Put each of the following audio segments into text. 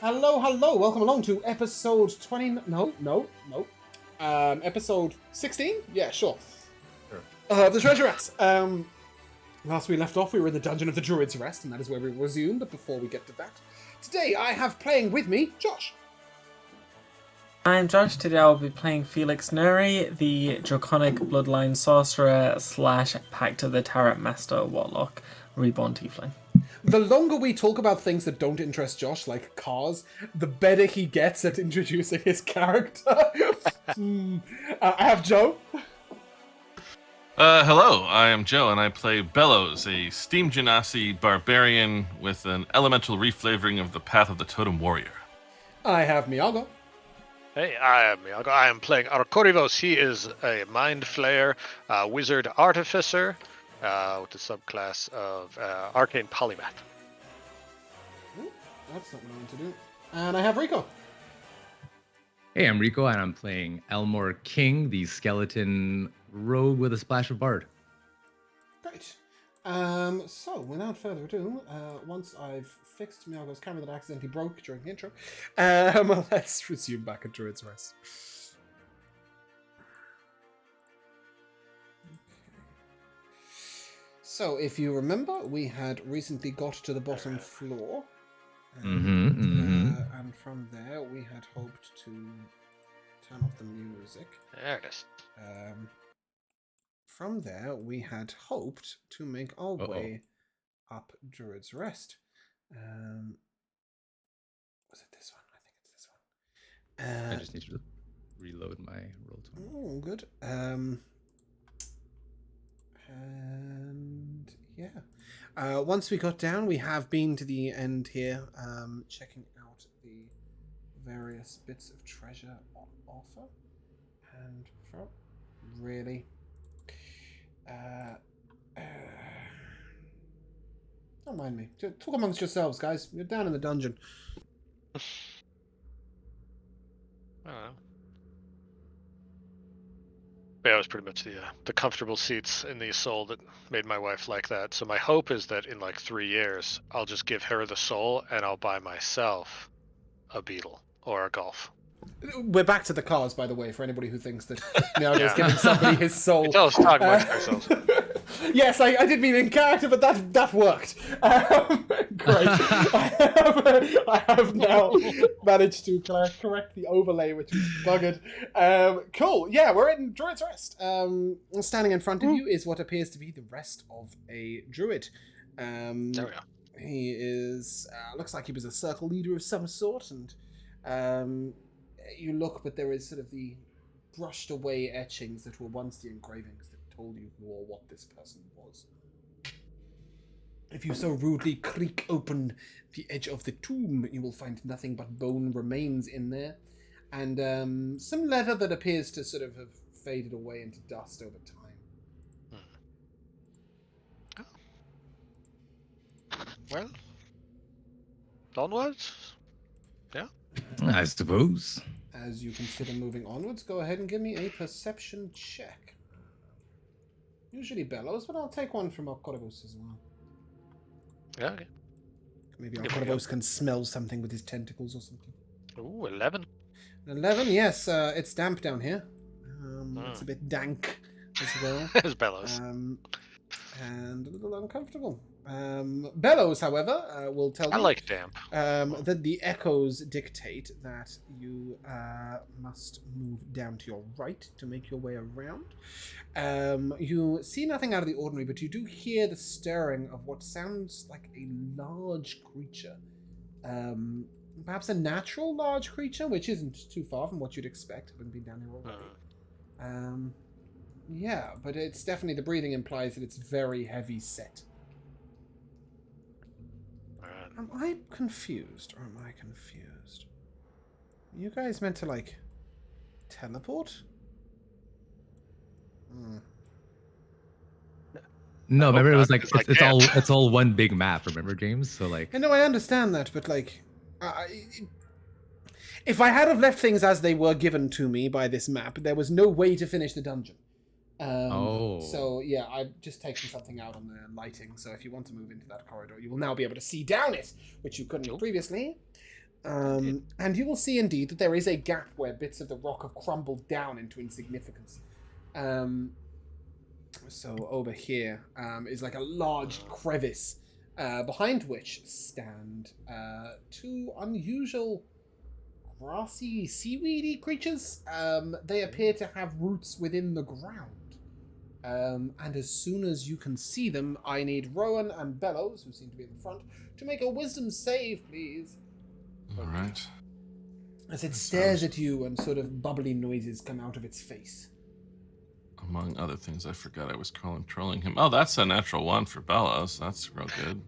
Hello, hello. Welcome along to episode 20... episode 16? Yeah, sure. The Treasure Rats. Last we left off, we were in the Dungeon of the Druid's Rest, and that is where we resume. But before we get to that, today I have playing with me, Josh. I'm Josh. Today I'll be playing Felix Nuri, the Draconic Bloodline Sorcerer / Pact of the Tarot Master Warlock, Reborn Tiefling. The longer we talk about things that don't interest Josh, like cars, the better he gets at introducing his character. I have Joe. Hello, I am Joe, and I play Bellows, a Steam Genasi barbarian with an elemental reflavoring of the Path of the Totem Warrior. I have Miago. Hey, I am Miago. I am playing Arcorivos. He is a Mind Flayer, wizard artificer, with the subclass of Arcane Polymath. Ooh, that's not what I want to do. And I have Rico. Hey, I'm Rico, and I'm playing Elmore King, the skeleton rogue with a splash of bard. Great. So, without further ado, once I've fixed Miago's camera that accidentally broke during the intro, let's resume back at Druid's Rest. So, if you remember, we had recently got to the bottom floor. And from there, we had hoped to turn off the music. There it is. From there, we had hoped to make our way up Druid's Rest. Was it this one? I think it's this one. I just need to reload my Roll20. Oh, good. And yeah. Once we got down, we have been to the end here, checking out the various bits of treasure on offer. And from really... don't mind me. Talk amongst yourselves, guys. You're down in the dungeon. I don't know. Yeah, it was pretty much the comfortable seats in the soul that made my wife like that. So my hope is that in like 3 years, I'll just give her the soul and I'll buy myself a beetle or a golf. We're back to the cars, by the way, for anybody who thinks that Miago's giving somebody his soul. Tell us to talk amongst ourselves. Yes, I did mean in character, but that worked. Great. I have now managed to correct the overlay, which was buggered. Cool. Yeah, we're in Druid's Rest. Standing in front of you is what appears to be the rest of a druid. There we go. He is looks like he was a circle leader of some sort, and you look, but there is sort of the brushed away etchings that were once the engravings that told you who or what this person was. If you so rudely creak open the edge of the tomb, you will find nothing but bone remains in there, and some leather that appears to sort of have faded away into dust over time. Well, onwards? Yeah? I suppose. As you consider moving onwards, go ahead and give me a perception check. Usually Bellows, but I'll take one from Arcorivos as well. Yeah, okay. Maybe Arcorivos can smell something with his tentacles or something. Ooh, 11. 11, yes. It's damp down here. It's a bit dank as well. It's Bellows. And a little uncomfortable. Bellows, however, will tell you... I like damp. That the echoes dictate that you must move down to your right to make your way around. You see nothing out of the ordinary, but you do hear the stirring of what sounds like a large creature. Perhaps a natural large creature, which isn't too far from what you'd expect, having been down here already. Yeah, but it's definitely, the breathing implies that it's very heavy set. Am I confused, or am I confused? Are you guys meant to, like, teleport? No, remember it was like it's like it's all one big map. Remember, James? So like, I know, I understand that, but like, if I had have left things as they were given to me by this map, there was no way to finish the dungeon. So yeah, I've just taken something out on the lighting. So if you want to move into that corridor, you will now be able to see down it, which you couldn't previously. And you will see indeed that there is a gap where bits of the rock have crumbled down into insignificance. So over here is like a large crevice, behind which stand two unusual grassy, seaweedy creatures. They appear to have roots within the ground. And as soon as you can see them, I need Rowan and Bellows, who seem to be in the front, to make a wisdom save, please. All right. As it stares at you and sort of bubbly noises come out of its face. Among other things, I forgot I was trolling him. Oh, that's a natural one for Bellows. That's real good.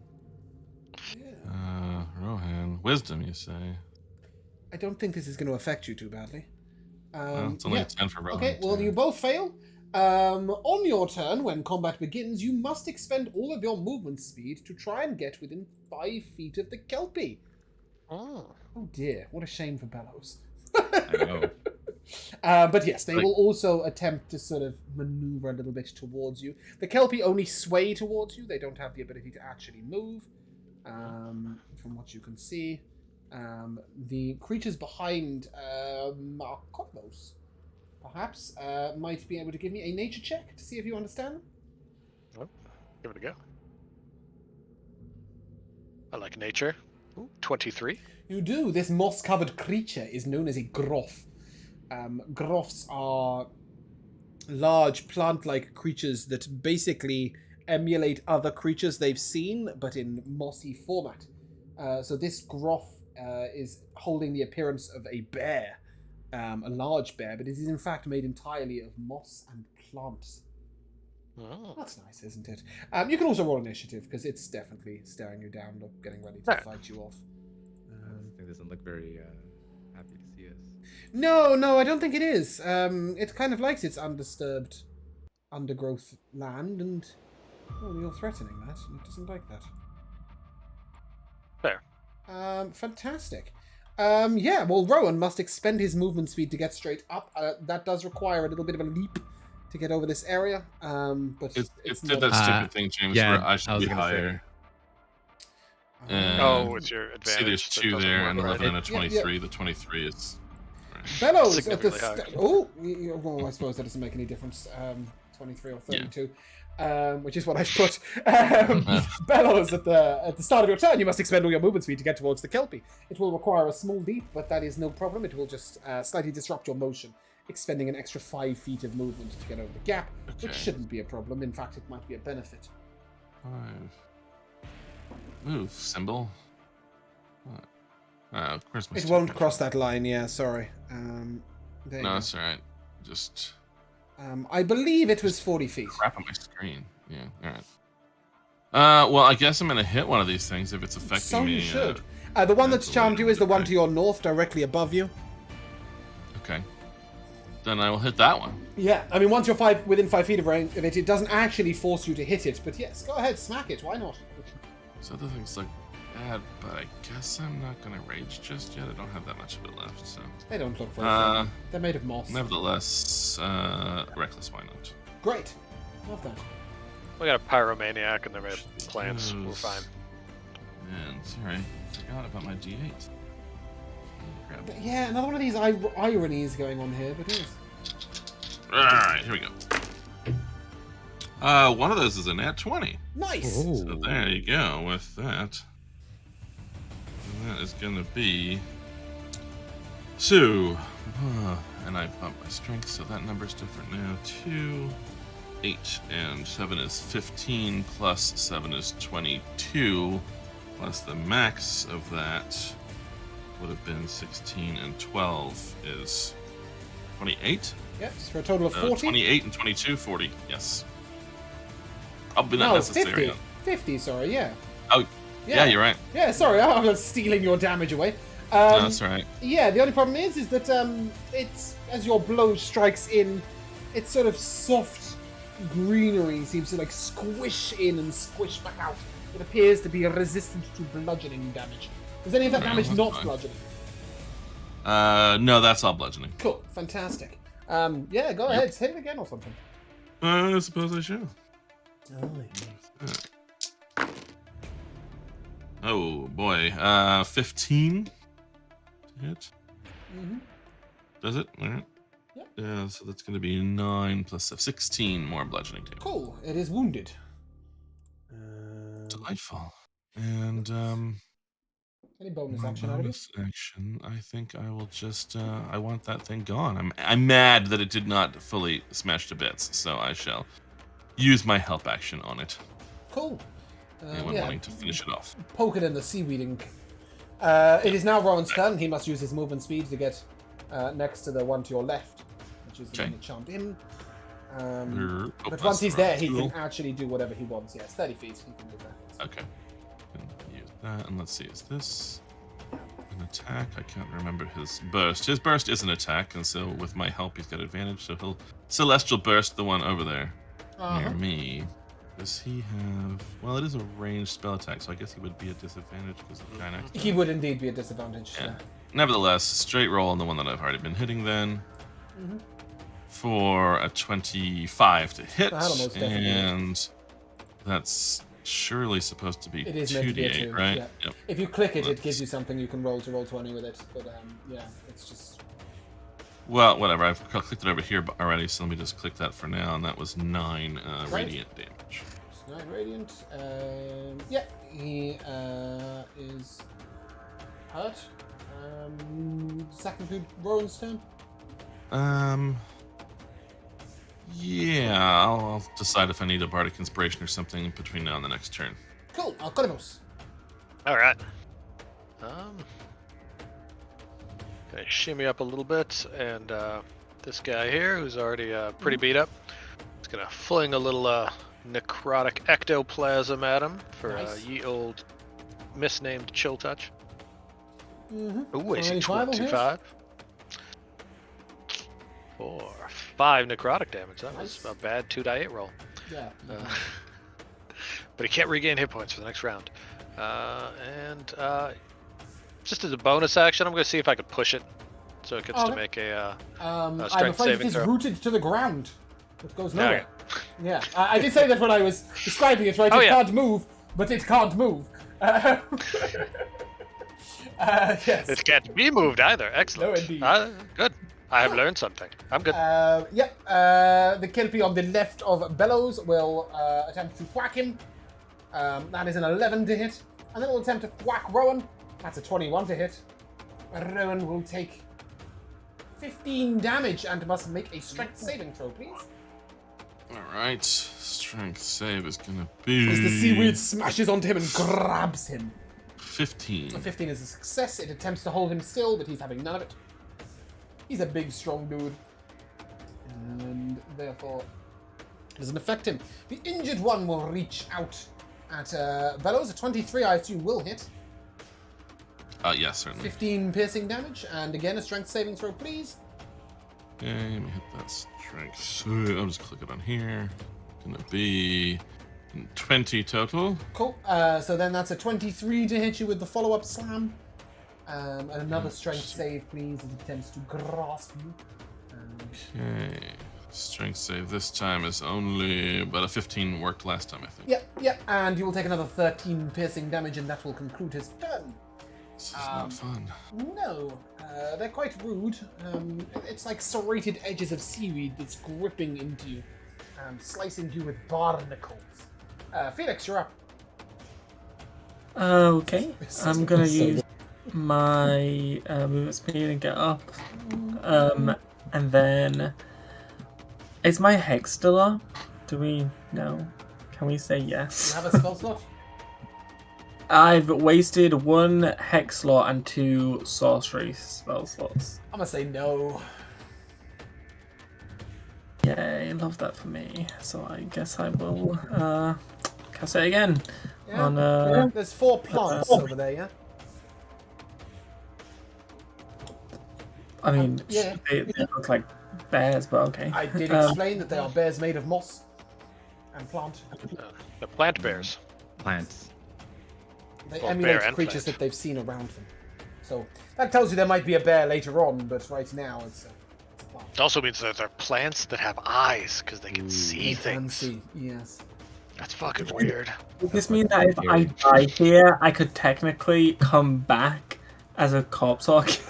Yeah. Rohan. Wisdom, you say? I don't think this is going to affect you too badly. Well, it's only a 10 for Rohan. Okay, well, too. you both fail. On your turn, when combat begins, you must expend all of your movement speed to try and get within 5 feet of the Kelpie. Oh. Oh dear, what a shame for Bellows. I know. But yes, they will also attempt to sort of maneuver a little bit towards you. The Kelpie only sway towards you. They don't have the ability to actually move, from what you can see. The creatures behind Marcos, perhaps, might be able to give me a nature check to see if you understand them. Well, give it a go. I like nature. Ooh, 23. You do. This moss-covered creature is known as a groff. Groffs are large plant-like creatures that basically emulate other creatures they've seen, but in mossy format. So this groff is holding the appearance of a bear, a large bear, but it is in fact made entirely of moss and plants. Oh. That's nice, isn't it? You can also roll initiative, because it's definitely staring you down, getting ready to fight you off. It doesn't look very happy to see us. No, I don't think it is. It kind of likes its undisturbed undergrowth land, and you're threatening that, and it doesn't like that. Fair. Fantastic. Yeah, well, Rowan must expend his movement speed to get straight up. That does require a little bit of a leap to get over this area. But It's did that stupid thing, James, yeah, where I should be gonna higher. It's your advantage. See, there's that 2 doesn't there, work, and right? 11 and a Yeah, 23. yeah. The 23 is... Bellows at the... Significantly higher. well, I suppose that doesn't make any difference. 23 or 32. Which is what I've put. Bellows, at the start of your turn, you must expend all your movement speed to get towards the Kelpie. It will require a small leap, but that is no problem. It will just slightly disrupt your motion, expending an extra 5 feet of movement to get over the gap, which Okay. shouldn't be a problem. In fact, it might be a benefit. 5. Move, symbol. What? Of course my It stupid won't motion. cross that line, yeah, sorry. There you No, go. that's alright. Just I believe it was 40 feet. crap on my screen. Yeah, alright. Well, I guess I'm gonna hit one of these things if it's affecting So me. you should. The one that's charmed you is the one to your north, directly above you. Okay. Then I will hit that one. Yeah, I mean, once you're within 5 feet of range of it, it doesn't actually force you to hit it. But yes, go ahead, smack it. Why not? So other things look bad, but I guess I'm not gonna rage just yet. I don't have that much of it left, so. They don't look very friendly. They're made of moss. Nevertheless, reckless, why not? Great. Love that. We got a pyromaniac and they're made of plants. We're fine. And sorry, I forgot about my D8. Grab But yeah, another one of these ironies going on here, but yes. Alright, here we go. One of those is a nat 20. Nice! Oh. So there you go with that. And that is gonna be 2. And I bumped my strength, so that number's different now. 2, 8, and 7 is 15, plus 7 is 22, plus the max of that would have been 16, and 12 is 28? Yes, for a total of 40. 28 and 22, 40, yes. Probably not No, necessary. 50. 50, sorry, yeah. Oh, yeah, you're right. Yeah, sorry, I was stealing your damage away. No, that's all right. Yeah, the only problem is that it's as your blow strikes in, it's sort of soft greenery seems to like squish in and squish back out. It appears to be resistant to bludgeoning damage. Is any of that No, damage that's not fine. bludgeoning? No, that's all bludgeoning. Cool, fantastic. Yeah, go ahead, hit it again or something. I suppose I should. Oh, Oh boy, 15. to hit. Mm-hmm. Does it? All right. Yep. Yeah, so that's going to be 9 plus 16 more bludgeoning damage. Cool. It is wounded. Delightful. And Any bonus my action out of you? bonus action, I think I will just I want that thing gone. I'm mad that it did not fully smash to bits, so I shall use my help action on it. Cool. Anyone wanting to finish it off? Poke it in the seaweed ink. It is now Rowan's turn. He must use his movement speed to get next to the one to your left, which is the one that charmed him. But once he's there, he can actually do whatever he wants. Yes, 30 feet. He can do that. Okay. Can use that, and let's see. Is this an attack? I can't remember his burst. His burst is an attack, and so with my help, he's got advantage. So he'll celestial burst the one over there near me. Does he have... Well, it is a ranged spell attack, so I guess he would be at disadvantage because of Gynax. He would indeed be at disadvantage. Yeah. Nevertheless, straight roll on the one that I've already been hitting then. Mm-hmm. For a 25 to hit. That'll most definitely And that's surely supposed to be It is meant to be a 2d8, 2, right? yeah. Yep. If you click it, it gives you something you can roll to roll 20 with it. But yeah, it's just... Well, whatever. I've clicked it over here already, so let me just click that for now. And that was 9 radiant damage. 9 radiant. Yeah, he is hurt. Second to Rowan's turn. Yeah, I'll decide if I need a bardic inspiration or something between now and the next turn. Cool. Arrenus. All right. Gonna shimmy up a little bit, and this guy here, who's already pretty beat up, is gonna fling a little necrotic ectoplasm at him for ye old misnamed chill touch. Mm-hmm. Ooh, AC 25 will hit. 25. 4, 5 necrotic damage. That Nice. was a bad 2d8 roll. Yeah. But he can't regain hit points for the next round. Just as a bonus action, I'm going to see if I could push it, so it gets to make a I'm strength afraid it saving is throw. rooted to the ground. It goes nowhere. Okay. Yeah, I did say that when I was describing it, right? Oh, it yeah. can't move, but it can't move. Yes. It can't be moved either. Excellent. No, indeed. Good. I have learned something. I'm good. The Kelpie on the left of Bellows will attempt to whack him. That is an 11 to hit. And then we'll attempt to whack Rowan. That's a 21 to hit. Rowan will take 15 damage and must make a strength saving throw, please. Alright, strength save is gonna be... As the seaweed smashes onto him and grabs him. 15. A 15 is a success. It attempts to hold him still, but he's having none of it. He's a big, strong dude. And therefore, it doesn't affect him. The injured one will reach out at Bellows. A 23, I assume, will hit. Yes, certainly. 15 piercing damage. And again, a strength saving throw, please. Okay, let me hit that strength. So I'll just click it on here. Gonna be 20 total. Cool. So then that's a 23 to hit you with the follow-up slam. And another strength save, please, as it attempts to grasp you. Okay. Strength save this time is only about a 15 worked last time, I think. Yep. And you will take another 13 piercing damage, and that will conclude his turn. This is not fun. No, they're quite rude. It's like serrated edges of seaweed that's gripping into you, slicing you with barnacles. Felix, you're up. Okay, I'm gonna use my movement speed and get up. And then... Is my hex still up? Do we know? Can we say yes? You have a spell slot? I've wasted 1 hex slot and 2 sorcery spell slots. I'm gonna say no. Yay, love that for me. So I guess I will cast it again. Yeah. On There's 4 plants over there, yeah? I mean, Yeah. they look like bears, but okay. I did explain that they are bears made of moss and plant. The plant bears. Plants. They Well, emulate bear and creatures plant. that they've seen around them. So that tells you there might be a bear later on, but right now it's a plant. It also means that they're plants that have eyes because they can see They can things. see, yes. That's fucking weird. Does this mean that if I die here, I could technically come back as a corpse orchid?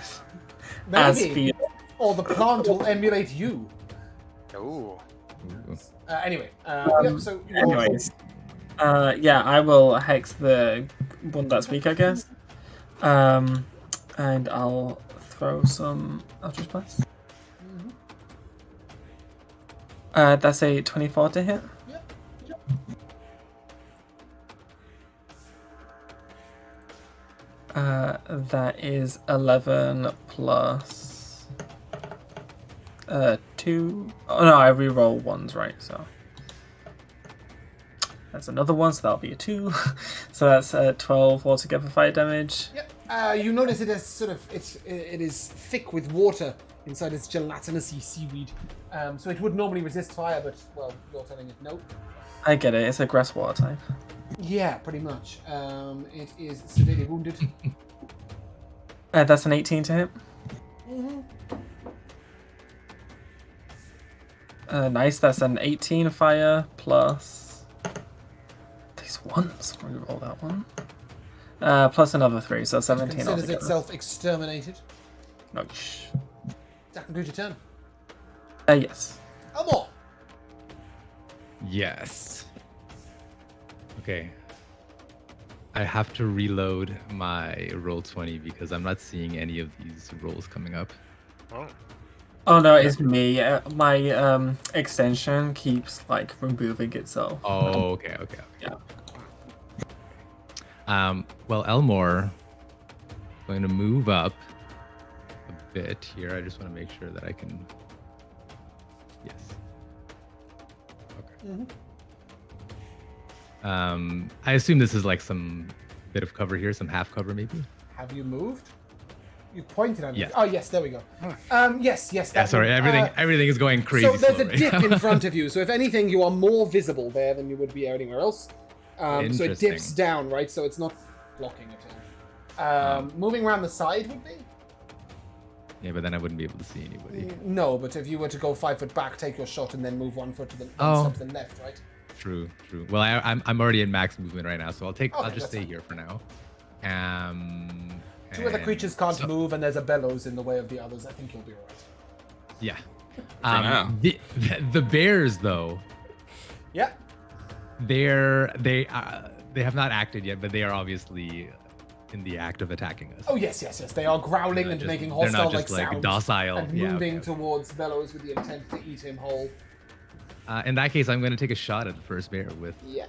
as Maybe. fear. Or the plant will emulate you. Ooh. Anyway, so Anyways, yeah, I will hex the one that's weak, I guess. And I'll throw some Eldritch Blast. That's a 24 to hit. That is 11 plus 2. Oh no, I reroll ones, right? So that's another one, so that'll be a 2. So that's 12 altogether fire damage. Yep. You notice it is sort of it is thick with water inside its gelatinousy seaweed. So it would normally resist fire, but well, you're telling it no. I get it. It's a grass water type. Yeah, pretty much. It is severely wounded. That's an 18 to hit. Nice. That's an 18 fire plus these ones. Reroll that one. Plus another 3, so 17 Considers altogether. itself exterminated. Nice. That concludes your turn. Yes. Elmore. Yes. Okay. I have to reload my roll 20 because I'm not seeing any of these rolls coming up. Oh. Oh no, it's me. My extension keeps like removing itself. Oh, okay. Yeah. Well, Elmore, going to move up a bit here. I just want to make sure that I can. Yes. Okay. I assume this is like some bit of cover here, some half cover maybe. Have you moved? You pointed at me. Yes. Oh yes, there we go. Yes. Yeah, sorry, everything is going crazy. So there's slow a right dip now. in front of you. So if anything, you are more visible there than you would be anywhere else. So it Interesting. dips down, right? So it's not blocking at all. Moving around the side would be? Yeah, but then I wouldn't be able to see anybody. No, but if you were to go 5 foot back, take your shot, and then move 1 foot to the Oh. to the left, right? True. Well, I'm already in max movement right now, so I'll just that's stay fine. here for now. 2 other creatures can't move, and there's a bellows in the way of the others. I think you'll be alright. Yeah. now. The bears though, Yeah. they have not acted yet, but they are obviously in the act of attacking us. Oh yes. They are growling They're and just- making they're not hostile-like just, like, sounds docile. and Yeah, moving okay. towards bellows with the intent to eat him whole. In that case, I'm going to take a shot at the first bear with Yeah.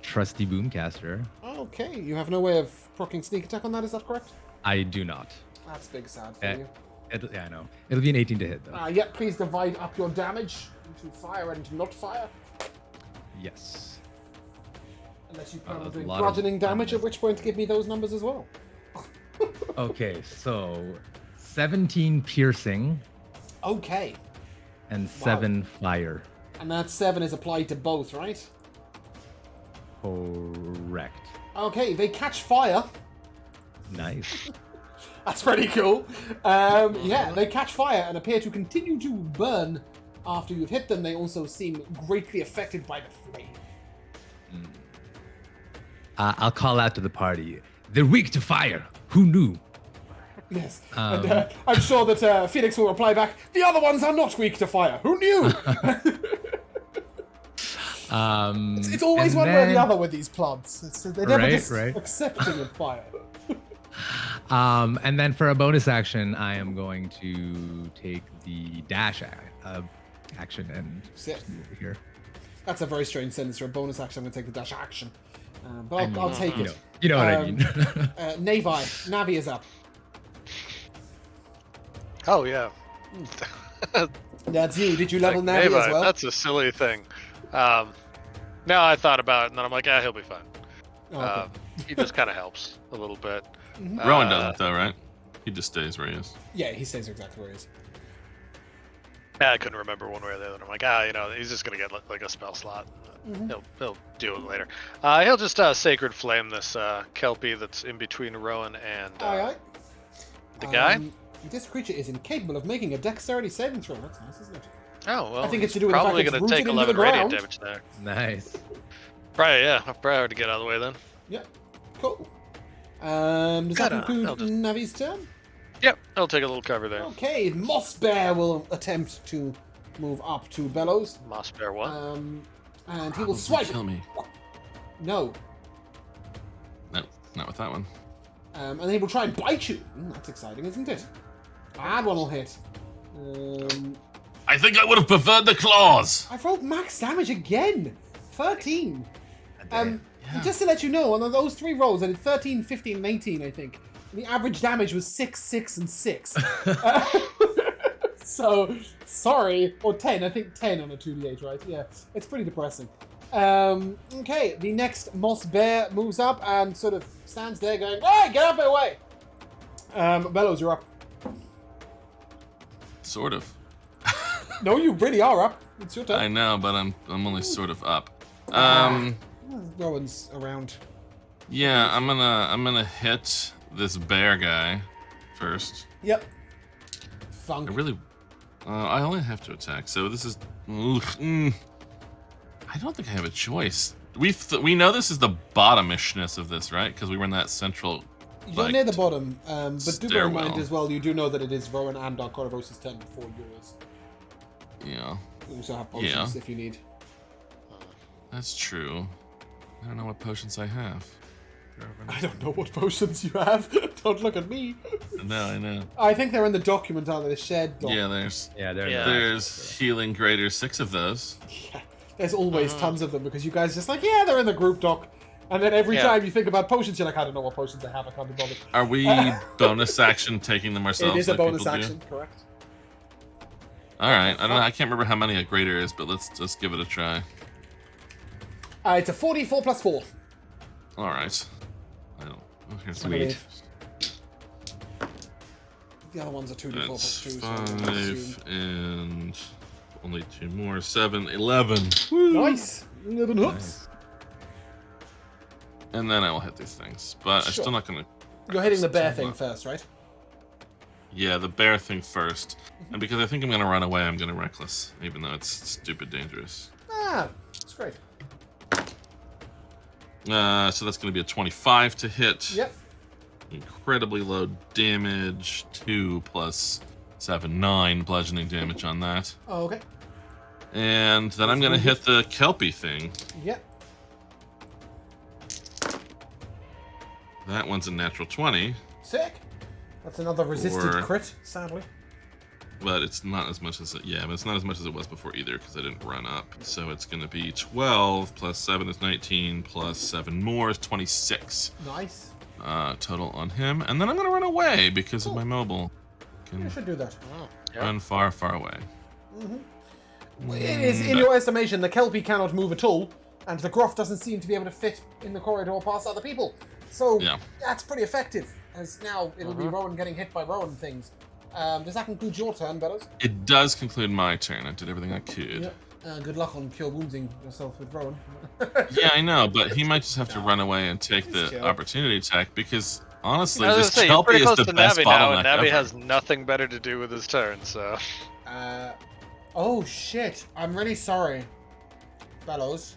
Trusty Boomcaster. Okay, you have no way of proccing sneak attack on that, is that correct? I do not. That's big sad for Eh, you. Yeah, I know. It'll be an 18 to hit though. Yeah, please divide up your damage into fire and not fire. Yes. Unless you plan on that's a doing lot of bludgeoning damage, at damage. which point give me those numbers as well. Okay, so 17 piercing Okay, and 7 fire. and that 7 is applied to both, right? Correct. Okay, they catch fire. Nice. That's pretty cool. Yeah, they catch fire and appear to continue to burn after you've hit them. They also seem greatly affected by the flame. I'll call out to the party. They're weak to fire. Who knew? Yes, and I'm sure that Phoenix will reply back, the other ones are not weak to fire. Who knew? It's always and one way or then- the other with these plants. They're never Right, just right. accepting of fire. And then for a bonus action, I am going to take the dash action and Sit. just move over here. That's a very strange sentence for a bonus action. I'm going to take the dash action. But I'll take it. You know what I mean. Navi is up. Oh yeah. That's you. Did you level Like, Navi as Neva, well? That's a silly thing. Now I thought about it, and then I'm like, yeah, he'll be fine. Oh, okay. He just kind of helps a little bit. Rowan doesn't though, right? He just stays where he is. Yeah, he stays exactly where he is. I couldn't remember one way or the other. I'm like, he's just gonna get like a spell slot. He'll deal with it later. He'll just sacred flame this kelpie that's in between Rowan and Aye. the guy. This creature is incapable of making a dexterity saving throw. That's nice, isn't it? Oh well, I think it's he's to do with the fact probably it's gonna rooted take into 11 the radiant ground. damage there. Nice. Probably probably to get out of the way then. Yeah, cool. Does that I'll conclude just- Navi's turn? Yep, I'll take a little cover there. Okay, Moss Bear will attempt to move up to Bellows. Moss Bear what? And he will swipe. Kill me. No. No, not with that one. And then he will try and bite you. That's exciting, isn't it? That one will hit. I think I would have preferred the claws. I've rolled max damage again. 13. Yeah. Just to let you know, on those 3 rolls, I did 13, 15, and 18, I think. The average damage was 6, 6, and 6. So, sorry. Or 10. I think 10 on a 2d8, right? Yeah. It's pretty depressing. Okay, the next Moss Bear moves up and sort of stands there going, hey, get out of my way! Bellows, you're up. Sort of. No, you really are up. It's your turn. I know, but I'm only sort of up. Rowan's around. Yeah, I'm gonna hit this bear guy first. Yep. Funk. I really, I only have to attack, so this is. I don't think I have a choice. We know this is the bottomishness of this, right? Because we were in that central. You're near the bottom, but do bear in mind stairwell. as well, you do know that it is Rowan and Corvosa's turn before yours. Yeah, You also have potions if you need. that's true. I don't know what potions I have. I don't know what potions you have. Don't look at me. No, I know. I think they're in the document, aren't they? The shared Yeah, document. there's healing greater 6 of those. Yeah. There's always tons of them because you guys just like, yeah, they're in the group doc. And then every time you think about potions, you're like, I don't know what potions I have. I can't be bothered. Are we bonus action taking them ourselves? It is a like bonus people do? action, correct? All right. I don't know. I can't remember how many a greater is, but let's just give it a try. It's a 44 plus 4. All right. I don't. Okay, Sweet. The other one's a 2d4 plus 2. That's So I assume. 5 and only 2 more. 7, 11. Woo! Nice. 11 hooks. And then I will hit these things, but I'm Sure. still not gonna. You're hitting the bear thing first, right? Yeah, the bear thing first, and because I think I'm gonna run away, I'm gonna reckless, even though it's stupid dangerous. That's great. So that's gonna be a 25 to hit. Yep. Incredibly low damage. 2 plus 7, 9 bludgeoning damage on that. Oh, okay. And then I'm gonna hit the Kelpie thing. Yep. That one's a natural 20, Sick. That's another resisted Or- crit, sadly. but it's not as much as but it's not as much as it was before either because I didn't run up. So it's gonna be 12 plus 7 is 19 plus 7 more is 26. Nice. Total on him, and then I'm gonna run away because of Cool. my mobile. You Can should do that. run far, far away. It is, in your estimation, the Kelpie cannot move at all, and the Groff doesn't seem to be able to fit in the corridor past other people. So, Yeah. that's pretty effective, as now it'll be Rowan getting hit by Rowan things. Does that conclude your turn, Bellows? It does conclude my turn. I did everything I could. Yep. Good luck on cure wounding yourself with Rowan. Yeah, I know, but he might just have to run away and take the chill. opportunity attack because honestly, I was this gonna say, you're Kelpie pretty is close the to best Navi now, and bottleneck Navi ever. has nothing better to do with his turn, so. Oh shit! I'm really sorry, Bellows.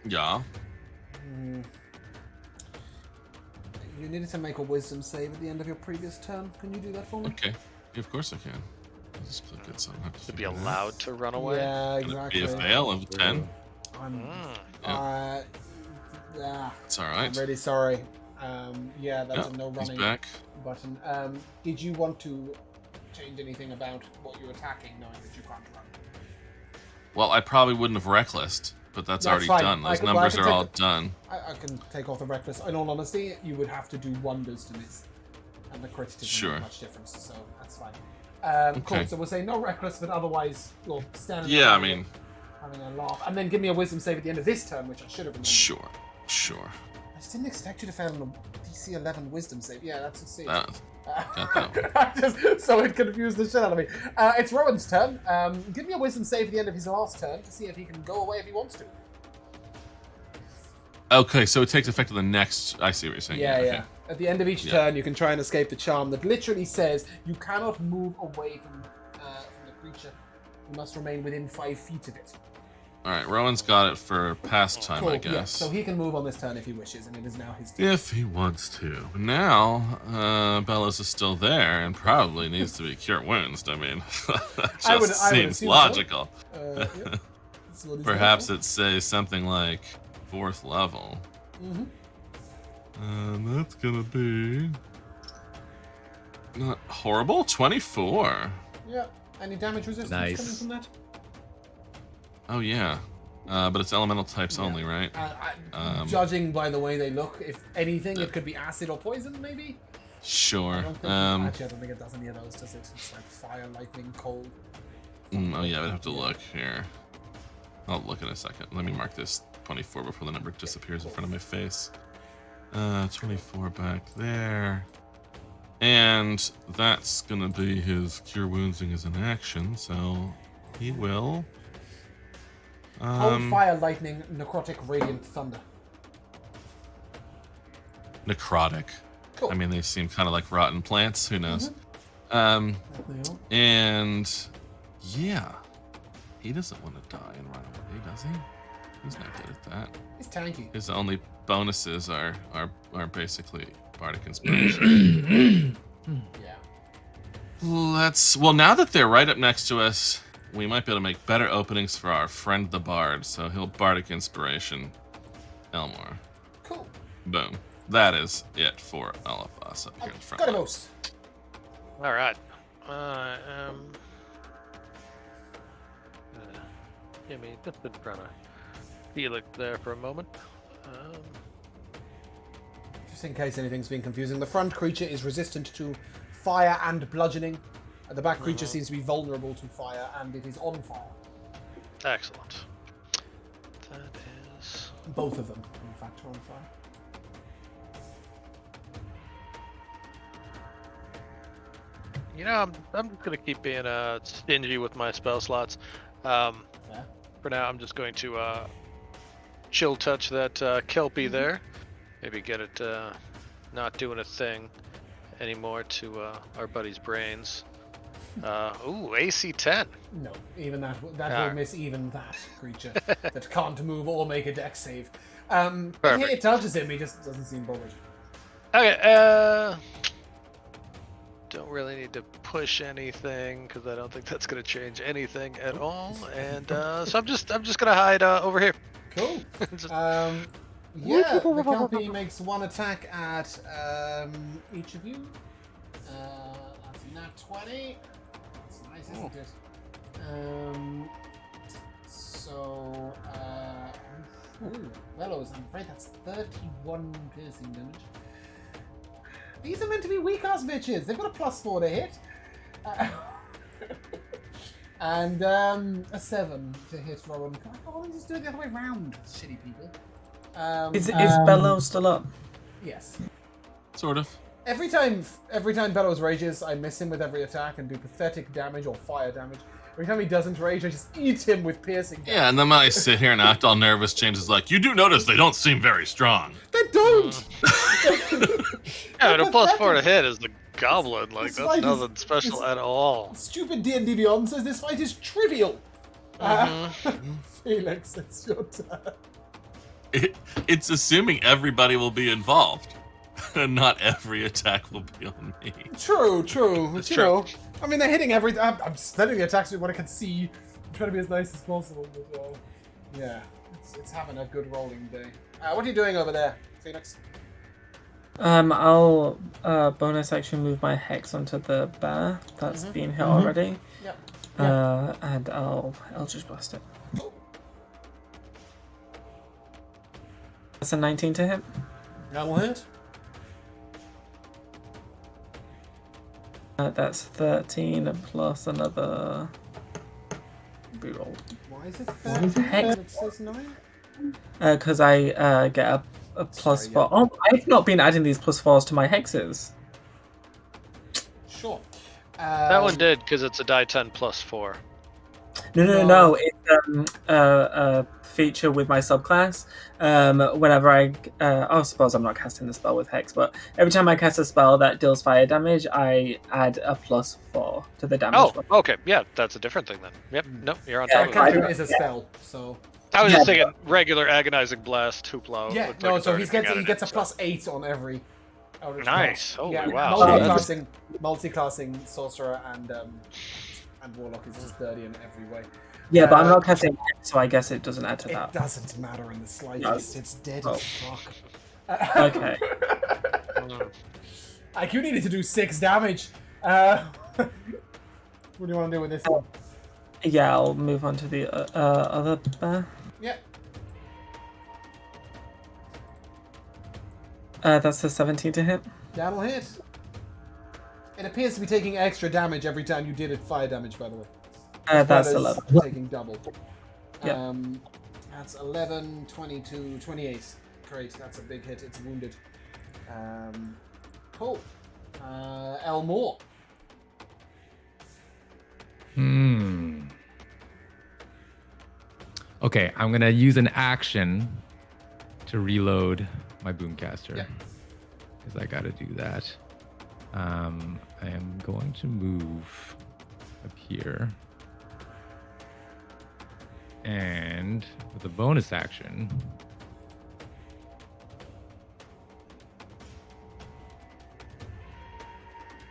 Yeah. You needed to make a wisdom save at the end of your previous turn. Can you do that for me? Okay. Yeah, of course I can. I'll just click it so I don't have to To be figure it out. allowed to run away? Yeah, Would it exactly. be a fail of 10? I'm, Mm. It's all I'm right. really sorry. Yeah, that's Yeah, a no he's running back. button. Did you want to change anything about what you're attacking, knowing that you can't run? Well, I probably wouldn't have recklessed, but that's already fine. done. I Those can- well, I numbers can are take all it. done. I can take off the reckless. In all honesty, you would have to do wonders to miss, and the crit didn't Sure. make much difference, so that's fine. Cool. Okay. So we'll say no reckless, but otherwise you're standing Yeah, there I mean, having a laugh, and then give me a wisdom save at the end of this turn, which I should have remembered. sure. I just didn't expect you to fail on a DC 11 wisdom save. Yeah, that's a C. Got that So it confused the shit out of me. It's Rowan's turn. Give me a wisdom save at the end of his last turn to see if he can go away if he wants to. Okay, so it takes effect of the next. I see what you're saying. Yeah. Okay. At the end of each turn, you can try and escape the charm that literally says you cannot move away from the creature. You must remain within 5 feet of it. All right, Rowan's got it for pastime, Cool. I guess. Yeah, so he can move on this turn if he wishes, and it is now his turn. If he wants to. Now, Bellows is still there and probably needs to be cure wounds. I mean, that just I would seems assume logical. So. Yep. That's what he's Perhaps there it says something like 4th level. for. And that's gonna be not horrible. 24. Yeah. Any damage resistance Nice. coming from that? Oh yeah, but it's elemental types Yeah. only, right? Judging by the way they look, if anything, it could be acid or poison, maybe. Sure. I don't think actually, I don't think it does any of those, does it? It's like fire, lightning, cold. Oh yeah, I'd have to look here. I'll look in a second. Let me mark this 24 before the number disappears in front of my face. 24 back there. And that's gonna be his cure woundsing as an action, so he will. Cold, fire, lightning, necrotic, radiant, thunder. Necrotic. Cool. I mean, they seem kind of like rotten plants. Who knows? They And yeah, he doesn't want to die and run away, does he? He's not good at that. He's tanky. His only bonuses are basically bardic inspiration. Yeah. Well, now that they're right up next to us, we might be able to make better openings for our friend the bard. So he'll bardic inspiration Elmore. Cool. Boom. That is it for all of us up here in front. Got a most. All right. Give me just in front of Felix there for a moment. Just in case anything's been confusing, the front creature is resistant to fire and bludgeoning. The back creature seems to be vulnerable to fire, and it is on fire. Excellent. That is. Both of them, in fact, are on fire. You know, I'm just gonna keep being stingy with my spell slots. For now, I'm just going to chill touch that Kelpie there. Maybe get it not doing a thing anymore to our buddy's brains. Ooh, AC 10. No, even that will miss even that creature that can't move or make a dex save. It touches him, he just doesn't seem bothered. Okay, don't really need to push anything because I don't think that's gonna change anything at all. And so I'm just gonna hide over here. Cool. Yeah, the Kelpie makes one attack at each of you. That's a nat 20. That's nice, isn't it? Bellows, I'm afraid that's 31 piercing damage. These are meant to be weak-ass bitches. They've got a +4 to hit. And a 7 to hit Rowan. Oh, just do it the other way around, shitty people. Is Bellows still up? Yes. Sort of. Every time Bellows rages, I miss him with every attack and do pathetic damage or fire damage. Every time he doesn't rage, I just eat him with piercing damage. Yeah, and then when I sit here and act all nervous, James is like, "You do notice they don't seem very strong." They don't! Yeah, and a +4 to hit is the goblin. Like, This that's fight is- nothing special at all. Stupid D&D Beyond says this fight is trivial. Felix, it's your turn. It's assuming everybody will be involved. And not every attack will be on me. True. But, you true. know, I mean, they're hitting every... I'm spending the attacks with what I can see. I'm trying to be as nice as possible, but, yeah. It's having a good rolling day. What are you doing over there, Phoenix? I'll bonus action move my hex onto the bear that's been hit already. Yep. And I'll just blast it. That's a 19 to hit. That will hit. That's 13 plus another. Reroll. Why is it 13? Hex? It says 9? Because I get a plus Sorry, 4. Oh, I've not been adding these +4s to my hexes. Sure. That one did because it's a die 10 +4. No. It's a feature with my subclass. Whenever I suppose I'm not casting the spell with hex, but every time I cast a spell that deals fire damage, I add a +4 to the damage. Oh, okay. Yeah, that's a different thing then. Yep. Nope, you're on top of it. Cantrip is a spell, so... I was Yeah. just thinking regular agonizing blast hoopla. Yeah, with, no, like, so a he third coming gets a out of it, +8 on every. Eldritch Nice. Blast. Holy Yeah, wow. So that's- multi-classing sorcerer and warlock is just dirty in every way. Yeah, but I'm not casting it, so I guess it doesn't add to It that. doesn't matter in the slightest. It's dead Oh. as fuck. Okay. Like, you needed to do 6 damage. What do you want to do with this one? Yeah, I'll move on to the other bear. Yeah. That's a 17 to hit. That'll hit. It appears to be taking extra damage every time you did it fire damage, by the way. That's As 11. taking double. Yep. That's 11, 22, 28. Great, that's a big hit. It's wounded. Cool. Elmore. Okay, I'm gonna use an action to reload my boomcaster. Yeah. Because I gotta do that. I am going to move up here. And with a bonus action,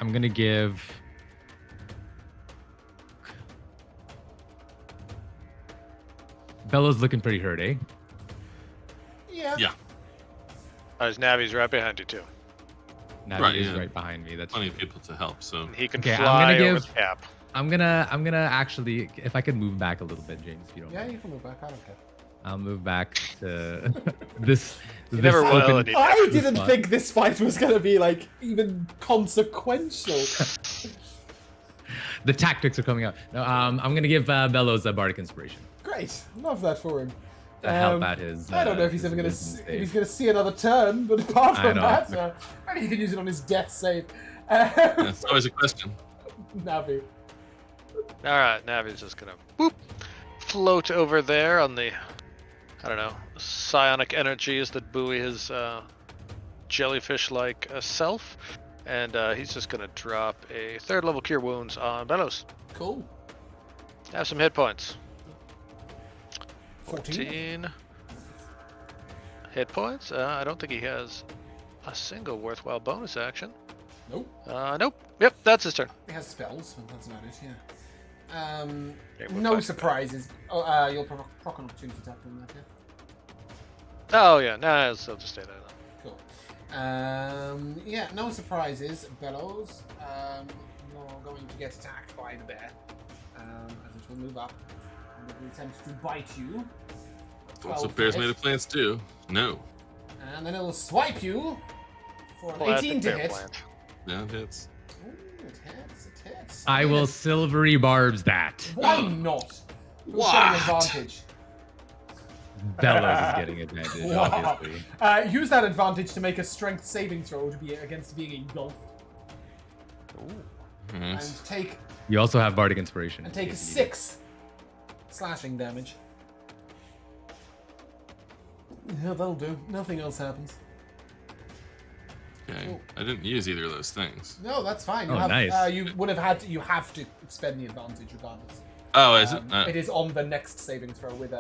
I'm gonna give Bella's looking pretty hurt, eh? Yeah. Yeah. His Navi's right behind you too. Navi Right, is yeah. right behind me. That's Plenty of people to help, so He can Okay, I'm fly gonna over give- the cap. I'm gonna actually, if I could move back a little bit, James, if you don't Yeah, mind. you can move back. I don't care. I'll move back to this. You this never will, open- and he I never- didn't spot. think this fight was gonna be like even consequential. The tactics are coming out. No, I'm gonna give Bellows a bardic inspiration Great, love that for him. to help out his. I don't know if he's his ever gonna wisdom if save. he's gonna see another turn, but apart I from know. that, maybe he can use it on his death save. that's always a question. Navi. All right, Navi's just gonna boop, float over there on the, I don't know, psionic energies that buoy his jellyfish-like self, and he's just gonna drop a 3rd level cure wounds on Bellows. Cool. Have some hit points. 14. 14 hit points. I don't think he has a single worthwhile bonus action. Nope. Nope. Yep, that's his turn. He has spells, but that's about it. Yeah. Okay, we'll No find surprises. Oh, you'll proc an opportunity tap in that. Yeah. Oh yeah, nah, he'll just stay there. Cool. Yeah, no surprises, Bellows. You're going to get attacked by the bear, as it will move up and it will attempt to bite you. That's 12 what bears to made hit. of plants do. No. And then it will swipe you for an Classic 18 to bear hit. plant. Yeah, it hits. Ooh, it hits, it hits. I will silvery barbs that. Why not? Who's What? getting advantage? Bellows is getting advantage, Wow. obviously. Use that advantage to make a strength saving throw to be against being engulfed, Yes. and take You also have bardic inspiration. and take if you need 6 slashing damage. Yeah, that'll do. Nothing else happens. Okay. I didn't use either of those things. No, that's fine. You Oh, have, nice. you would have had to. You have to expend the advantage regardless. Oh, is it? It is on the next saving throw with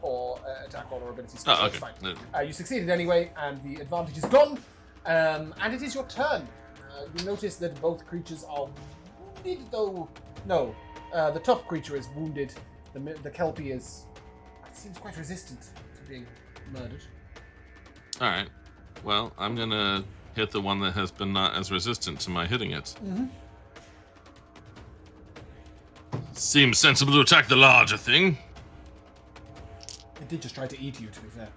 or attack roll or ability skill. Oh, so it's okay. fine. You succeeded anyway, and the advantage is gone. And it is your turn. You notice that both creatures are wounded, though. No, the top creature is wounded. The Kelpie is. It seems quite resistant to being murdered. All right. Well, I'm gonna hit the one that has been not as resistant to my hitting it. Mm-hmm. Seems sensible to attack the larger thing. It did just try to eat you, to be fair.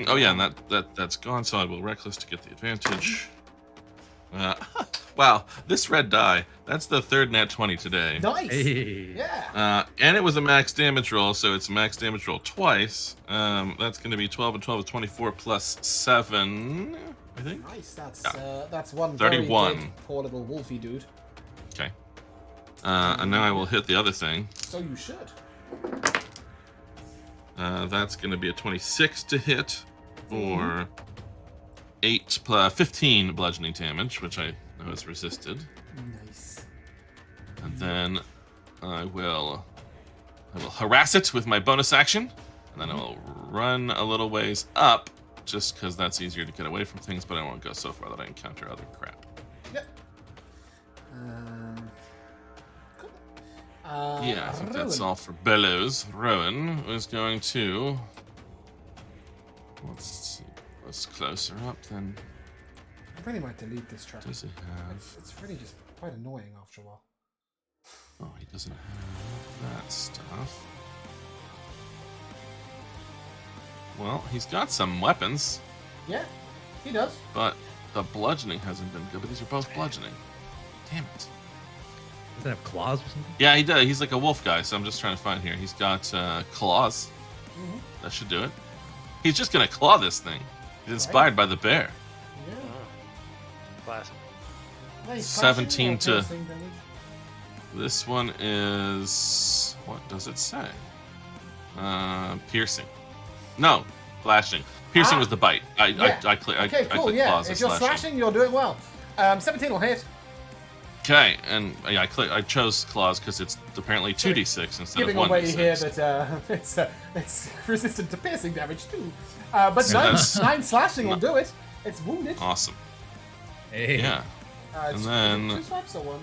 Oh yeah, and that's gone. So I will reckless to get the advantage. Wow, this red die. That's the 3rd nat 20 today. Nice. Hey. Yeah. And it was a max damage roll, so it's a max damage roll twice. That's going to be 12 and 12 is 24 plus 7, I think. Nice. That's one 31. very dead, poor little wolfy dude. Okay. And now I will hit the other thing. So you should. That's going to be a 26 to hit, or 15 bludgeoning damage, which I know is resisted. Nice. And then I will I will harass it with my bonus action, and then I will run a little ways up, just because that's easier to get away from things, but I won't go so far that I encounter other crap. Yep. Cool. Yeah, I think that's Rowan. all for Bellows. Rowan is going to... Let's see. What's closer up then? I really might delete this track. Does he have... It's really just quite annoying after a while. Oh, he doesn't have that stuff. Well, he's got some weapons, Yeah, he does. but the bludgeoning hasn't been good. But these are both bludgeoning. Damn it. Does it have claws or something? Yeah, he does. He's like a wolf guy, so I'm just trying to find here. He's got claws. Mm-hmm. That should do it. He's just gonna claw this thing. He's inspired by the bear. Yeah. Classic. Nice. 17 to- piercing damage. This one is... What does it say? Piercing. No, slashing. Piercing was the bite. Yeah. I click Cool. Yeah, claws if as you're slashing. slashing, you're doing well. 17 will hit. Okay, and yeah, I chose claws because it's apparently 2d6 instead Giving of 1d6. away here that it's resistant to piercing damage too. But So nine, that's- 9 slashing will do it. It's wounded. Awesome. Hey. Yeah. It's and then- 2 swipes or 1.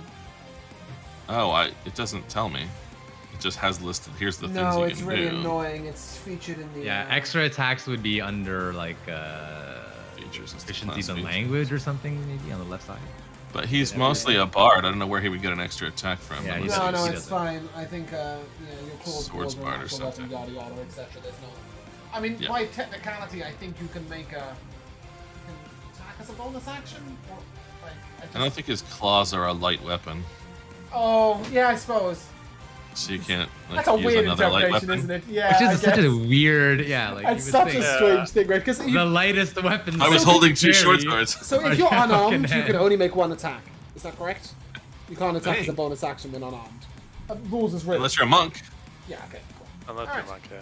Oh, it doesn't tell me. It just has listed. Here's the things No, you it's can really do. annoying. It's featured in the. Yeah, extra attacks would be under like Features and stuff, efficiency class the features. language or something, maybe on the left side. But he's mostly a bard. I don't know where he would get an extra attack from. Yeah, unless he's- No, he's- no, he it's doesn't. fine. I think your claws Swords are bard or natural weapon, something. yada yada, etc. There's no. I mean, Yeah. by technicality, I think you can make a. You can attack as a bonus action, or like. I don't think his claws are a light weapon, Oh yeah, I suppose. so you can't like That's a use weird another light interpretation, weapon. isn't it? Yeah. Which I is such guess. a weird, yeah, like It's you would such think a strange thing, right? Because the lightest weapon. I was So holding 2 short carry- swords. so Or if you're your fucking unarmed, you head. can only make 1 attack. Is that correct? You can't attack as a Hey. bonus action when unarmed. Rules is written. Unless you're a monk. Yeah. Okay. Cool. Unless Alright. you're like, yeah.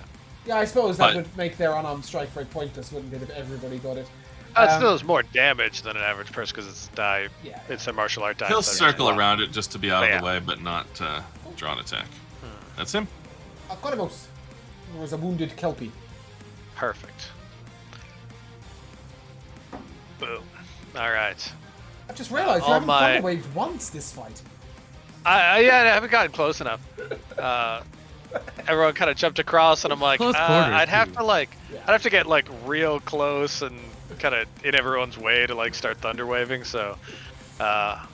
Yeah, I suppose that But- would make their unarmed strike very pointless, wouldn't it? If everybody got it. That still is more damage than an average person because it's die. Yeah. It's a martial art die. He'll instead of circle just around it just to be out of Yeah. the way, but not draw an attack. That's him. Cannibalism. There was a wounded kelpie. Perfect. Boom. All right. I've just realised you all haven't my- thunderwaved once this fight. I haven't gotten close enough. Everyone kind of jumped across, and I'm like, Close quarters, I'd have too. to like, Yeah. I'd have to get like real close and kind of in everyone's way to like start thunder waving. So, I'll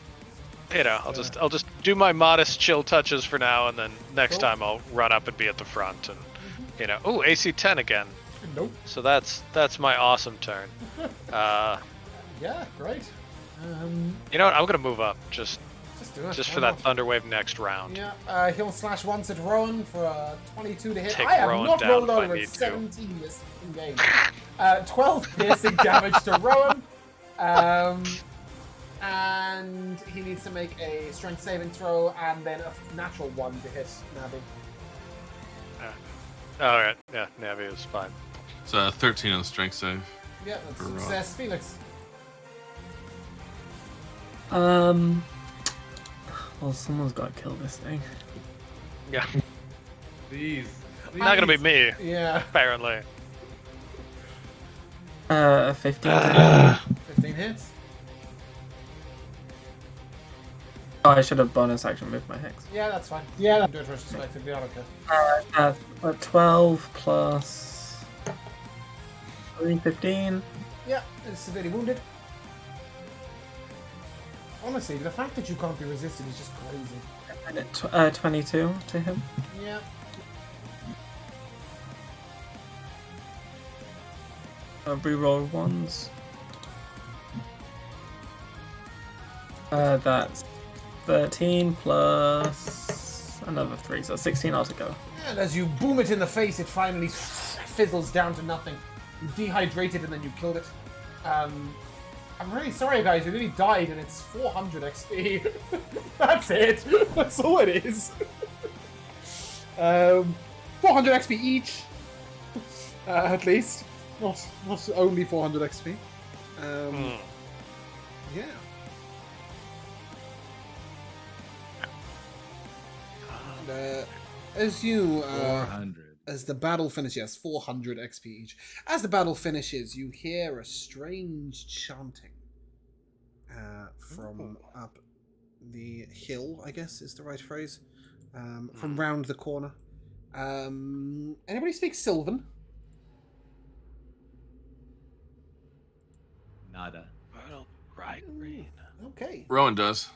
just do my modest chill touches for now, and then next Cool. time I'll run up and be at the front, and ooh, AC 10 again. Nope. So that's my awesome turn. Yeah, great. You know what? I'm gonna move up just do it. for Why that not? thunder wave next round. Yeah, he'll slash once at Rowan for a 22 to hit. Take I have Rowan not down rolled if I over need at to. 17 this in game. 12 piercing damage to Rowan. And he needs to make a strength saving throw and then a natural 1 to hit Navi. All right. Yeah, Navi is fine. It's 13 on the strength save. Yeah, that's For Rowan. success. Felix. Well, someone's got to kill this thing. Yeah, Please. not gonna be me Yeah, apparently. 15 to hit. 15 hits. Oh, I should have bonus action with my hex. Yeah, that's fine. Yeah, do it retrospectively. I don't care. 12 plus 3, 15. Yeah, it's severely wounded. Honestly, the fact that you can't be resisted is just crazy. 22 to him. Yeah. Reroll ones. That's 13 plus another 3, so 16 altogether. And as you boom it in the face, it finally fizzles down to nothing. You dehydrated and then you killed it. I'm really sorry, guys. You really died, and it's 400 XP. That's it. That's all it is. 400 XP each, at least. Not only 400 XP. Yeah. And, As you 400. as the battle finishes, yes, 400 XP each. As the battle finishes, you hear a strange chanting from up the hill, I guess is the right phrase, from round the corner. Anybody speak Sylvan? Nada. Right, Rain. Okay. Rowan does.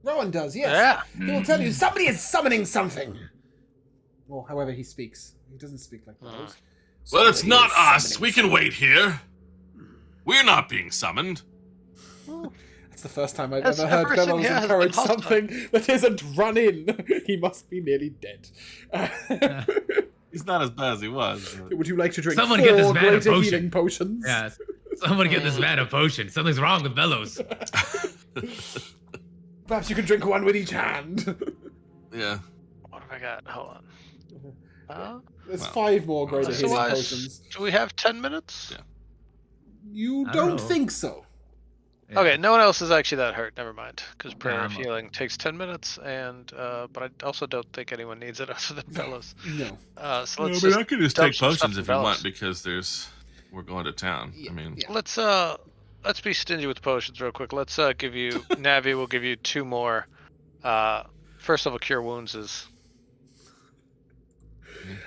Rowan does, yes. Yeah. He will tell you somebody is summoning something. Or however he speaks. He doesn't speak like those. Well, it's Somebody not is us. summoning We can something. wait here. We're not being summoned. Oh, that's the first time I've That's ever heard the person, Bellows yeah, has encourage been hostile. something that isn't run in. He must be nearly dead. He's not as bad as he was. but- Would you like to drink Someone 4 get this man a greater potion. healing potions? Yes. Someone get this man a potion. Something's wrong with Bellows. Perhaps you could drink one with each hand. Yeah. What have I got? Hold on. There's Well, 5 more greater so healing Otherwise, potions. do we have 10 minutes? Yeah. You I don't don't know. think so. Yeah. Okay, no one else is actually that hurt. Never mind. Because prayer I'm of healing takes 10 minutes, and but I also don't think anyone needs it other than Bellows. No. So No, let's but just I could just dump take some stuff potions in if you want Bellows. because we're going to town. Yeah, I mean, yeah. Let's be stingy with potions real quick. Let's give you Navi. We'll give you 2 more. First level cure wounds is.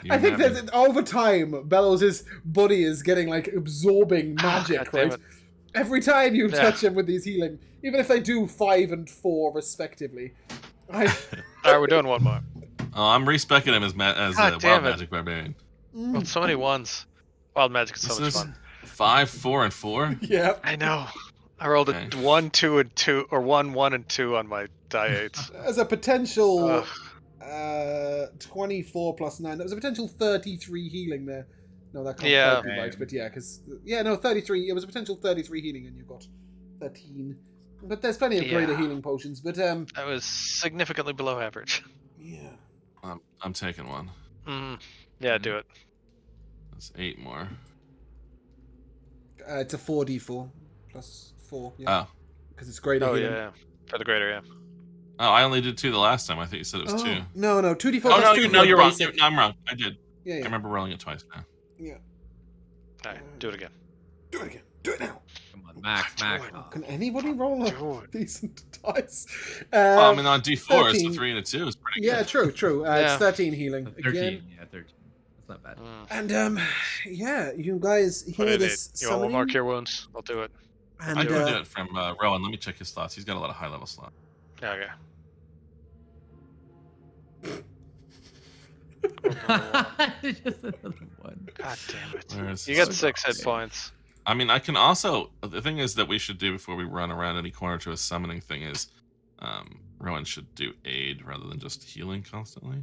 you I think have that over time, Bellows' body is getting like absorbing magic, God damn right? it. Every time you Yeah. touch him with these healing, even if they do 5 and 4 respectively. All right, we're doing one more. Oh, I'm respecing him as God a damn wild it. magic barbarian. Well, so many ones. Wild magic is so This much is fun. 5, 4, and 4. Yeah. I know. I rolled a Okay. 1, 2, and 2, or 1, 1, and 2 on my die 8s. As a potential Ugh. 24 plus 9, that was a potential 33 healing there. No, that can't Yeah. quite be right, but yeah, because 33. It was a potential 33 healing, and you got 13. But there's plenty of greater Yeah. healing potions. But That was significantly below average. yeah, I'm taking one. Yeah, do it. That's 8 more. it's a 4d4 plus 4. Yeah, Oh. because it's greater Oh, healing. yeah. For the greater, yeah. Oh, I only did 2 the last time. I think you said it was 2. No, 2d4 Oh, plus no, 2 no, for you're wrong. basic. No, I'm wrong. I did. Yeah, I yeah, remember rolling it twice now. yeah. All right, do it again. Do it again. Do it now. Come on, Max. Can anybody roll a Do it. decent dice? Well, I mean, on D4, it's 13. a 3 and a 2 is pretty Yeah, good. true. It's Yeah. 13 healing 13. again. Yeah, 13. That's not bad. And yeah, you guys What hear do you this need? You want one more summoning, cure wounds? I'll do it. and I can do it from Rowan. Let me check his slots. He's got a lot of high level slots. Yeah, okay. Just another one. God damn it. Where's You got his 6 hit slots? points. I mean, I can also. The thing is that we should do before we run around any corner to a summoning thing is Rowan should do aid rather than just healing constantly.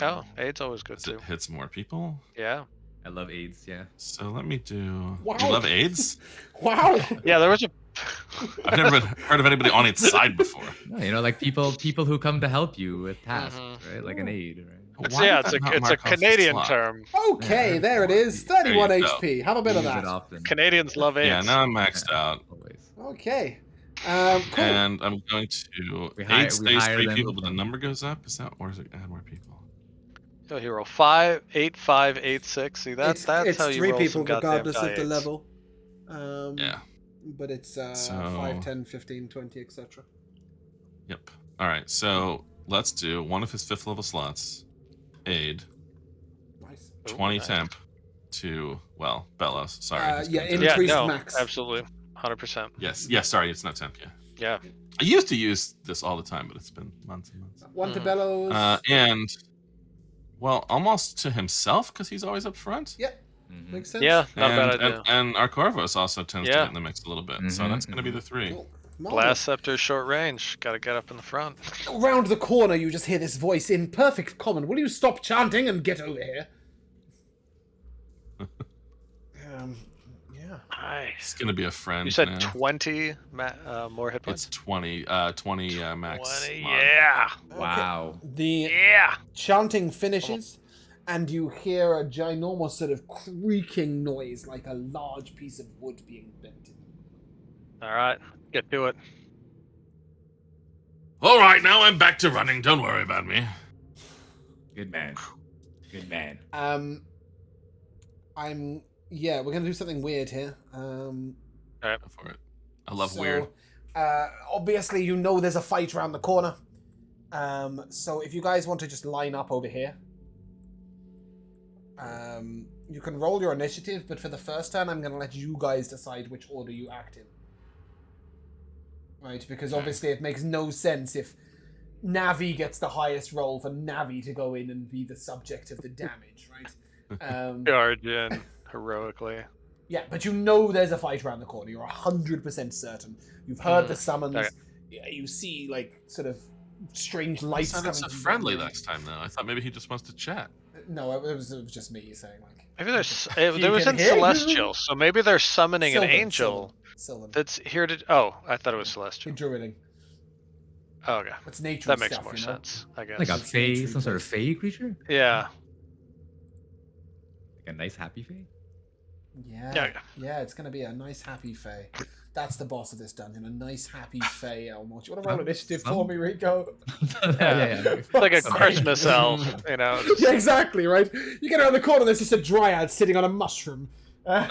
Oh, aid's always good 'cause too. it hits more people. Yeah. I love AIDS, yeah. So let me do. Wow. You love AIDS? wow, Yeah, there was a. I've never heard of anybody on its side before. No, you know, like people who come to help you with tasks, Mhm. right? Like an aid, right? Why Yeah, did it's that not it's a mark off the Canadian slot? term. okay, Yeah, there it is, 31 There you go. HP. Have a bit of Use it that. often. Canadians love AIDS. Yeah, now I'm maxed out, Always. Okay, cool. and I'm going to We hire- aid we stays hire 3 them people, but the from- number goes up. Is that, or does it add more people? So you roll 5, 8, 5, 8, 6. See that's it's how you 3 roll people some goddamn regardless of die the eights. level. Yeah. But it's So- 5, 10, 15, 20, etc. Yep. All right. So let's do one of his 5th level slots. Aid. Nice. Ooh, 20 nice. temp to Bellows. Sorry. he's yeah, gonna do- Yeah, Increased no, max. absolutely, 100%. Yes. Sorry, it's not temp. Yeah. Yeah. I used to use this all the time, but it's been months and months. One to Mhm. Bellows. And well, almost to himself because he's always up front. Mhm. Makes sense. Yeah, not a bad and, idea. and our Corvus also tends to Yeah. get in the mix a little bit. So Mhm, that's going to be the 3. Cool. Blast Marvelous. scepter, short range. Got to get up in the front. Around the corner, you just hear this voice in perfect common. Will you stop chanting and get over here? Yeah. Nice. It's going to be a friend. You said now. 20 more hit It's points. 20 max. 20. mod. Yeah. Wow. The Yeah. chanting finishes, and you hear a ginormous sort of creaking noise, like a large piece of wood being bent in. All right. Get to it. All right, now I'm back to running. Don't worry about me. Good man. Good man. We're gonna do something weird here. Go for it. I love So, weird. Obviously, you know there's a fight around the corner. So if you guys want to just line up over here, you can roll your initiative, but for the first turn, I'm going to let you guys decide which order you act in. Right? Because obviously it makes no sense if Navi gets the highest roll for Navi to go in and be the subject of the damage, right? Charge in heroically. Yeah, but you know there's a fight around the corner. You're 100% certain. You've heard the summons. Okay. You see, like, sort of strange lights coming. It's a friendly next time, though. I thought maybe he just wants to chat. No, it was just me saying, like... Maybe there was in Celestial, so maybe they're summoning an angel that's here to... Oh, I thought it was Celestial. Druiding. Oh, okay. It's nature That makes stuff, more you know? sense, I guess. Like a fae, some sort of fae creature? Yeah. Like a nice happy fae? Yeah, it's going to be a nice, happy fae. That's the boss of this dungeon, a nice, happy fae elmo. Do you want to roll initiative for me, Rico? Yeah. It's like a Christmas elf, you know. Yeah, exactly, right? You get around the corner, there's just a dryad sitting on a mushroom. Well,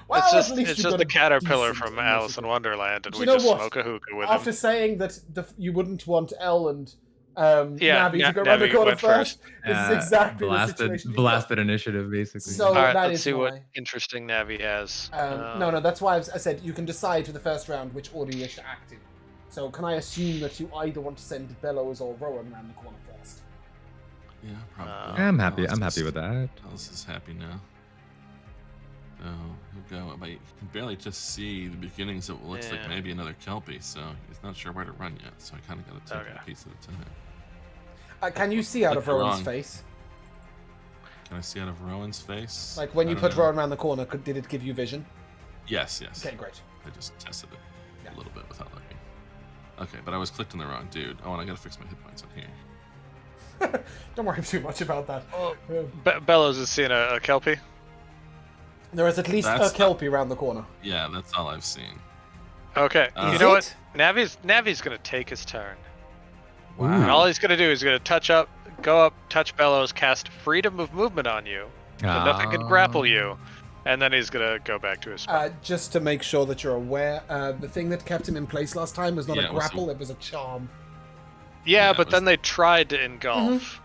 it's just the caterpillar from Alice in Wonderland, and we just smoke a hookah with After him. saying that you wouldn't want Elle and Navi to go around the Navi corner went first, this is exactly the situation. Blasted initiative, basically. So All right, that let's is see why. what interesting Navi has. No, that's why I said you can decide for the first round which order you wish to act in. So can I assume that you either want to send Bellows or Rowan around the corner first? Yeah, probably. I'm happy. I'm happy with that. Alice is happy now. So he'll go, but you can barely just see the beginnings of what looks like maybe another Kelpie, so he's not sure where to run yet. So I kind of got to take it a piece at a time. Can you see out of Rowan's face? Can I see out of Rowan's face? Like when you put Rowan around the corner, did it give you vision? Yes. Okay, great. I just tested it a little bit without looking. Okay, but I was clicked on the wrong dude. Oh, and I gotta fix my hit points on here. Don't worry too much about that. Bellows is seeing a Kelpie. There is at least a Kelpie around the corner. Yeah, that's all I've seen. Okay, you know what? Navi's gonna take his turn. Wow. And all he's gonna do is go up, touch Bellows, cast freedom of movement on you, so nothing can grapple you, and then he's gonna go back to his spot. Just to make sure that you're aware, the thing that kept him in place last time was not a grapple; it was a charm. Yeah, but then they tried to engulf,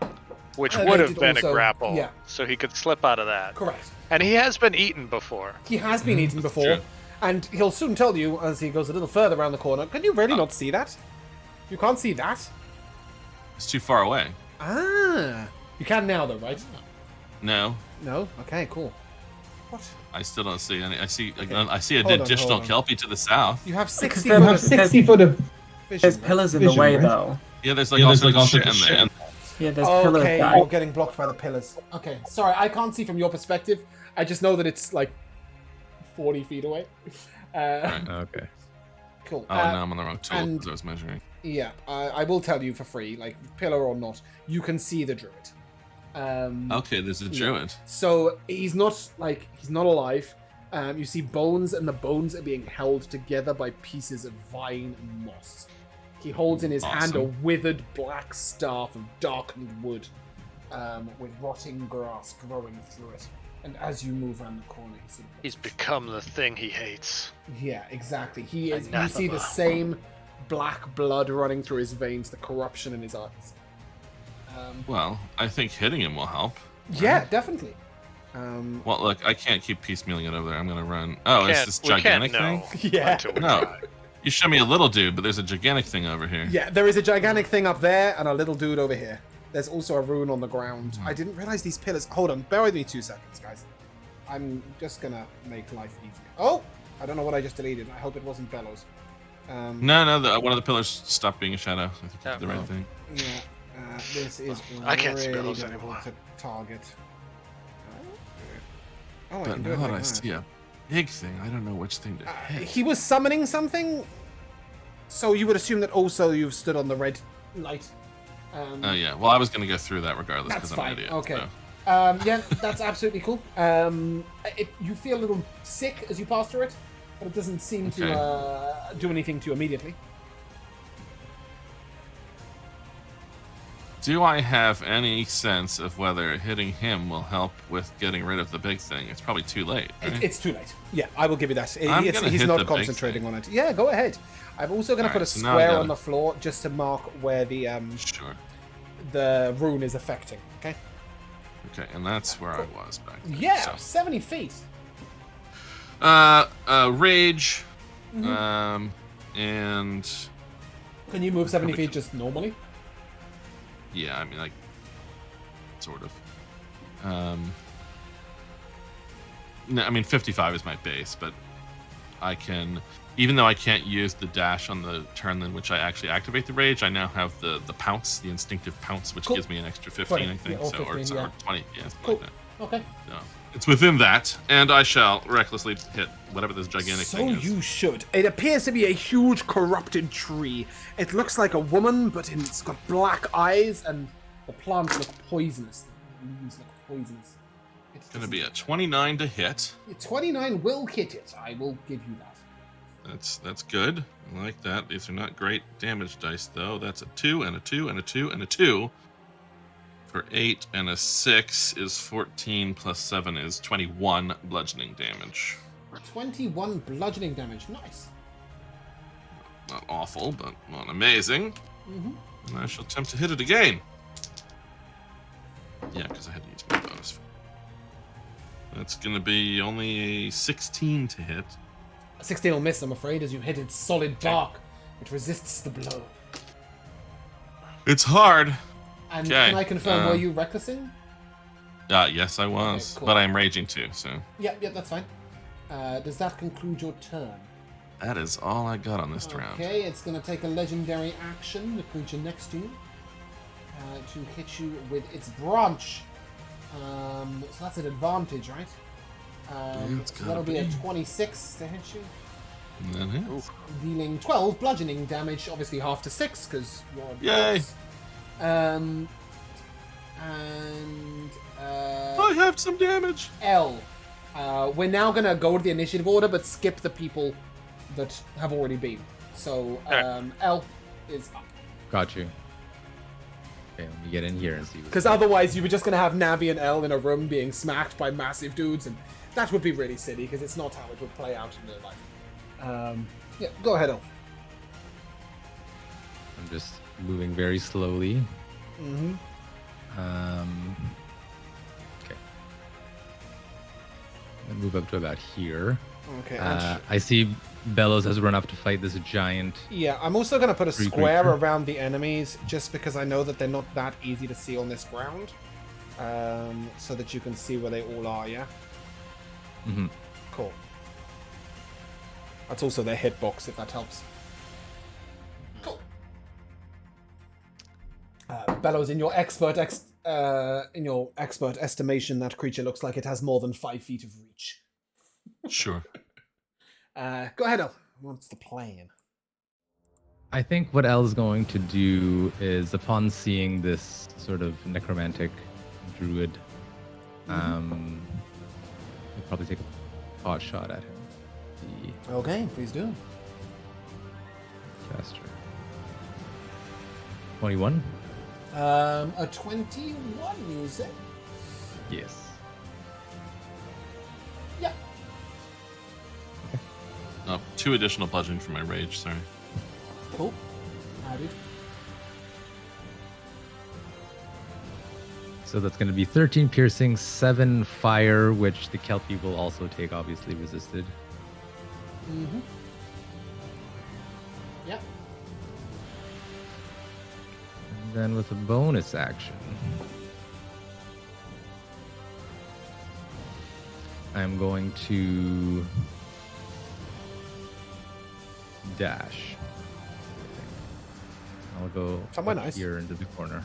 which would have been a grapple, so he could slip out of that. Correct. And he has been eaten before. He has been eaten before, and he'll soon tell you as he goes a little further around the corner. Can you really not see that? You can't see that? It's too far away. You can now, though, right? No. No? Okay, cool. What? I still don't see any. I see an additional Kelpie to the south. You have 60 foot of vision. There's pillars in the way, though. Yeah, there's also shit in there. Yeah, there's pillars. Okay, you're getting blocked by the pillars. Okay, sorry, I can't see from your perspective. I just know that it's like 40 feet away. Okay. Cool. Oh, now I'm on the wrong tool because I was measuring. Yeah, I will tell you for free, like pillar or not, you can see the druid. Okay, there's a druid. So he's not alive. You see bones, and the bones are being held together by pieces of vine and moss. He holds in his hand a withered black staff of darkened wood, with rotting grass growing through it. And as you move around the corner, he's become the thing he hates. Yeah, exactly. He is. You see the same black blood running through his veins, the corruption in his eyes. Well, I think hitting him will help. Yeah, definitely. Well, look, I can't keep piecemealing it over there. I'm gonna run. Oh, it's this gigantic thing. Yeah. No, you show me a little dude, but there's a gigantic thing over here. Yeah, there is a gigantic thing up there and a little dude over here. There's also a rune on the ground. I didn't realize these pillars. Hold on, bear with me 2 seconds, guys. I'm just gonna make life easier. Oh, I don't know what I just deleted. I hope it wasn't Bellows. No, one of the pillars stopped being a shadow. I think you did the right thing. Yeah, this is I can't see really Bellows difficult anymore. to target. Oh, I But can do it now that like I see a big thing, I don't know which thing to hit. He was summoning something, so you would assume that also you've stood on the red light. Oh yeah, well I was gonna go through that regardless That's because I'm fine. an idiot. Okay. So. Yeah, that's absolutely cool. You feel a little sick as you pass through it, but it doesn't seem to do anything to you immediately. Do I have any sense of whether hitting him will help with getting rid of the big thing? It's probably too late. Right? It's too late. Yeah, I will give you that. I'm gonna He's hit not the big concentrating thing. on it. Yeah, go ahead. I'm also going to put a Alright, so now I square gotta- on the floor just to mark where Sure. the rune is affecting. Okay. Okay, and that's where I was back then. Yeah, So, 70 feet. rage, Mm-hmm. and Can you move 70 Probably- feet just normally? yeah, I mean, like, sort of. No, I mean, 55 is my base, but I can, even though I can't use the dash on the turn in which I actually activate the rage, I now have the pounce, the instinctive pounce, which Cool. gives me an extra 15, 20, I think, yeah, or so, 15, yeah. or 20, yeah, something Cool. like that. Okay. So, it's within that, and I shall recklessly hit whatever this gigantic So thing is. you should. It appears to be a huge corrupted tree. It looks like a woman, but it's got black eyes, and the plants look poisonous. The leaves look poisonous. It's Gonna be a 29 to hit. 29 will hit it. I will give you that. That's good. I like that. These are not great damage dice, though. That's a 2 and a 2 and a 2 and a 2. For 8 and a 6 is 14 plus 7 is 21 bludgeoning damage. 21 bludgeoning damage. Nice. Not awful, but not amazing. Mm-hmm. And I shall attempt to hit it again. Yeah, because I had to use my bonus. That's going to be only a 16 to hit. 16 will miss, I'm afraid, as you hit its solid bark, which resists the blow. It's hard. And Okay, can I confirm, were you recklessing? Yes, I was. Okay, cool. But I'm raging too, so Yeah, that's fine. Does that conclude your turn? that is all I got on this round. Okay, it's going to take a legendary action, the creature next to you, to hit you with its branch. So that's an advantage, right? it's So gotta that'll be a be. 26 to hit you, And that hits. dealing 12 bludgeoning damage, obviously half to 6, because you're a Yay. boss. And I have some damage. L. We're now going to go to the initiative order, but skip the people that have already been. So, L is up. Got you. Okay, let me get in here and see. Because otherwise, you were just going to have Navi and L in a room being smacked by massive dudes, and that would be really silly, because it's not how it would play out in real life. Yeah, go ahead, L. I'm just moving very slowly. Mm-hmm. Okay. I'm gonna move up to about here. Okay, I see Bellows has run up to fight this giant. yeah, I'm also going to put a Free square creature. around the enemies, just because I know that they're not that easy to see on this ground. So that you can see where they all are, yeah? Mhm. Cool. That's also their hitbox, if that helps. Cool. Bellows, in your expert estimation, that creature looks like it has more than 5 feet of reach. Sure. Go ahead, El. What's the plan? I think what El's going to do is, upon seeing this sort of necromantic druid, he'll probably take a pot shot at him. The Okay, please do. caster. 21? A 21, you say? Yes. Yeah. 2 additional bludgeoning for my rage, sorry. Cool. Added. So that's going to be 13 piercing, 7 fire, which the Kelpie will also take, obviously resisted. Mm-hmm. Yep. And then with a bonus action, I'm going to dash. I'll go Somewhere up nice. here into the corner.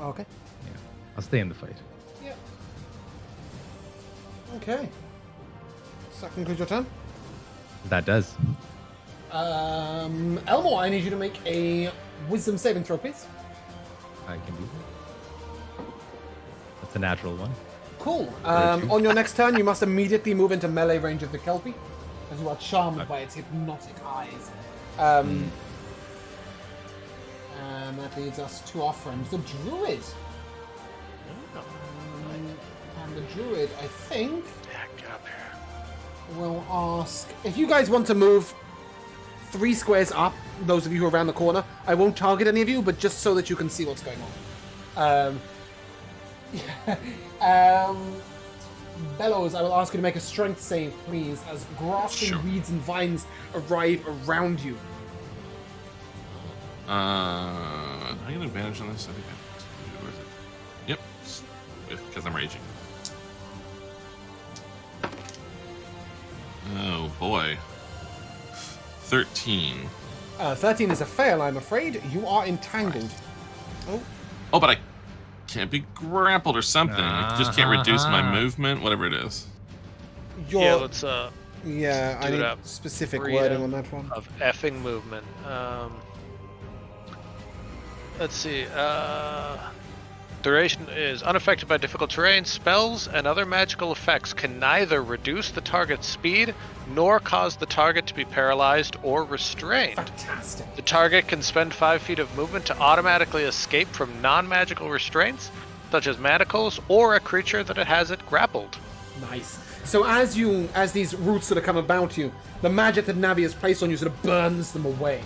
Okay. Yeah, I'll stay in the fight. Yeah. Okay. Does that conclude your turn? That does. Elmore, I need you to make a wisdom saving throw, please. I can do that. That's a natural one. Cool. 32. On your next turn, you must immediately move into melee range of the Kelpie, as you are charmed by its hypnotic eyes. And that leads us to our friend, the Druid. And the Druid, I think, Yeah, get up here. will ask... If you guys want to move 3 squares up, those of you who are around the corner, I won't target any of you, but just so that you can see what's going on. Bellows, I will ask you to make a strength save, please, as grasping weeds and vines arrive around you. I get an advantage on this? I think I... Where is it? Yep. Because I'm raging. Oh, boy. 13. 13 is a fail, I'm afraid. You are entangled. Oh, but I can't be grappled or something. I just can't reduce my movement, whatever it is. Yeah, let's Yeah, I need specific wording on that one. Of effing movement. Let's see. Duration is unaffected by difficult terrain. Spells and other magical effects can neither reduce the target's speed nor cause the target to be paralyzed or restrained. Fantastic. The target can spend 5 feet of movement to automatically escape from non-magical restraints, such as manacles or a creature that it has it grappled. Nice. So as these roots sort of come about you, the magic that Navi has placed on you sort of burns them away.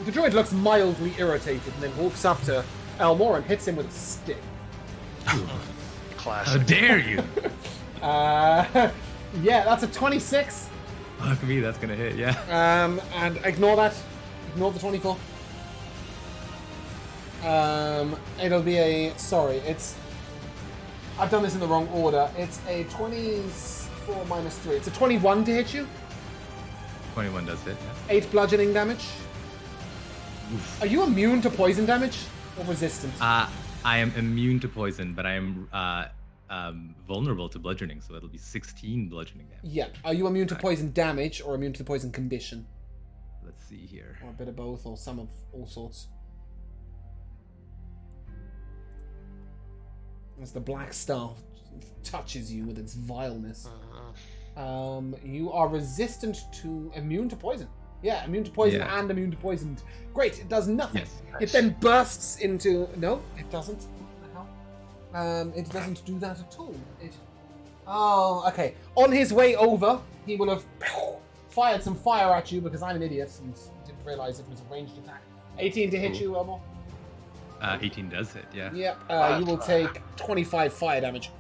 The Druid looks mildly irritated and then walks up to Elmore and hits him with a stick. Classic. How dare you? Yeah, that's a 26. Fuck me, that's gonna hit, yeah. And ignore that. Ignore the 24. It'll be a... Sorry, it's... I've done this in the wrong order. It's a 24 minus 3. It's a 21 to hit you. 21 does hit, yeah. 8 bludgeoning damage. Oof. Are you immune to poison damage or resistant? I am immune to poison, but I am vulnerable to bludgeoning, so it'll be 16 bludgeoning damage. Yeah. Are you immune to poison damage or immune to the poison condition? Let's see here. Or a bit of both, or some of all sorts. As the black star touches you with its vileness. You are resistant to immune to poison. Yeah, immune to poison and immune to poison. Great, it does nothing. Yes. It then bursts into... No, it doesn't. What the hell? It doesn't do that at all. Oh, okay. On his way over, he will have fired some fire at you because I'm an idiot and didn't realize it was a ranged attack. 18 to hit you, Elmore. 18 does hit, yeah. Yep, you will take 25 fire damage.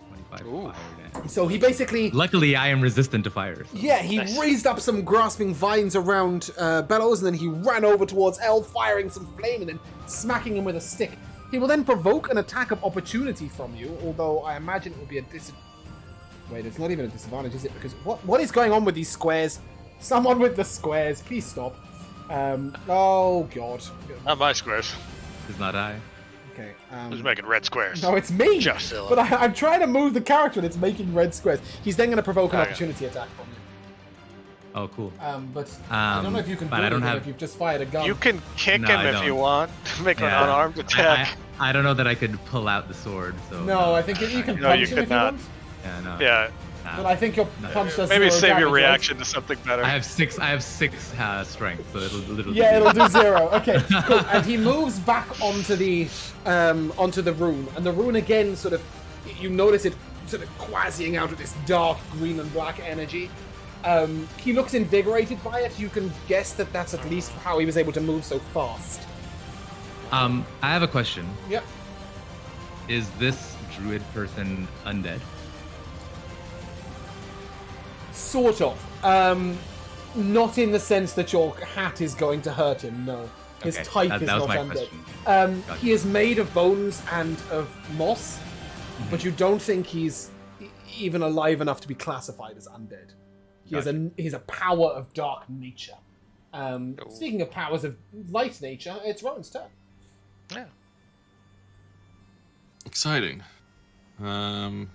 25 fire damage. So he basically... Luckily, I am resistant to fire. So. Yeah, he raised up some grasping vines around Bellows, and then he ran over towards El, firing some flame and then smacking him with a stick. He will then provoke an attack of opportunity from you, although I imagine it will be a Wait, it's not even a disadvantage, is it? Because what is going on with these squares? Someone with the squares, please stop. Oh, God. Not my squares. It's not I. Okay. Who's making red squares? No, it's me. Just silly. But I'm trying to move the character and it's making red squares. He's then going to provoke an opportunity attack from you. Oh, cool. But I don't know if you can do it if you've just fired a gun. You can kick him if you want. Make an unarmed attack. I don't know that I could pull out the sword. So no, I think you can punch him if you want. Yeah, no. Yeah. But I think your punch does maybe zero save your damage, reaction to something better. I have six strength, so it'll literally. Yeah, it'll do 0. Okay, cool. And he moves back onto the rune, and the rune again sort of, you notice it sort of quasiing out of this dark green and black energy. He looks invigorated by it. You can guess that that's at least how he was able to move so fast. I have a question. Yep. Is this druid person undead? Sort of. Not in the sense that your hat is going to hurt him, no. His type is not undead. He is made of bones and of moss, but you don't think he's even alive enough to be classified as undead. He has a power of dark nature. Speaking of powers of light nature, it's Rowan's turn. Yeah. Exciting. Rowan's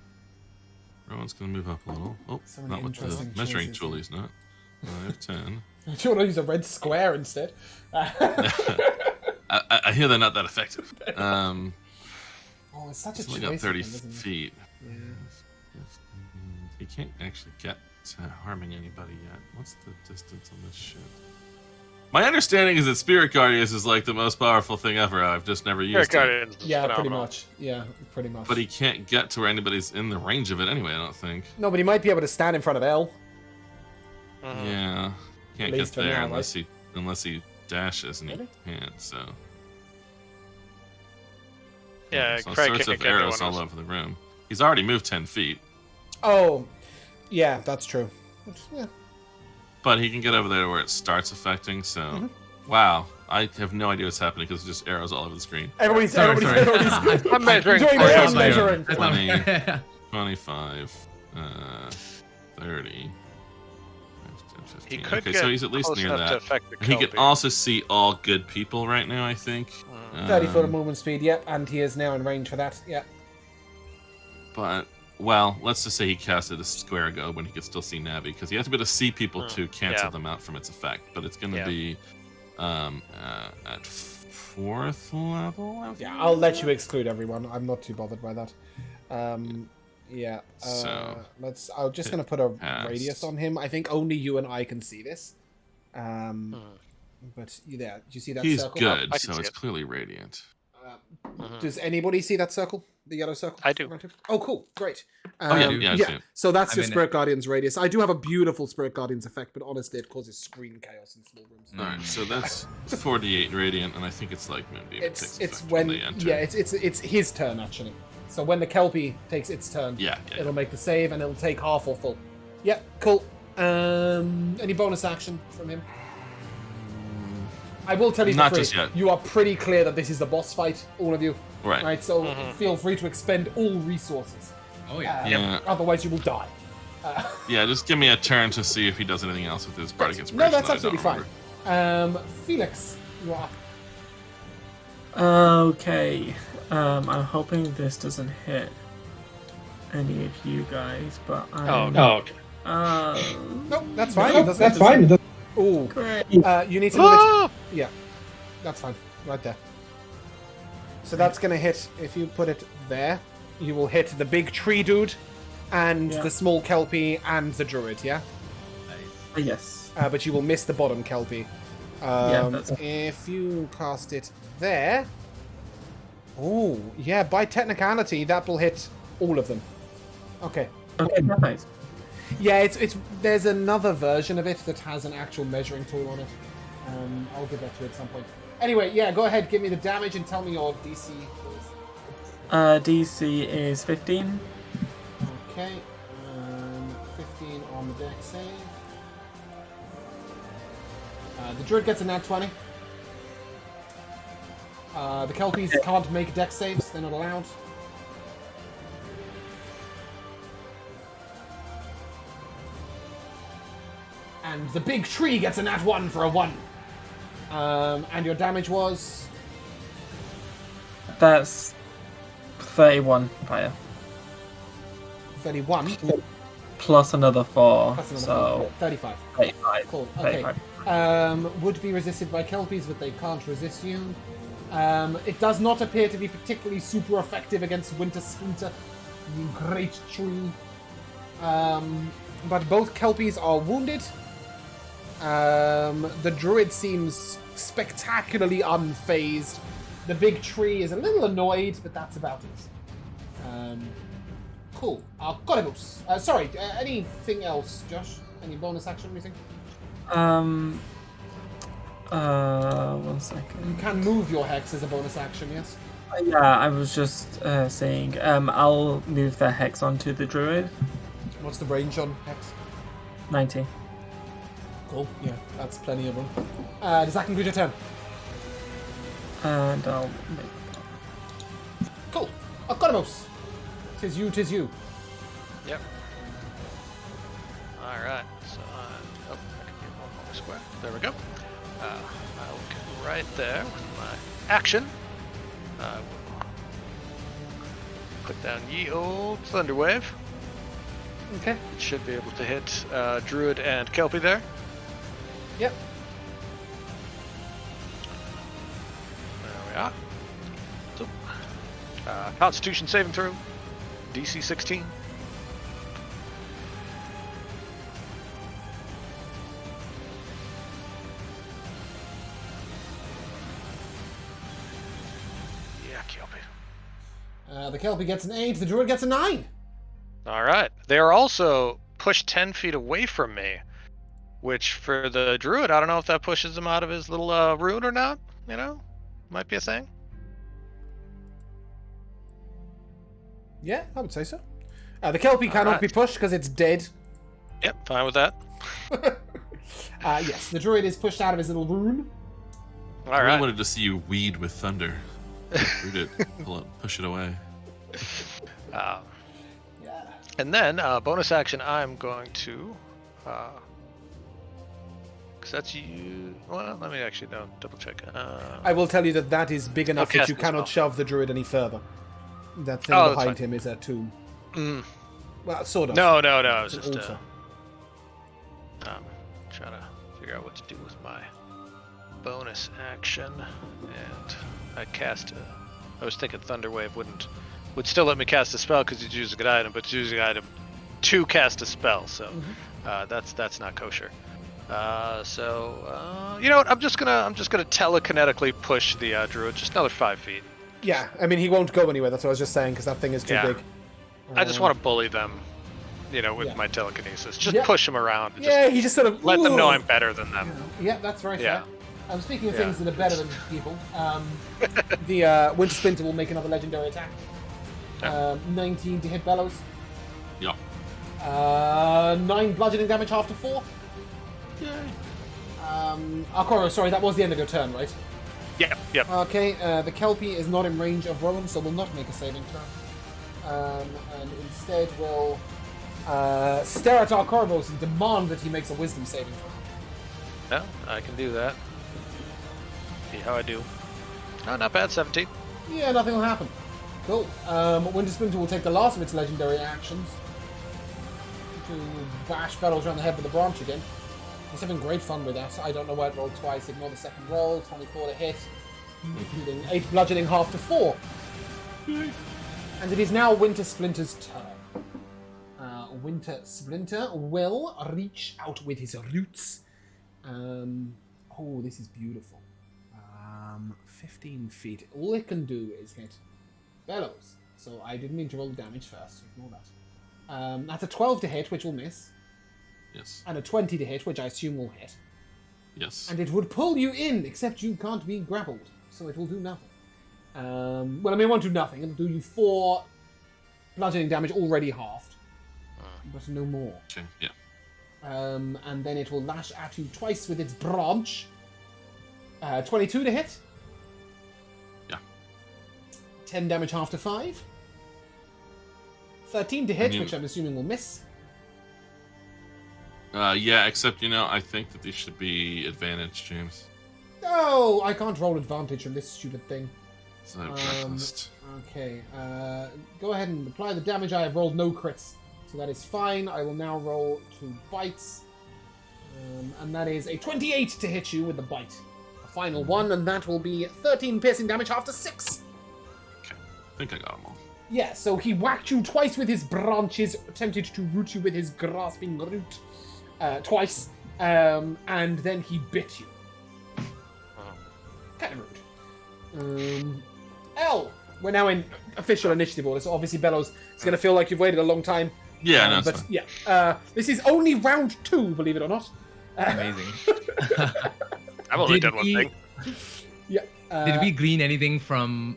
going to move up a little. Oh, So not with the measuring tool, he's not. 5, 10. Do you want to use a red square instead? I hear they're not that effective. Oh, it's such a He's only got 30 feet. Yeah. He can't actually get to harming anybody yet. What's the distance on this shit? My understanding is that Spirit Guardians is like the most powerful thing ever. I've just never used it. Guardians is Yeah, pretty phenomenal. much. Yeah, pretty much. But he can't get to where anybody's in the range of it anyway, I don't think. No, but he might be able to stand in front of L. Mhm. Yeah. Can't At get least for there now, unless he dashes and Really? he can't, so. Yeah, So all Craig sorts can't of get anyone arrows all else. over the room. He's already moved 10 feet, Oh, yeah, that's true. Yeah. but he can get over there where it starts affecting, so. Mm-hmm. Wow. I have no idea what's happening because there's just arrows all over the screen. Everybody's Sorry. I'm measuring. Doing for my you. own measuring. That's not 20. fair. 25, 30. 15. He could Okay, get so he's at least close near enough to that. affect the And he can Kelpie. also see all good people right now, I think. 30 foot of Um, movement speed, yep, and he is now in range for that, yeah. But, well, let's just say he casted a square ago when he could still see Navi, because he has to be able to see people to cancel yeah. them out from its effect. But it's going to Yeah. be at 4th level? I Yeah, think? I'll let you exclude everyone. I'm not too bothered by that. Yeah. So, I'm just gonna put a passed. radius on him. I think only you and I can see this. But yeah, do you see that He's circle? good, I can so see it's it. clearly radiant. Does anybody see that circle? The yellow circle? I do. around him? Oh, cool. Great. Oh, yeah, I see it. So that's your I'm in Spirit Guardian's radius. I do have a beautiful Spirit Guardian's effect, but honestly, it causes screen chaos in small rooms. Alright, so that's 48 radiant, and I think it's like maybe it takes It's effect when they enter. yeah, it's his turn actually. So when the Kelpie takes its turn, Yeah. it'll make the save and it'll take half or full. Yeah, cool. Any bonus action from him? I will tell you for Not free, just yet. you are pretty clear that this is the boss fight, all of you. Right. Right, so feel free to expend all resources. Oh yeah. Yeah. Otherwise, you will die. Yeah, just give me a turn to see if he does anything else with his bardic No, inspiration. that's that I absolutely don't fine. remember. Felix, you are up. Okay. I'm hoping this doesn't hit any of you guys, but I'm... okay. No, that's fine. That's fine. Ooh. Great. You need to move it. Ah! Yeah, that's fine. Right there. So that's going to hit, if you put it there, you will hit the big tree dude and Yeah. the small Kelpie and the Druid, yeah? Yes. But you will miss the bottom Kelpie. that's- If you cast it there... Oh, yeah, by technicality, that will hit all of them. Okay. Okay, nice. Yeah, it's there's another version of it that has an actual measuring tool on it. I'll give that to you at some point. Anyway, yeah, go ahead, give me the damage and tell me your DC, please. DC is 15. Okay, 15 on the deck save. The Druid gets a nat 20. The Kelpies can't make deck saves, they're not allowed. And the big tree gets a nat 1 for a 1. And your damage was... That's 31 fire. 31. Plus another 4. Plus another so 4. 35. 35. Cool. Okay. 35. Would be resisted by Kelpies, but they can't resist you. It does not appear to be particularly super effective against Winter Splinter, the great tree. But both Kelpies are wounded. The Druid seems spectacularly unfazed. The big tree is a little annoyed, but that's about it. Cool. Arrenus. Sorry, anything else, Josh? Any bonus action or anything? 1 second. You can move your hex as a bonus action, yes? Yeah, I was just saying, I'll move the hex onto the druid. What's the range on hex? 90. Cool. Yeah, that's plenty of room. Does that conclude your turn? And I'll make... Cool. Arrenus. Tis you, tis you. Yep. Alright, so I can get one more square. There we go. I'll get right there with my action. I will click down ye old Thunderwave. Okay. It should be able to hit Druid and Kelpie there. Yep. There we are. So, Constitution saving throw, DC 16. Kelpie. The Kelpie gets an 8. The Druid gets a 9. All right. They are also pushed 10 feet away from me, which for the Druid, I don't know if that pushes him out of his little rune or not. You know, might be a thing. Yeah, I would say so. The Kelpie cannot be pushed because it's dead. Yep, fine with that. Yes, the Druid is pushed out of his little rune. All I really right. wanted to see you weed with thunder. Root it, push it away. Yeah. And then, bonus action, I'm going to... Because that's you... Well, let me actually double check. I will tell you that is big enough that cast you the cannot spell. shove the Druid any further. That thing Oh, that's behind fine. him is a tomb. Mm. Well, sort of. No, I was It's just an altar. trying to figure out what to do with my bonus action. And I cast I was thinking Thunder Wave would still let me cast a spell because it's using an item, but it's using an item to cast a spell, so that's not kosher. You know what? I'm just gonna telekinetically push the Druid just another 5 feet. Yeah, I mean, he won't go anywhere, that's what I was just saying, because that thing is too Yeah. big. I just want to bully them, you know, with Yeah. my telekinesis. Just Yeah. push them around. And Yeah, he just sort of... let them know Ooh. I'm better than them. Yeah, that's very Yeah. fair. I'm speaking of Yeah. things that are better than people. The Winter Splinter will make another legendary attack. 19 to hit Bellows. Yep. 9 bludgeoning damage after 4. Yay. Akoro, sorry, that was the end of your turn, right? Yep. Okay, the Kelpie is not in range of Rowan, so will not make a saving throw. And instead will stare at Arkorvos and demand that he makes a wisdom saving throw. No, I can do that. See how I do. Oh, not bad. 17. Yeah, nothing will happen. Cool. Winter Splinter will take the last of its legendary actions to bash Bellows around the head with the branch again. He's having great fun with that. I don't know why it rolled twice. Ignore the second roll. 24 to hit, including 8 bludgeoning, half to 4. And it is now Winter Splinter's turn. Winter Splinter will reach out with his roots. Oh, this is beautiful. 15 feet. All it can do is hit Bellows. So I didn't mean to roll the damage first. Ignore that. That's a 12 to hit, which will miss. Yes. And a 20 to hit, which I assume will hit. Yes. And it would pull you in, except you can't be grappled. So it will do nothing. Well, I mean, it won't do nothing. It'll do you 4 bludgeoning damage already halved. But no more. Okay. Yeah. And then it will lash at you twice with its branch. 22 to hit. Yeah. 10 damage after 5. 13 to hit, I mean- which I'm assuming will miss. Yeah, except, I think that these should be advantage, James. Oh, I can't roll advantage from this stupid thing. So breakfast. Okay, go ahead and apply the damage. I have rolled no crits, so that is fine. I will now roll 2 bites. And that is a 28 to hit you with the bite. A final one, and that will be 13 piercing damage after 6. Okay. I think I got them all. Yeah, so he whacked you twice with his branches, attempted to root you with his grasping root twice, and then he bit you. Kind of rude. L, we're now in official initiative order, so obviously Bellows is going to feel like you've waited a long time. Yeah, no, it's but fine. yeah, this is only round 2, believe it or not. Amazing. I've only Did done one we- thing. Yeah. Did we glean anything from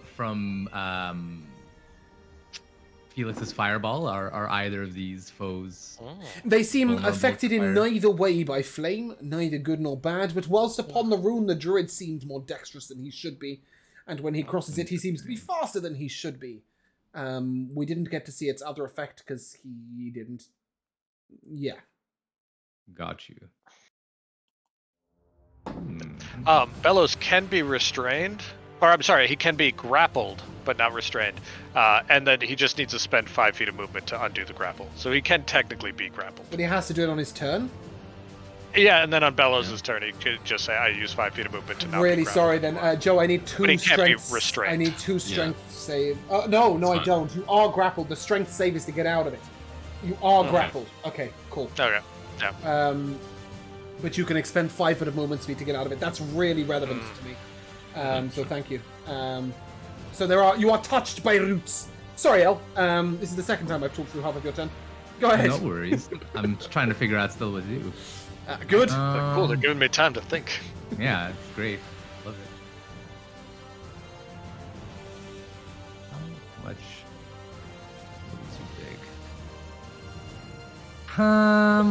Felix's fireball? Are either of these foes? They seem vulnerable affected to in fire? neither way by flame, neither good nor bad, but whilst upon the rune the druid seemed more dexterous than he should be, and when he crosses it he seems to be faster than he should be. We didn't get to see its other effect because he didn't. Yeah. Got you. Bellows can be restrained, or I'm sorry, he can be grappled, but not restrained. And then he just needs to spend 5 feet of movement to undo the grapple. So he can technically be grappled. But he has to do it on his turn. Yeah, and then on Bellows' turn, he could just say, I use 5 feet of movement to not be Really grappled. sorry then. Joe, I need 2 But he can't be strengths. restrained. I need 2 strength save. No, I fine. don't. You are grappled. The strength save is to get out of it. You are grappled. Okay, cool. Okay, yeah. But you can expend 5 foot of movement speed to get out of it. That's really relevant to me. So thank you. So you are touched by roots. Sorry, El. This is the second time I've talked through half of your turn. Go ahead. No worries. I'm just trying to figure out still what to do. Good. Cool, they're giving me time to think. Yeah, it's great. Love it. How much? Too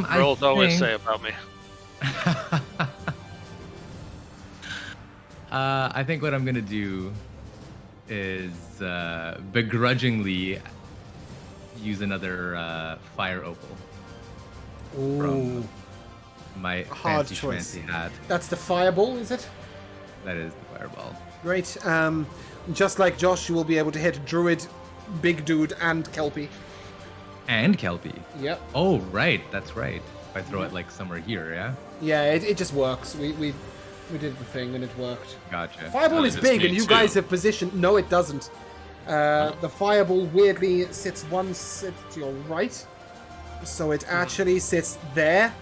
big. Girls always say about me. I think what I'm gonna do is begrudgingly use another fire opal from my Hard fancy choice. schmancy hat. That's the fireball, is it? That is the fireball. Great. Just like Josh, you will be able to hit Druid, Big Dude, and Kelpie. And Kelpie. Yep. Oh, right. That's right. If I throw it like somewhere here, yeah? Yeah, it just works. We did the thing and it worked. Gotcha. Fireball is it's big, me and you too. guys have positioned. No, it doesn't. The fireball weirdly sits to your right, so it actually sits there,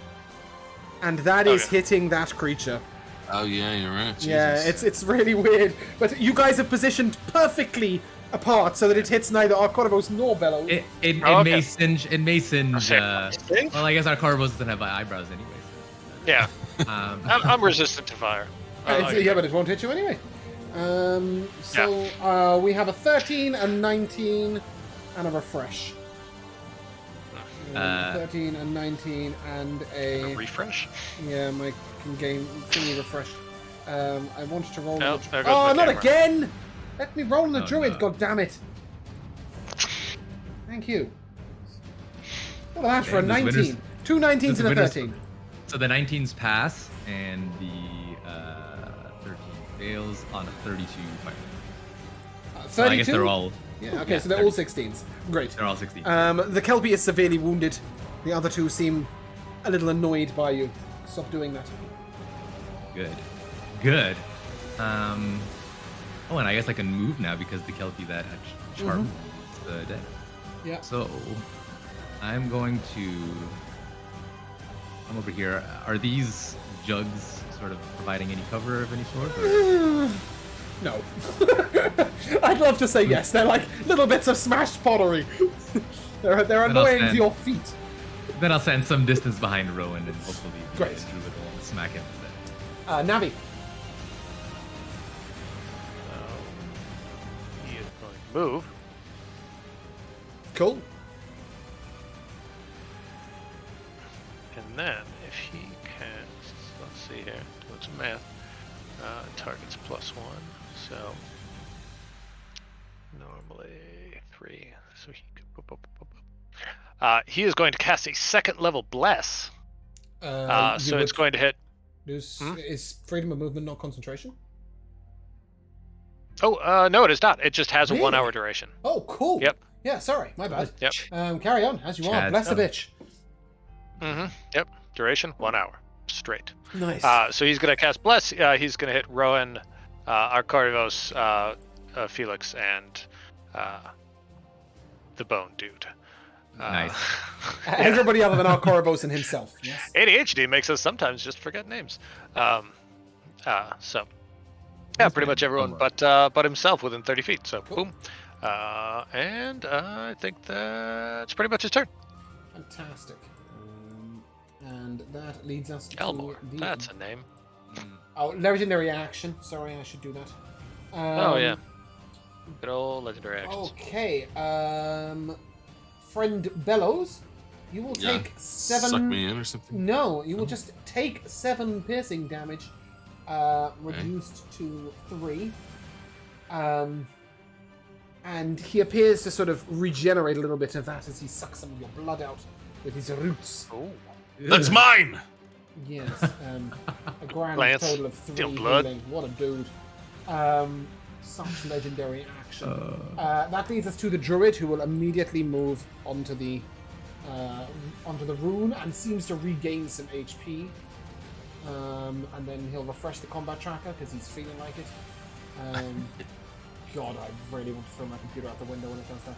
and that is Okay. hitting that creature. Oh yeah, you're right. Jesus. Yeah, it's really weird, but you guys have positioned perfectly apart so that it hits neither Arcorvos nor Bellows. It Oh, okay. may singe. It may singe. Singe? Well, I guess our Corvos doesn't have eyebrows anyway. Yeah, Um, I'm resistant to fire. Yeah, but it won't hit you anyway. We have a 13, a 19, and a refresh. 13 and 19 and A refresh? Yeah, my game thingy refresh. I wanted to roll. No, the... there goes Oh, the not camera. again! Let me roll the Oh, druid. no. God damn it! Thank you. What about that for a Damn, this 19? winner's- Two 19s this and a winner's- 13. So the 19s pass, and the 13 fails on a 32 fire. 32. So I guess they're all Yeah. Okay, yeah, so they're all 16s. Great. they're all 16. The Kelpie is severely wounded. The other two seem a little annoyed by you. Stop doing that. Good. Oh, and I guess I can move now because the Kelpie that had charmed is dead. Yeah. So I'm going to come over here. Are these jugs sort of providing any cover of any sort? Or? No. I'd love to say yes. They're like little bits of smashed pottery. they're I'll annoying to stand. your feet. Then I'll stand some distance behind Rowan and hopefully Great. the Druid will smack him instead. Navi. He is going to move. Cool. And then, if he can, let's see here, doing some math. Target's +1, so normally 3. So he could. He is going to cast a second level bless. So it's going to hit. Is freedom of movement not concentration? Oh, no, it is not. It just has a Really? 1 hour duration. Oh, cool. Yep. Yeah, sorry, my bad. Yep. Carry on as you are. Chad. Bless the bitch. Yep. Duration 1 hour straight. Nice. So he's going to cast bless. He's going to hit Rowan, Arcarivos, Felix, and the Bone Dude. Nice. Everybody other than Arcorvos and himself. Yes. ADHD makes us sometimes just forget names. So yeah, pretty much everyone but himself within 30 feet. So Cool. boom. And I think that's pretty much his turn. Fantastic. And that leads us to Elmore. the... That's a name. Oh, legendary action. Sorry, I should do that. Oh yeah. Good old legendary actions. Okay. Friend Bellows, you will Yeah. take 7... Suck me in or something. No, you will just take 7 piercing damage, reduced to 3. And he appears to sort of regenerate a little bit of that as he sucks some of your blood out with his roots. Oh. That's mine. Yes, a grand Lance, total of 3 steal blood. healing. What a dude. Such legendary action. That leads us to the Druid, who will immediately move onto the rune and seems to regain some HP. And then he'll refresh the combat tracker because he's feeling like it. God, I really want to throw my computer out the window when it does that.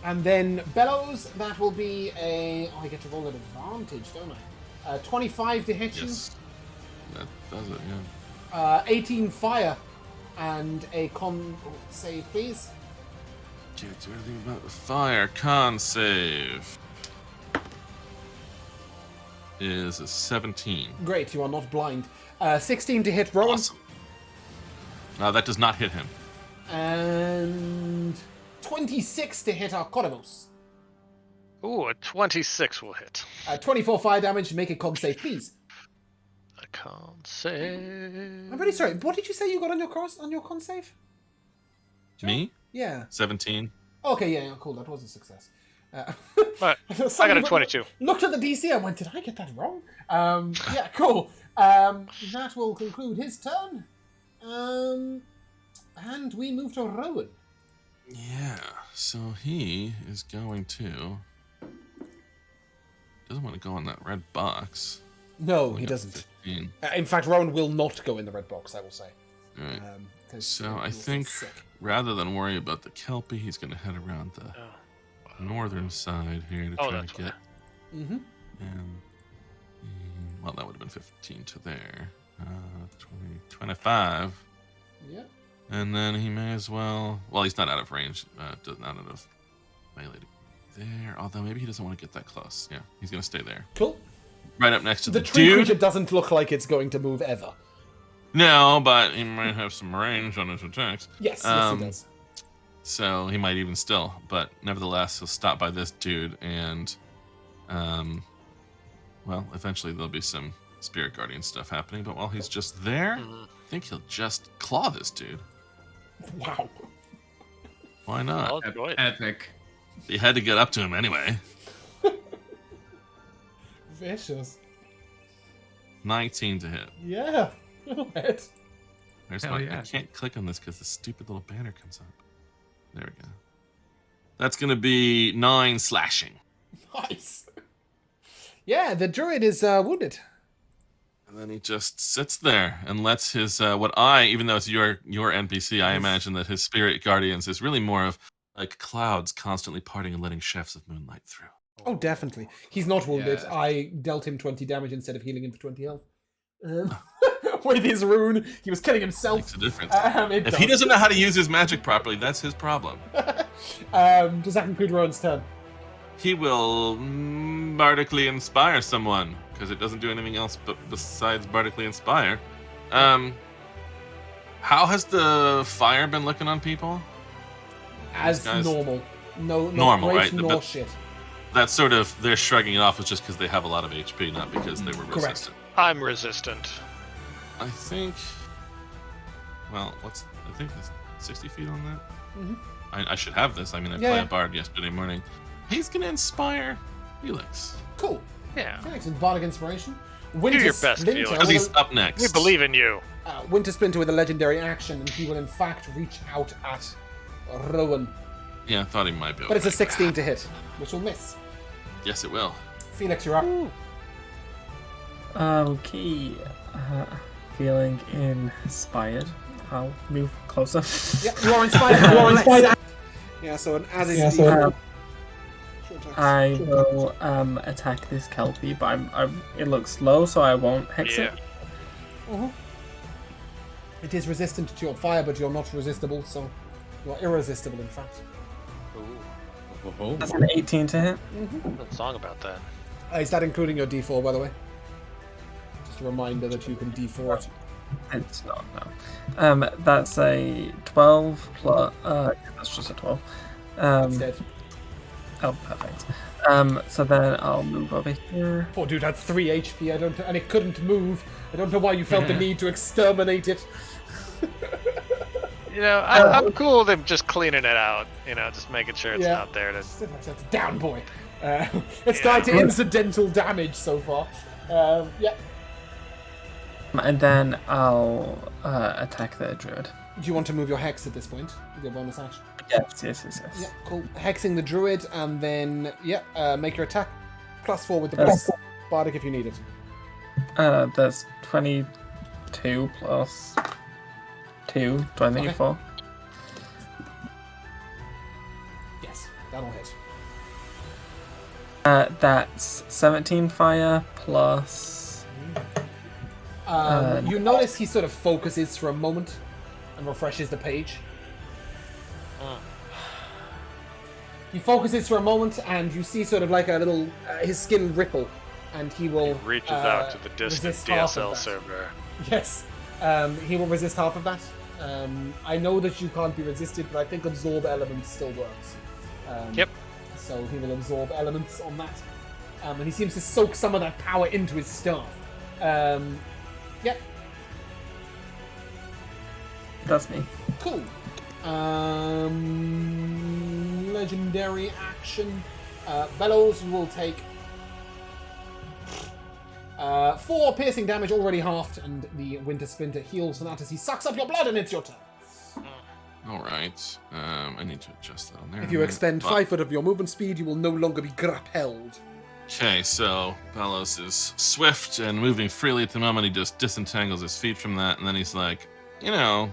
And then Bellows, that will be a... Oh, I get to roll at advantage, don't I? 25 to hit Yes. That does it. Yeah. you. 18 fire. And a con save, please. Can't do anything about the fire. Con save is a 17. Great, you are not blind. 16 to hit Rowan. Awesome. That does not hit him. And 26 to hit Arrenus. Ooh, a 26 will hit. 24 fire damage. Make a con save, please. I can't save. I'm really sorry. What did you say you got on your con save? Joe? Me? Yeah. 17. Okay, yeah, cool. That was a success. But I got a 22. Looked at the DC and went, did I get that wrong? Yeah, cool. That will conclude his turn. And we move to Rowan. Yeah, so he is going to... Doesn't want to go in that red box. No, he doesn't. In fact, Rowan will not go in the red box, I will say. All right. So I he'll think feel sick. rather than worry about the Kelpie, he's going to head around the northern side here to try to get... Mm-hmm. Well, that would have been 15 to there. 20, 25. Yeah. And then he may as well... Well, he's not out of range. Not out of melee there. Although maybe he doesn't want to get that close. Yeah, he's going to stay there. Cool. Right up next to The the tree dude. creature doesn't look like it's going to move ever. No, but he might have some range on his attacks. Yes, yes, he does. So he might even still. But nevertheless, he'll stop by this dude and... well, eventually there'll be some Spirit Guardian stuff happening. But while he's just there, I think he'll just claw this dude. Wow. Why not? Oh, boy. Epic. He had to get up to him anyway. Vicious. 19 to hit. Yeah. Go ahead. There's Hell my, yeah. I can't click on this because the stupid little banner comes up. There we go. That's going to be 9 slashing. Nice. Yeah, the druid is wounded. And then he just sits there and lets his, even though it's your NPC, I imagine that his Spirit Guardians is really more of like clouds constantly parting and letting shafts of moonlight through. Oh, definitely. He's not wounded. Yeah. I dealt him 20 damage instead of healing him for 20 health. With his rune, he was killing himself. Makes a difference. It If he does. doesn't know how to use his magic properly, that's his problem. Does that conclude Rowan's turn? He will bardically inspire someone because it doesn't do anything else but besides bardically inspire. How has the fire been looking on people? As guys- normal. No, not Normal, great, right? nor But- shit. That's sort of, they're shrugging it off is just because they have a lot of HP, not because they were Correct. resistant. I'm resistant. I think, well, I think that's 60 feet on that. Mhm. I should have this. I mean, I Yeah, played yeah. a bard yesterday morning. He's going to inspire Felix. Cool. Yeah. Felix in Bardic Inspiration. Winter your best, Splinter Felix. Because with he's up next. We believe in you. Winter Splinter with a legendary action, and he will in fact reach out at Rowan. Yeah, I thought he might be. But it's a okay. 16 to hit, which will miss. Yes, it will. Felix, you're up. Okay. Feeling inspired. I'll move closer. Yeah, you are inspired. You are inspired. Yeah, so an as is I will attack this Kelpie, but it looks low, so I won't hex Yeah. it. It is resistant to your fire, but you're not resistible, so you're irresistible, in fact. Ooh, That's an 18 to hit. good song about that. Is that including your D4, by the way? Just a reminder that you can D4 it. It's not, no. That's a 12 plus. That's just a 12. Instead. Oh, perfect. So then I'll move over here. Poor dude had 3 HP. And it couldn't move. I don't know why you felt the need to exterminate it. You know, I'm cool with him just cleaning it out. You know, just making sure it's Yeah. not there. To... That's down, boy. It's died to incidental damage so far. Yeah. And then I'll attack the druid. Do you want to move your hex at this point with your bonus action? Yes. Yeah, cool. Hexing the druid, and then make your attack +4 with the bardic if you need it. That's 22 plus 2, 24. Yes, that'll hit. That's 17 fire plus. You notice he sort of focuses for a moment, and refreshes the page. He focuses for a moment, and you see sort of like a little his skin ripple, and he will Reaches out to the distant resist half of DSL that. server. Yes, he will resist half of that. I know that you can't be resisted, but I think absorb elements still works. Yep. So he will absorb elements on that, and he seems to soak some of that power into his staff. Yep. That's me. Cool. Legendary action. Bellows will take 4 piercing damage, already halved, and the Winter Splinter heals from that as he sucks up your blood, and it's your turn. Alright. I need to adjust that on there. If you expend 5 foot of your movement speed, you will no longer be grappled. Okay, so Bellows is swift and moving freely at the moment. He just disentangles his feet from that, and then he's like, you know,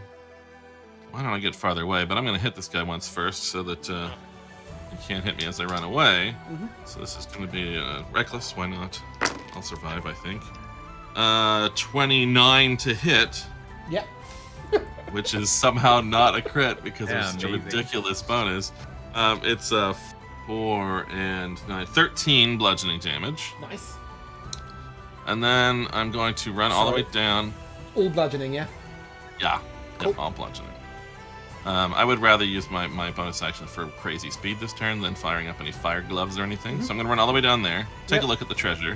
why don't I get farther away? But I'm going to hit this guy once first so that he can't hit me as I run away. Mm-hmm. So this is going to be reckless. Why not? I'll survive, I think. 29 to hit, Yep. which is somehow not a crit because Yeah, there's such a amazing. ridiculous bonus. It's 4 and 9, 13 bludgeoning damage. Nice. And then I'm going to run all the way down. All bludgeoning, yeah? Yeah, Cool. all bludgeoning. I would rather use my bonus action for crazy speed this turn than firing up any fire gloves or anything. So I'm going to run all the way down there, take Yep. a look at the treasure,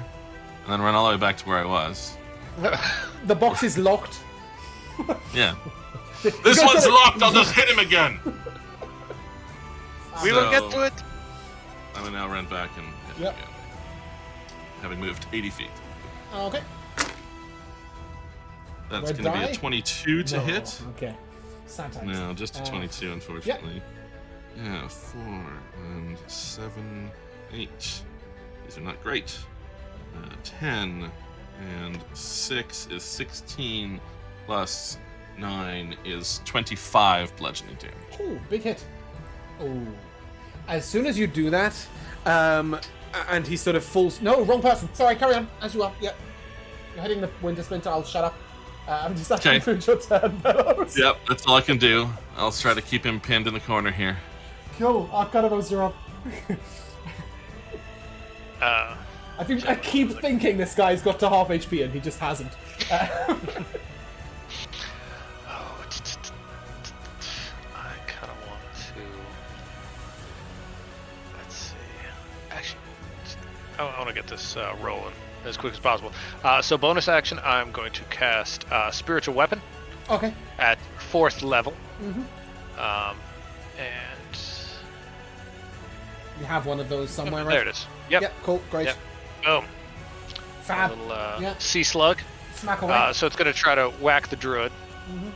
and then run all the way back to where I was. The box is locked. Yeah. This one's locked! I'll just hit him again! We will get to it. I will now run back and hit Yep. him again. Having moved 80 feet. Okay. That's Red going to be die? a 22 to No. hit. Okay. Sad times. No, just a 22, unfortunately. Yeah, 4 and 7, 8. These are not great. 10 and 6 is 16, plus 9 is 25 bludgeoning damage. Ooh, big hit. Ooh. As soon as you do that, and he sort of falls. No, wrong person. Sorry, carry on. As you are. Yep. You're hitting the Winter Splinter. I'll shut up. I'm just actually Okay. through your turn, Bellows. Yep, that's all I can do. I'll try to keep him pinned in the corner here. Cool. Arcanivos, you're up. I keep thinking this guy's got to half HP and he just hasn't. I kind of want to. Let's see. Actually, I want to get this rolling as quick as possible. So bonus action, I'm going to cast Spiritual Weapon Okay. at 4th level. Mm-hmm. And You have one of those somewhere, right? there it is. Yep. Yep. Cool. Great. Yep. Boom. Fab. A little yeah. sea slug. Smack away. So it's going to try to whack the druid. Mhm.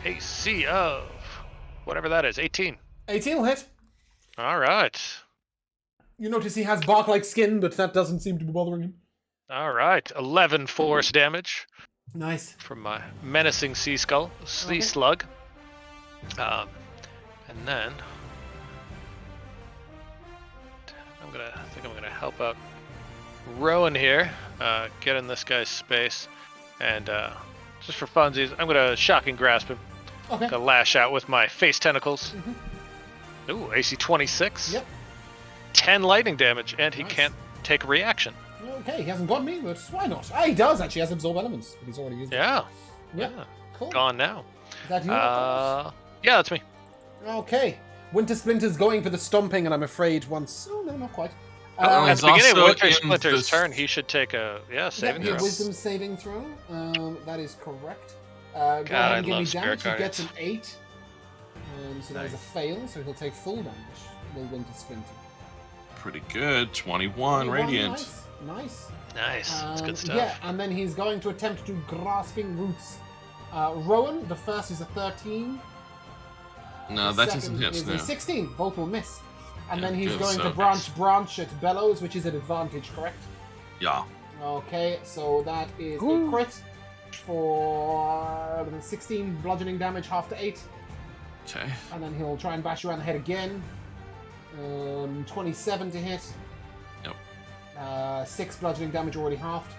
AC of whatever that is, 18. 18 will hit. All right. You notice he has bark-like skin, but that doesn't seem to be bothering him. All right. 11 force damage Nice. from my menacing sea slug. And then I think I'm gonna help out Rowan here, get in this guy's space, and just for funsies, I'm gonna shocking grasp him. Okay. Gonna lash out with my face tentacles. Ooh, AC 26. Yep. 10 lightning damage, and he Nice. can't take a reaction. Okay, he hasn't got me, but why not? Ah, he does actually. He has absorb elements, but he's already used it. Yeah. Yeah. Cool. Gone now. Is that you? Yeah, that's me. Okay. Winter Splinter's going for the stomping, and I'm afraid once. Oh no, not quite. Oh, At he's the beginning of also Winter in Splinter's this- turn, he should take a saving yeah, throw. wisdom saving throw. That is correct. Go God, ahead I and give me love damage. He Spirit gets an 8. So that is a Nice. fail, so he'll take full damage. Will Winter Splinter. Pretty good. 21 radiant. Nice. Nice. Nice. That's good stuff. Yeah, and then he's going to attempt to grasping roots. Rowan, the first is a 13. No, The that doesn't second hit. is No. a 16. Both will miss. And Yeah, then he's good, going so to branch at Bellows, which is an advantage, correct? Yeah. Okay, so that is a crit for 16 bludgeoning damage, half to 8. Okay. And then he'll try and bash you around the head again. 27 to hit. Yep. 6 bludgeoning damage already halved.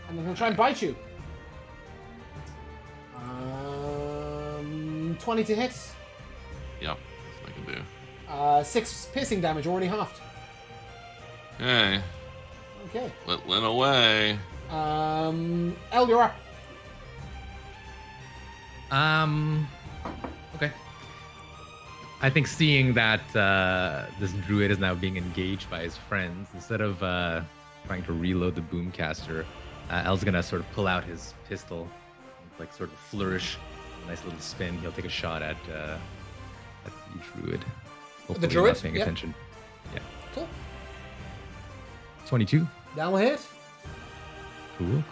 And then he'll try and bite you. 20 to hit. Yep, that's what I can do. 6 piercing damage, already halved. Okay, Okay. let Lynn away. El, you're up. Okay. I think seeing that this druid is now being engaged by his friends, instead of trying to reload the boomcaster, El's gonna sort of pull out his pistol, like sort of flourish, a nice little spin. He'll take a shot at the druid. Hopefully druid? not paying Yep. attention. Yeah. Cool. 22. Down will hit. Cool.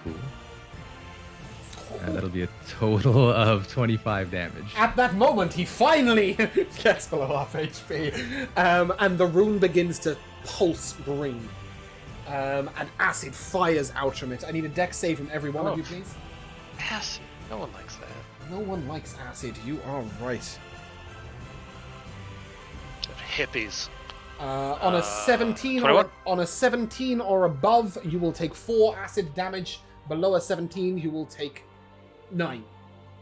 That'll be a total of 25 damage. At that moment, he finally gets below half HP, and the rune begins to pulse green, and acid fires out from it. I need a dex save from every one of you, please. Acid. No one likes that. No one likes acid. You are right. Hippies. On a 17 21? on a 17 or above, you will take 4 acid damage. Below a 17, you will take 9.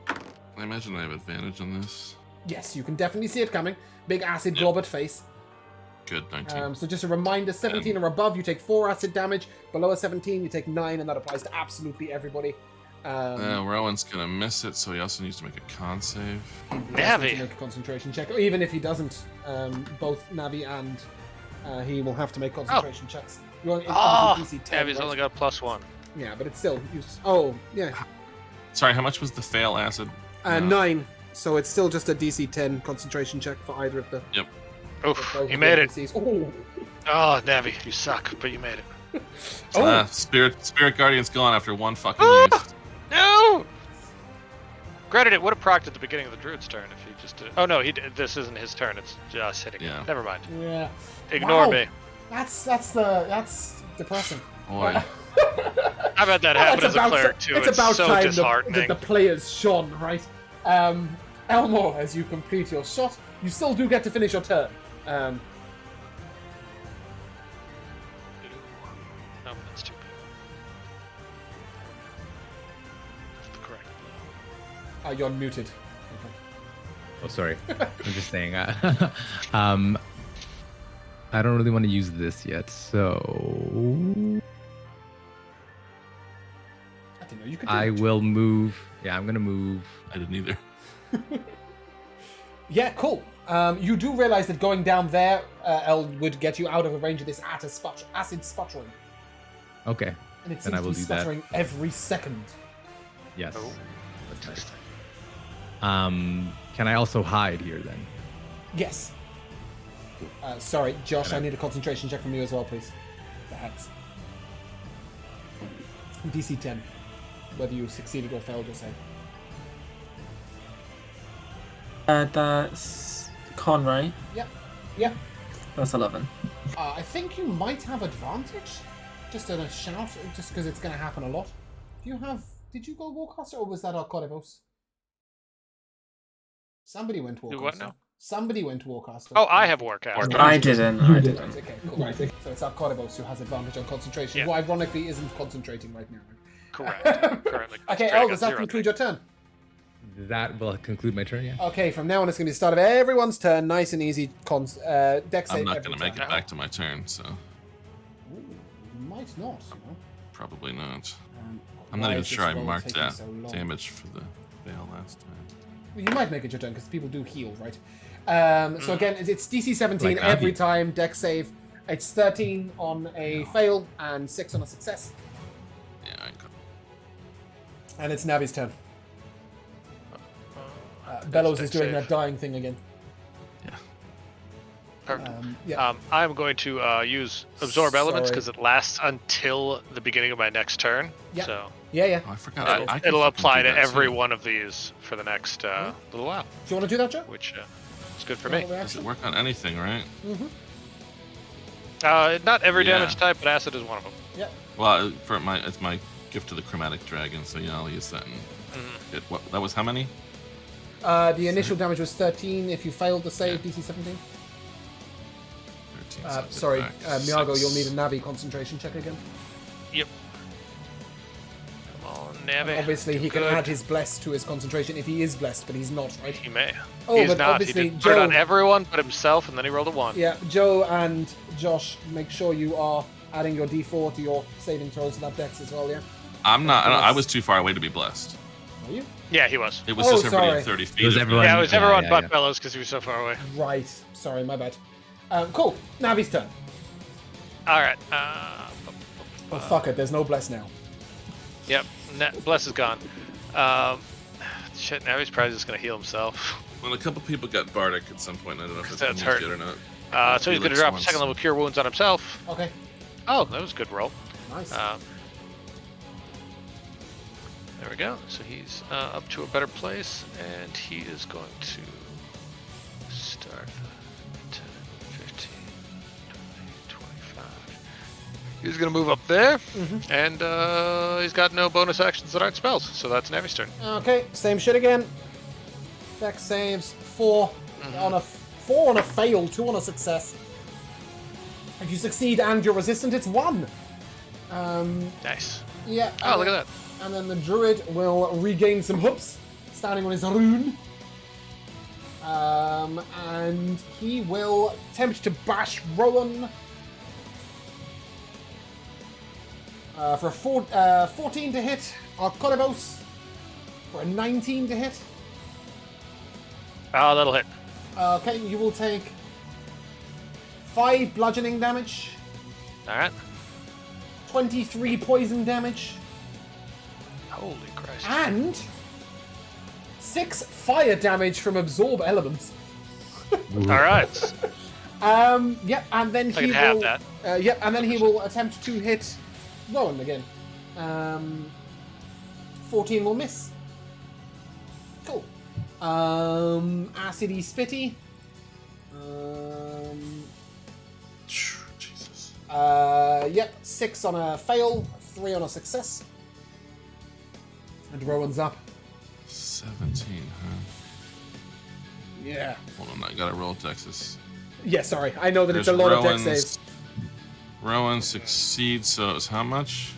I imagine I have advantage on this. Yes, you can definitely see it coming. Big acid glob at face. Good, 19. So just a reminder, 17 or above, you take 4 acid damage. Below a 17, you take 9, and that applies to absolutely everybody. Rowan's gonna miss it, so he also needs to make a con save. He has Navi. to make a concentration check. Or even if he doesn't, both Navi and he will have to make concentration checks. You're on DC 10, Navi's right? only got +1. Yeah, but it's still... Oh, yeah. Sorry, how much was the fail acid? 9. So it's still just a DC 10 concentration check for either of the... Yep. Oof, both you of made the it. NPCs. Oh. Oh, Navi, you suck, but you made it. Spirit Guardian's gone after one fucking Ah! use. No! Granted, it would have procced at the beginning of the Druid's turn if he just did. Oh no, he did. This isn't his turn. It's just hitting. Yeah. Never mind. Yeah. Ignore Wow. me. That's depressing. Boy. How about that happen as a cleric too? It's about so time disheartening. the players shone, right? Elmore, as you complete your shot, you still do get to finish your turn. No, that's too bad. That's the correct blow. You're muted. Oh, sorry. I'm just saying. I don't really want to use this yet, so I didn't know you could do I that. will move. Yeah, I'm gonna move. I didn't either. Yeah, cool. You do realize that going down there, El, would get you out of the range of this acid sputtering. Okay. And it Then seems I to will be do that. sputtering every second. Yes. Oh. That's nice. Can I also hide here then? Yes. Sorry, Josh, I need a concentration check from you as well, please. Perhaps. DC 10. Whether you succeeded or failed, just say. That's con, right? Yeah. Yeah. That's 11. I think you might have advantage. Just on a shout, just because it's going to happen a lot. Do you have... Did you go Warcaster, or was that Arcodivos? Somebody went Warcaster. Do what now? Somebody went Warcaster. Oh, I have Warcast. I didn't. I didn't. Right, okay, cool. Right. So it's Arcodivos who has advantage on concentration, Yeah. who ironically isn't concentrating right now. Correct. Currently. Okay, straight El, got does that 0 conclude your turn? That will conclude my turn, yeah? Okay, from now on it's going to be the start of everyone's turn. Nice and easy dex save I'm not every gonna make turn. it back to my turn, so Ooh, you might not, you know. probably not. I'm Why not even is sure this I roll marked taking that so long? damage for the fail last time. Well, you might make it your turn because people do heal, right? So again, it's DC 17 Like every Abby. time dex save. It's 13 on a fail and 6 on a success. Yeah, I could. And it's Navi's turn. Bellows is doing that dying thing again. Yeah. Perfect. Yeah. I'm going to use Absorb Elements Sorry. because it lasts until the beginning of my next turn. Yeah. So Yeah. Oh, I forgot. It'll- I can it'll fucking apply do to that every too. one of these for the next little while, Do you want to do that, Joe? which is good for You me. want a Does it reaction? work on anything, right? Not every Yeah. damage type, but acid is one of them. Yeah. Well, it's my gift to the chromatic dragon, so yeah, I'll use that. And what that was how many? The initial damage was 13 if you failed to save DC 17. 13. so I did Sorry, back Miago, 6. you'll need a Navi concentration check again. Yep. Come on. Navy. Obviously, he can Good. add his bless to his concentration if he is blessed, but he's not, right? He may. Oh, He's but not. He obviously, did put it on Joe- everyone but himself, and then he rolled a 1. Yeah, Joe and Josh, make sure you are adding your D4 to your saving throws for that dex as well, yeah? I'm not. I was too far away to be blessed. Are you? Yeah, he was. It was Oh, just everybody sorry. at 30 feet. It was of me. everyone- Yeah, it was Yeah, everyone yeah, but yeah. Bellows because he was so far away. Right. Sorry, my bad. Cool. Navi's turn. All right. Oh, fuck it. There's no bless now. Yep. Bless is gone. Shit, now he's probably just going to heal himself. Well, a couple people got Bardic at some point. I don't know if That's it's hurt. good or not. So he's going to Felix drop once. 2nd level Cure Wounds on himself. Okay. Oh, that was a good roll. Nice. There we go. So he's up to a better place, and he is going to start 10, 15, 20, 25. He's going to move up there, and he's got no bonus actions that aren't spells, so that's Navi's turn. Okay, same shit again. Dex saves 4 on a 4 on a fail, 2 on a success. If you succeed and you're resistant, it's 1. Nice. Yeah. Oh, look at that. And then the druid will regain some hoops, standing on his rune. And he will attempt to bash Rowan for a 14 to hit Arconibos, for a 19 to hit. Oh, that'll hit. Okay, you will take 5 bludgeoning damage, All right. 23 poison damage, Holy Christ. and 6 fire damage from absorb elements. All right. Yep, and then I he can have will. that. Yep, and then he will attempt to hit Rowan again. 14 will miss. Cool. Acidy Spitty. Jesus. Yep, 6 on a fail, 3 on a success. And Rowan's up. 17, huh? Yeah. Hold on, I gotta roll Texas. Yeah, sorry. I know that it's a There's lot of dex Rowan's- saves. Rowan succeeds, so it's how much?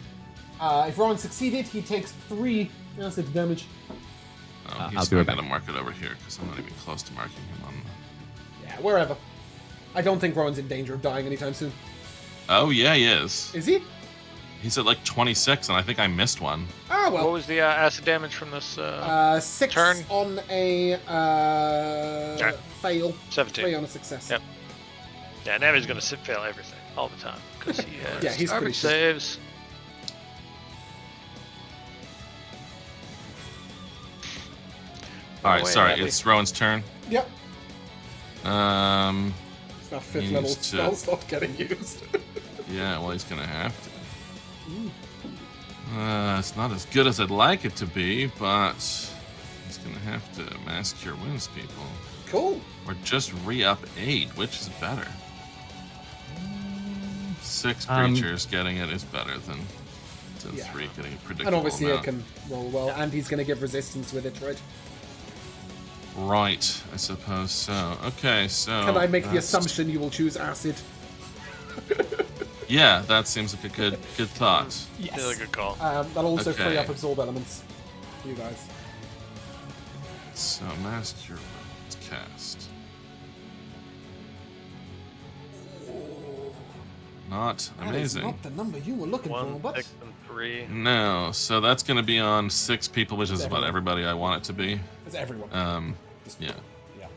If Rowan succeeded, he takes 3 acid damage. Oh, I'll he's be right not gonna back. mark it over here because I'm not even close to marking him on. Yeah, wherever. I don't think Rowan's in danger of dying anytime soon. Oh yeah, he is. Is he? He's at like 26, and I think I missed one. Ah, well. What was the acid damage from this? 6 turn? on a Alright. fail, 17. 3 on a success. Yep. Yeah, Navi's going to fail everything all the time because he has Yeah, he's garbage pretty saves. All right, Away, sorry, Navi. it's Rowan's turn. Yep. Um, It's that 5th He level needs to- spell slot getting used. yeah, well, he's gonna have to. It's not as good as I'd like it to be, but he's gonna have to mass cure wounds people, Cool. or just re-up aid, which is better. 6 creatures getting it is better than Yeah. 3 getting a predictable And obviously amount. it can roll well, and he's going to give resistance with it, right? Right, I suppose so. Okay, so Can I make the that's- assumption you will choose acid? Yeah, that seems like a good thought. Yes. Really good call. That'll also free Okay. up absorb elements for you guys. So mass cure wounds cast. Not That is amazing. not the number you were looking for, 1, but 6, and 3. No, so that's going to be on 6 people, which is That's about everyone. everybody I want it to be. it's everyone. Yeah. Yeah.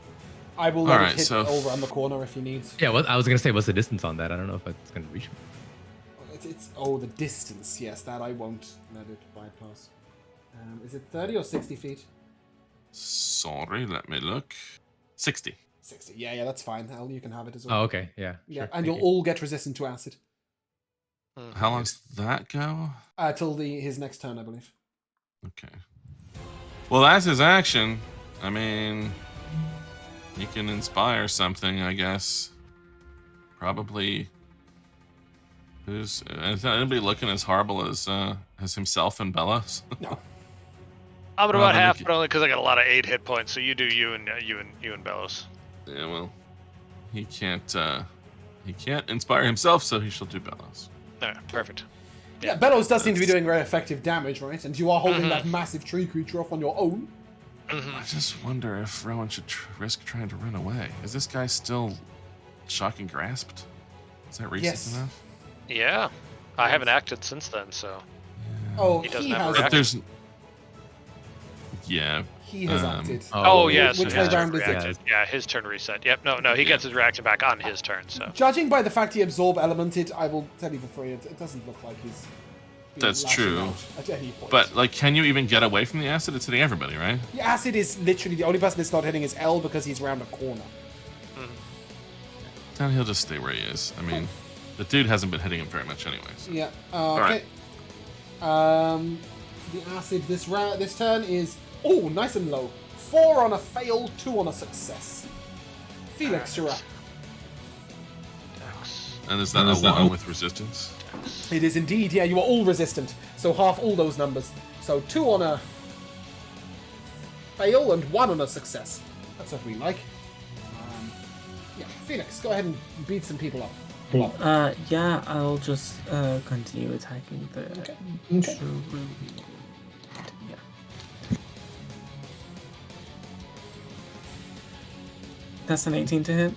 I will let Alright, it hit so- over on the corner if he needs. Yeah, I was gonna say, what's the distance on that? I don't know if it's gonna reach me. It's the distance. Yes, that I won't let it bypass. Is it 30 or 60 feet? Sorry, let me look. 60. 60. Yeah, that's fine. You can have it as well. Oh, okay, yeah. Yeah, sure, and thank you'll you. all get resistant to acid. How long does that go? Till his next turn, I believe. Okay. Well, that's his action. I mean, he can inspire something, I guess. Probably. Is anybody looking as horrible as himself and Bellas? No. I'm at Well, about then half, we but only because I got a lot of 8 hit points. So you do you and Bellows. Yeah, well, he can't inspire himself, so he shall do Bellas. All right, perfect. Yeah, Bellows does seem to be doing very effective damage, right? And you are holding that massive tree creature off on your own. I just wonder if Rowan should risk trying to run away. Is this guy still shocking grasped? Is that recent enough? Yeah. I haven't acted since then, so. Oh, He doesn't he have a has. But there's. Yeah. He has acted. Oh, yes. Which way round is it? Yeah, his turn reset. Yep, no, he gets his reaction back on his turn, so. Judging by the fact he absorb elemented, I will tell you for free, it doesn't look like he's. That's true. out at any point. But, like, can you even get away from the acid? It's hitting everybody, right? The acid is literally the only person it's not hitting is L because he's round a corner. Then he'll just stay where he is. I mean, the dude hasn't been hitting him very much anyway. So. Yeah. Alright. Okay. The acid this turn is nice and low. 4 on a fail, 2 on a success. Felix, you're up. And is that a 1 with resistance? It is indeed. Yeah, you are all resistant. So half all those numbers. So 2 on a fail and 1 on a success. That's what we like. Yeah, Felix, go ahead and beat some people up. Yeah, I'll just continue attacking the Druid. Yeah. That's an 18 to hit.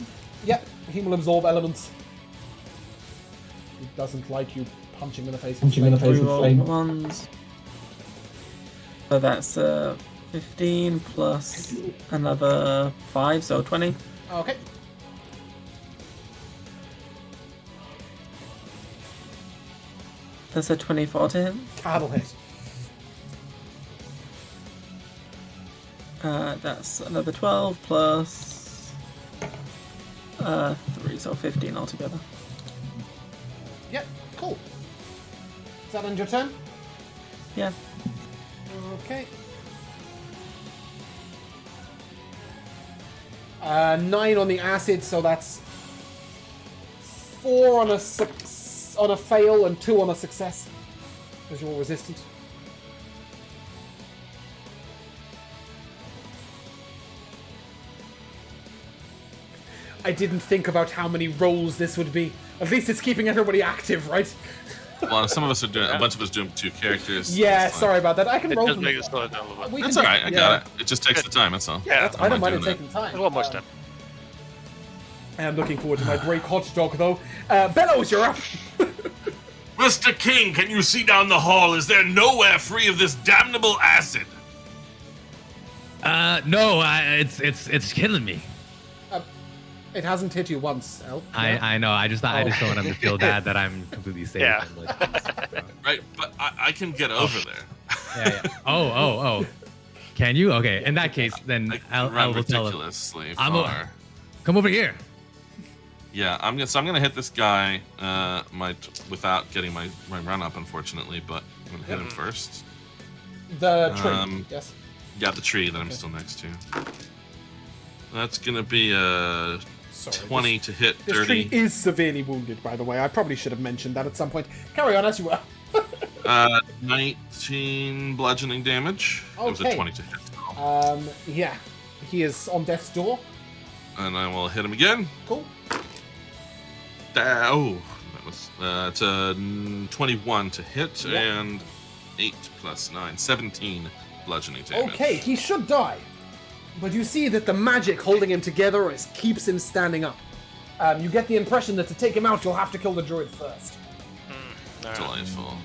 Yep, he will absorb elements. He doesn't like you punching in the face. Reroll ones. So that's 15 plus another 5, so 20. Okay. That's a 24 to him. That'll hit. That's another 12 plus 3, so 15 altogether. Yep, cool. Is that end your turn? Yeah. Okay. 9 on the acid, so that's 4 on a fail and 2 on a success, because you're resistant. I didn't think about how many rolls this would be. At least it's keeping everybody active, right? Well, some of us are doing. A bunch of us doing 2 characters. Yeah, sorry about that. I can It roll does them. make it slow it down a little bit. That's alright. I got it. It just takes the time. That's all. Yeah, I don't mind it doing taking time. one more step. I am looking forward to my break hot dog, though. Bellows, you're up. Mr. King, can you see down the hall? Is there nowhere free of this damnable acid? No, it's killing me. It hasn't hit you once, El. I know. I just don't want him to feel bad that I'm completely safe. Yeah. And, like, Right, but I can get over there. yeah. Oh. Can you? Okay. In that case, then I I will tell him. ridiculously I'm far. Come over here. Yeah, I'm gonna hit this guy without getting my run up, unfortunately, but I'm gonna hit him first. The tree, yes. Yeah, the tree that I'm still next to. That's gonna be a 20 to hit This dirty. tree is severely wounded, by the way. I probably should have mentioned that at some point. Carry on as you were. 19 bludgeoning damage. It was a Okay. 20 to hit. Yeah. He is on death's door. And I will hit him again. Cool. That was it's a 21 to hit and 8 plus 9, 17 bludgeoning damage. Okay, he should die. But you see that the magic holding him together keeps him standing up. You get the impression that to take him out, you'll have to kill the druid first. Delightful.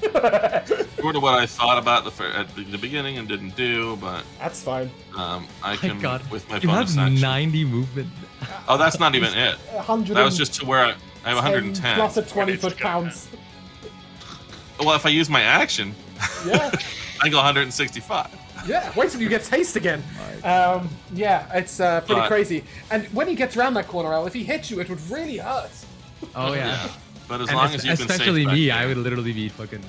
Sort of what I thought about at the beginning and didn't do, but That's fine. I can with my You bonus have action. 90 movement. Oh, that's not even it. 100. That was just to where I have 110. Plus a 20-foot pounds. Well, if I use my action, Yeah. I go 165. Yeah, wait till you get taste again. Yeah, it's pretty crazy. And when he gets around that corner, Al, if he hits you, it would really hurt. Oh yeah. But as And long as you've been safe especially back me, there, I would literally be fucking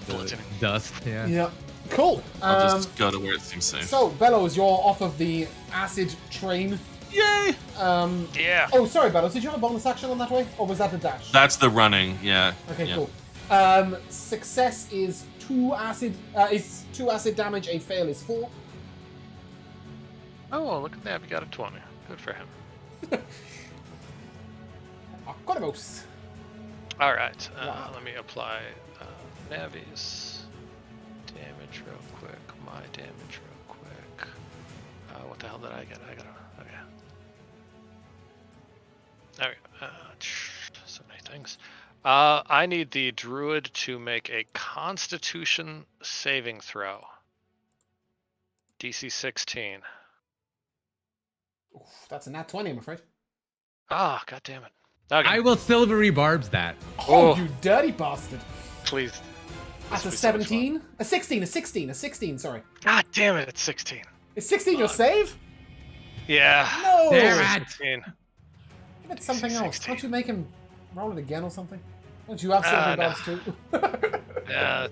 Bludgeoning. dust. Yeah. Yeah. Cool. I'll just go to where it seems safe. So, Bellows, you're off of the acid train. Yay! Yeah. Oh, sorry, Bellows. Did you have a bonus action on that way? Or was that a dash? That's the running, yeah. Okay, yeah. cool. Success is 2 acid damage, a fail is 4. Oh, look at that. We got a 20. Good for him. Arrenus. All right. Wow. Let me apply Navi's damage real quick. My damage real quick. What the hell did I get? I got okay. There we go. So many things. I need the druid to make a Constitution saving throw. DC 16. Oof, that's a nat 20, I'm afraid. Ah, god damn it. Okay. I will silvery barbs that. Oh, Oh. you dirty bastard. Please. That's a This will be so much 17? A 16, sorry. God damn it, it's 16. Is 16 your save? Yeah. No! Damn it. 16. Give it something else. 16. Can't you make him roll it again or something? Don't you have silver No. barbs too? Yeah.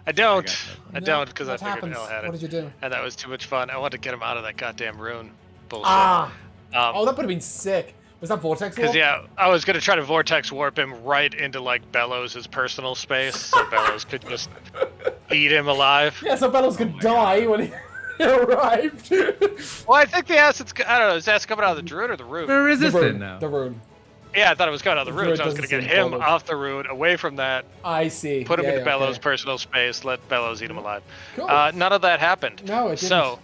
I don't. I No, don't, because I what figured happens? L had What it. did you do? And that was too much fun. I wanted to get him out of that goddamn rune bullshit. Oh, that would have been sick. Was that Vortex Warp? Because, yeah, I was going to try to vortex warp him right into, like, Bellows' personal space, so Bellows could just eat him alive. Yeah, so Bellows could die when he arrived. Well, I think the acid's, I don't know, is acid coming out of the druid or the rune? We're The resistant rune. now. The rune. Yeah, I thought it was coming out of the The rune, druid so I was going to doesn't get seem him bothered. off the rune, away from that, I see. put him Yeah, into yeah, Bellows' okay. personal space, let Bellows eat him alive. Cool. None of that happened. No, it didn't. So,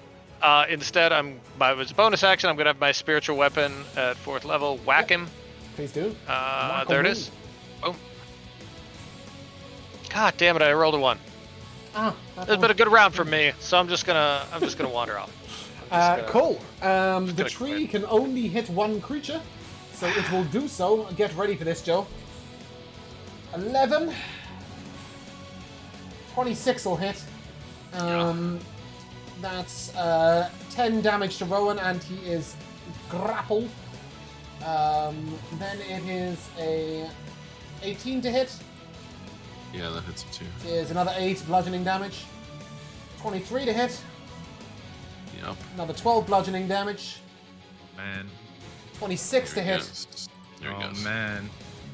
instead, as a bonus action, I'm going to have my spiritual weapon at 4th level, whack him. Please do. There it is. Boom. God damn it! I rolled a 1. Ah, It's been a good round for me, so I'm just gonna wander off. cool. The gonna tree can only hit one creature, so it will do so. Get ready for this, Joe. 11. 26 will hit. That's 10 damage to Rowan, and he is grappled. Then it is a 18 to hit. Yeah, that hits him too. Is another 8 bludgeoning damage. 23 to hit. Yep. Another 12 bludgeoning damage. Man. 26 to There he hit. goes. There he Oh, goes. man.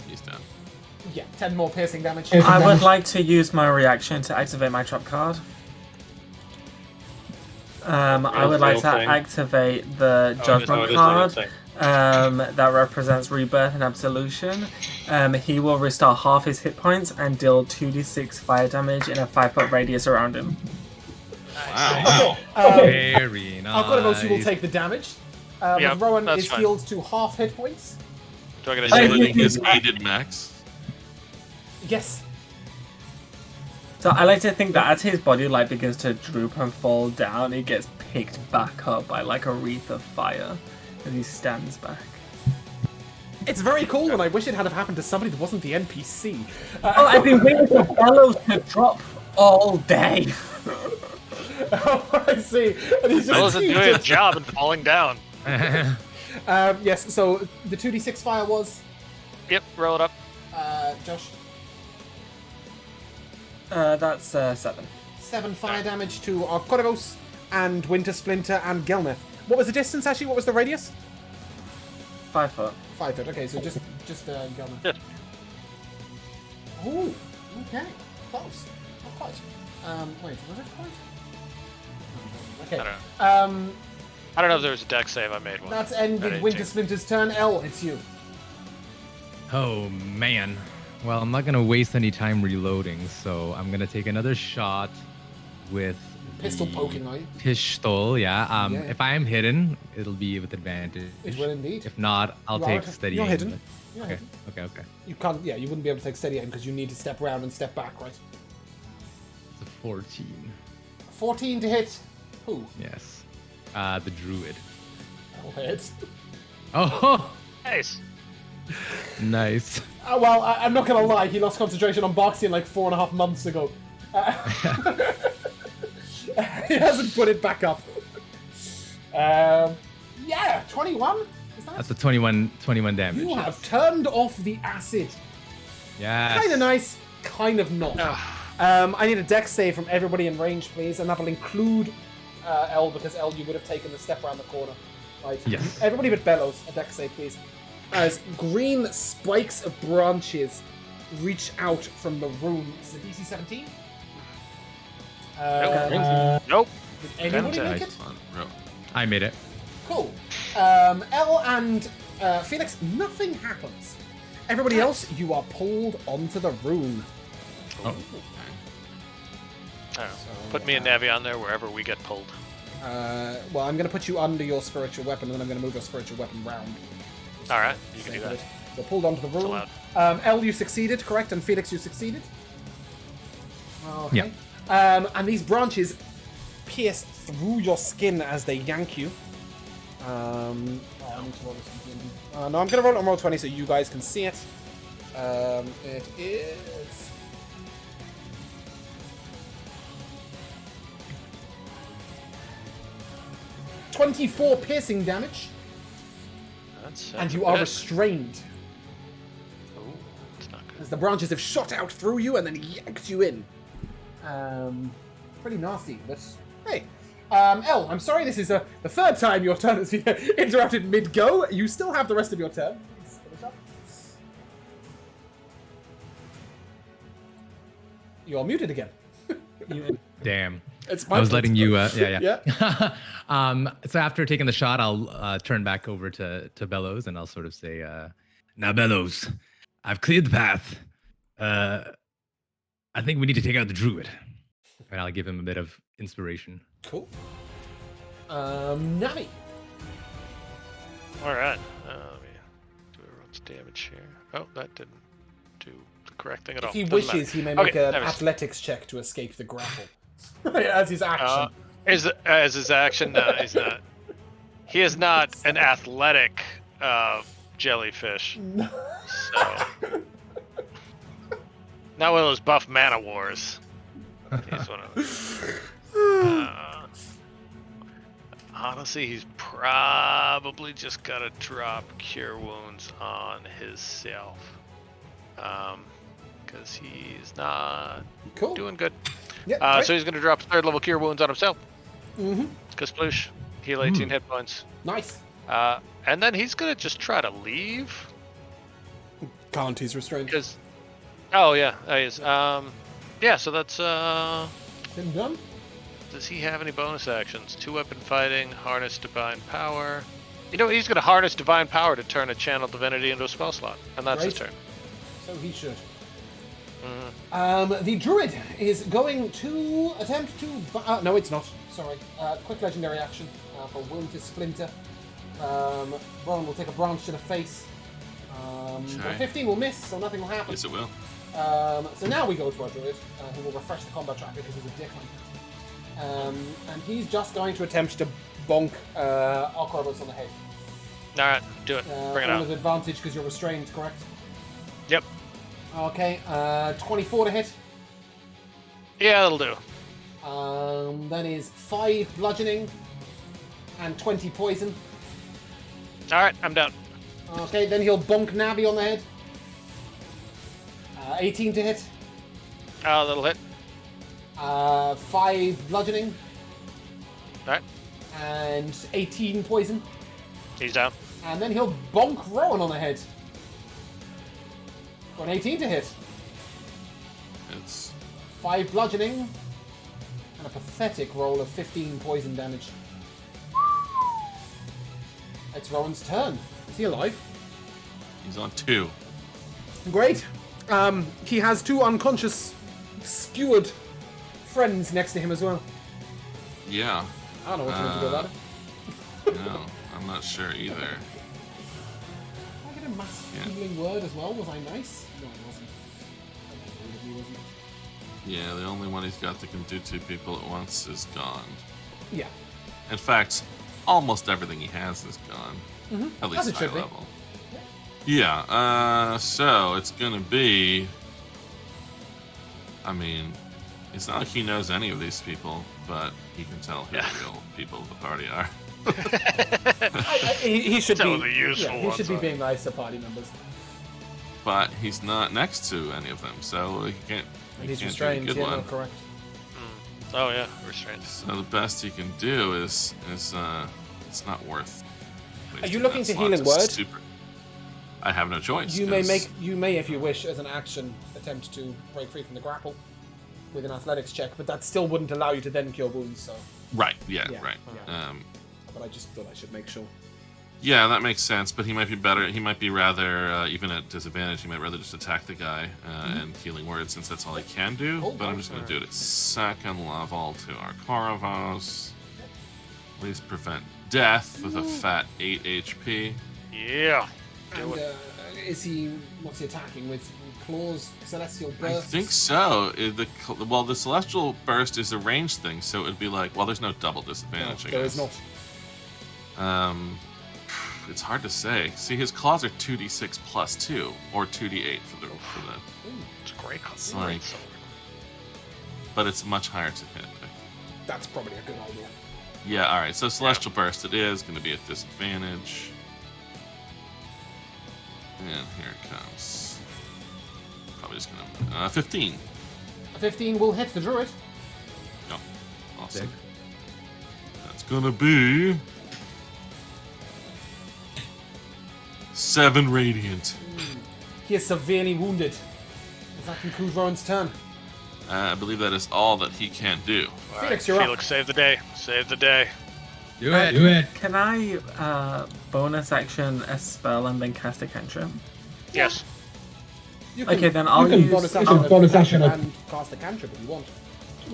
He's done. Yeah, 10 more piercing damage. I would like to use my reaction to activate my trap card. I would like to activate the Judgment card that represents Rebirth and Absolution. He will restore half his hit points and deal 2d6 fire damage in a 5-foot radius around him. Wow. Very nice. I've got to know you will take the damage. Yep, Rowan that's is fine. healed to half hit points. Do I get a Including shield? his aided max. Yes. So I like to think that as his body begins to droop and fall down, he gets picked back up by a wreath of fire as he stands back. It's very cool, and I wish it had have happened to somebody that wasn't the NPC. Oh, I've been waiting for Bellows to drop all day. Oh, I see. And he's Bellows just is doing a job and falling down. Yes, so the 2d6 fire was, Yep, roll it up. Josh, That's 7. 7 fire damage to Arkorivos and Winter Splinter and Gelneth. What was the distance, actually? What was the radius? 5 foot. 5 foot. Okay, so just Gelneth. Good. Ooh, okay. Close. Not quite. Wait, was it quite? Okay. I don't know. Um, I don't know if there was a deck save I made one. that's I ended didn't Winter check. Splinter's turn. L, it's you. Oh, man. Well, I'm not going to waste any time reloading, so I'm going to take another shot with Pistol the poking, are you? Pistol, yeah. Yeah. If I am hidden, it'll be with advantage. It will indeed. If not, I'll You are take hidden. steady You're aim. hidden. You're Okay, hidden. okay. You can't, yeah, you wouldn't be able to take steady aim because you need to step around and step back, right? It's a 14. 14 to hit. Who? Yes. The Druid. I'll hit. Oh, Nice. nice. Well, I'm not gonna lie, he lost concentration on boxing like 4.5 months ago. He hasn't put it back up. Yeah, 21? Is that? That's a 21 damage. You have turned off the acid. Yes. Kind of nice, kind of not. I need a dex save from everybody in range, please, and that will include L, because L, you would have taken the step around the corner. Right? Yes. Everybody but Bellows, a dex save, please. As green spikes of branches reach out from the room. Is it DC 17? Nope. Did anybody make Nice. it? Come on, row. I made it. Cool. L and Felix, nothing happens. Everybody else, you are pulled onto the rune. Oh. I don't know. Put me and Navi on there wherever we get pulled. Well, I'm going to put you under your spiritual weapon, and then I'm going to move your spiritual weapon round. All right, you can do that. You're pulled onto the rune. allowed. El, you succeeded, correct? And Felix, you succeeded? Okay. Yeah. And these branches pierce through your skin as they yank you. I need to roll this again. No, I'm going to roll it on roll 20 so you guys can see it. It is... ...24 piercing damage. And you are restrained. Oh, it's not good. As the branches have shot out through you and then yanked you in. Pretty nasty, but hey. El, I'm sorry this is the third time your turn has been interrupted mid-go. You still have the rest of your turn. Please finish up. You are muted again. Damn. It's I was letting you. Yeah. So after taking the shot, I'll turn back over to Bellows and I'll sort of say, "Now, Bellows, I've cleared the path. I think we need to take out the druid." And I'll give him a bit of inspiration. Cool. Navi. All right. Let me do everyone's damage here. Oh, that didn't do the correct thing at all. If he Doesn't wishes, matter. he may make Okay, an there it is. athletics check to escape the grapple. As his action. As his action, no, he's not. He is not an athletic jellyfish. No. So, not one of those buff mana wars. He's one of honestly, he's probably just gotta drop Cure Wounds on himself. Because he's not doing good. Yeah, so he's gonna drop 3rd level Cure Wounds on himself. Mm-hmm. Kasploosh. Heal 18 hit points. Nice. And then he's gonna just try to leave. Can't, he's restrained. Because, oh yeah, he is. Yeah, so that's Been done? Does he have any bonus actions? 2-weapon fighting, harness divine power. You know, he's gonna harness divine power to turn a channel divinity into a spell slot, and that's his turn. So he should. Mm-hmm. The druid is going to attempt to... no, it's not. Sorry. Quick legendary action for Wound to Splinter. Rowan will take a branch to the face. But a 15 will miss, so nothing will happen. Yes, it will. So now we go to our druid, who will refresh the combat tracker because he's a dickman. And he's just going to attempt to bonk Arcorvus on the head. Alright, do it. Bring it out. With advantage because you're restrained, correct? Yep. Okay, 24 to hit. Yeah, that'll do. Then is 5 bludgeoning and 20 poison. Alright, I'm down. Okay, then he'll bonk Navi on the head. 18 to hit. Oh, that'll hit. 5 bludgeoning. Alright. And 18 poison. He's down. And then he'll bonk Rowan on the head. For an 18 to hit. It's 5 bludgeoning. And a pathetic roll of 15 poison damage. It's Rowan's turn. Is he alive? he's on 2. Great. He has 2 unconscious, skewered friends next to him as well. Yeah. I don't know what you want to do about it. No, I'm not sure either. Did I get a massive healing word as well? Was I nice? No, I wasn't. I wasn't. Yeah, the only one he's got that can do 2 people at once is gone. Yeah. In fact, almost everything he has is gone. Mm-hmm. At least As it high should be. level. Yeah, so it's gonna be... I mean, it's not like he knows any of these people, but he can tell who the real people of the party are. He should Some be. of the useful He should ones be are. being nice to party members. But he's not next to any of them, so he can't, And he he's can't do a restrained. good Yeah, one. no, correct. Oh yeah, restrained. So the best he can do is it's not worth. Are you wasting looking that to slot. healing It's word? I have no choice. You may 'cause- if you wish, as an action, attempt to break free from the grapple with an athletics check, but that still wouldn't allow you to then cure wounds. So, Right. Yeah. Yeah, Right. yeah. But I just thought I should make sure. Yeah, that makes sense. But he might be better. He might be rather, even at disadvantage, he might rather just attack the guy and healing word, since that's all he can do. Oh, but I'm just going to do it at second level to our Koravos. At least prevent death with a fat 8 HP. Yeah. And what's he attacking with? Claws, Celestial Burst? I think so. The Celestial Burst is a ranged thing, so it would be like, well, there's no double disadvantage, No, I there guess. is not. It's hard to say. See, his claws are 2d6 plus 2, or 2d8 for the. It's great. It's like, but it's much higher to hit. That's probably a good idea. Yeah. All right. So Celestial Burst, it is going to be at disadvantage, and here it comes. Probably just going to 15. A 15 will hit the druid. No. Awesome. That's gonna be 7 radiant. He is severely wounded. Does that conclude Rowan's turn? I believe that is all that he can do. Felix, you're up. Felix, save the day. Save the day. Do it. Can I bonus action a spell and then cast a cantrip? Yes. You can, Okay, then I'll use bonus action and cast a cantrip if you want.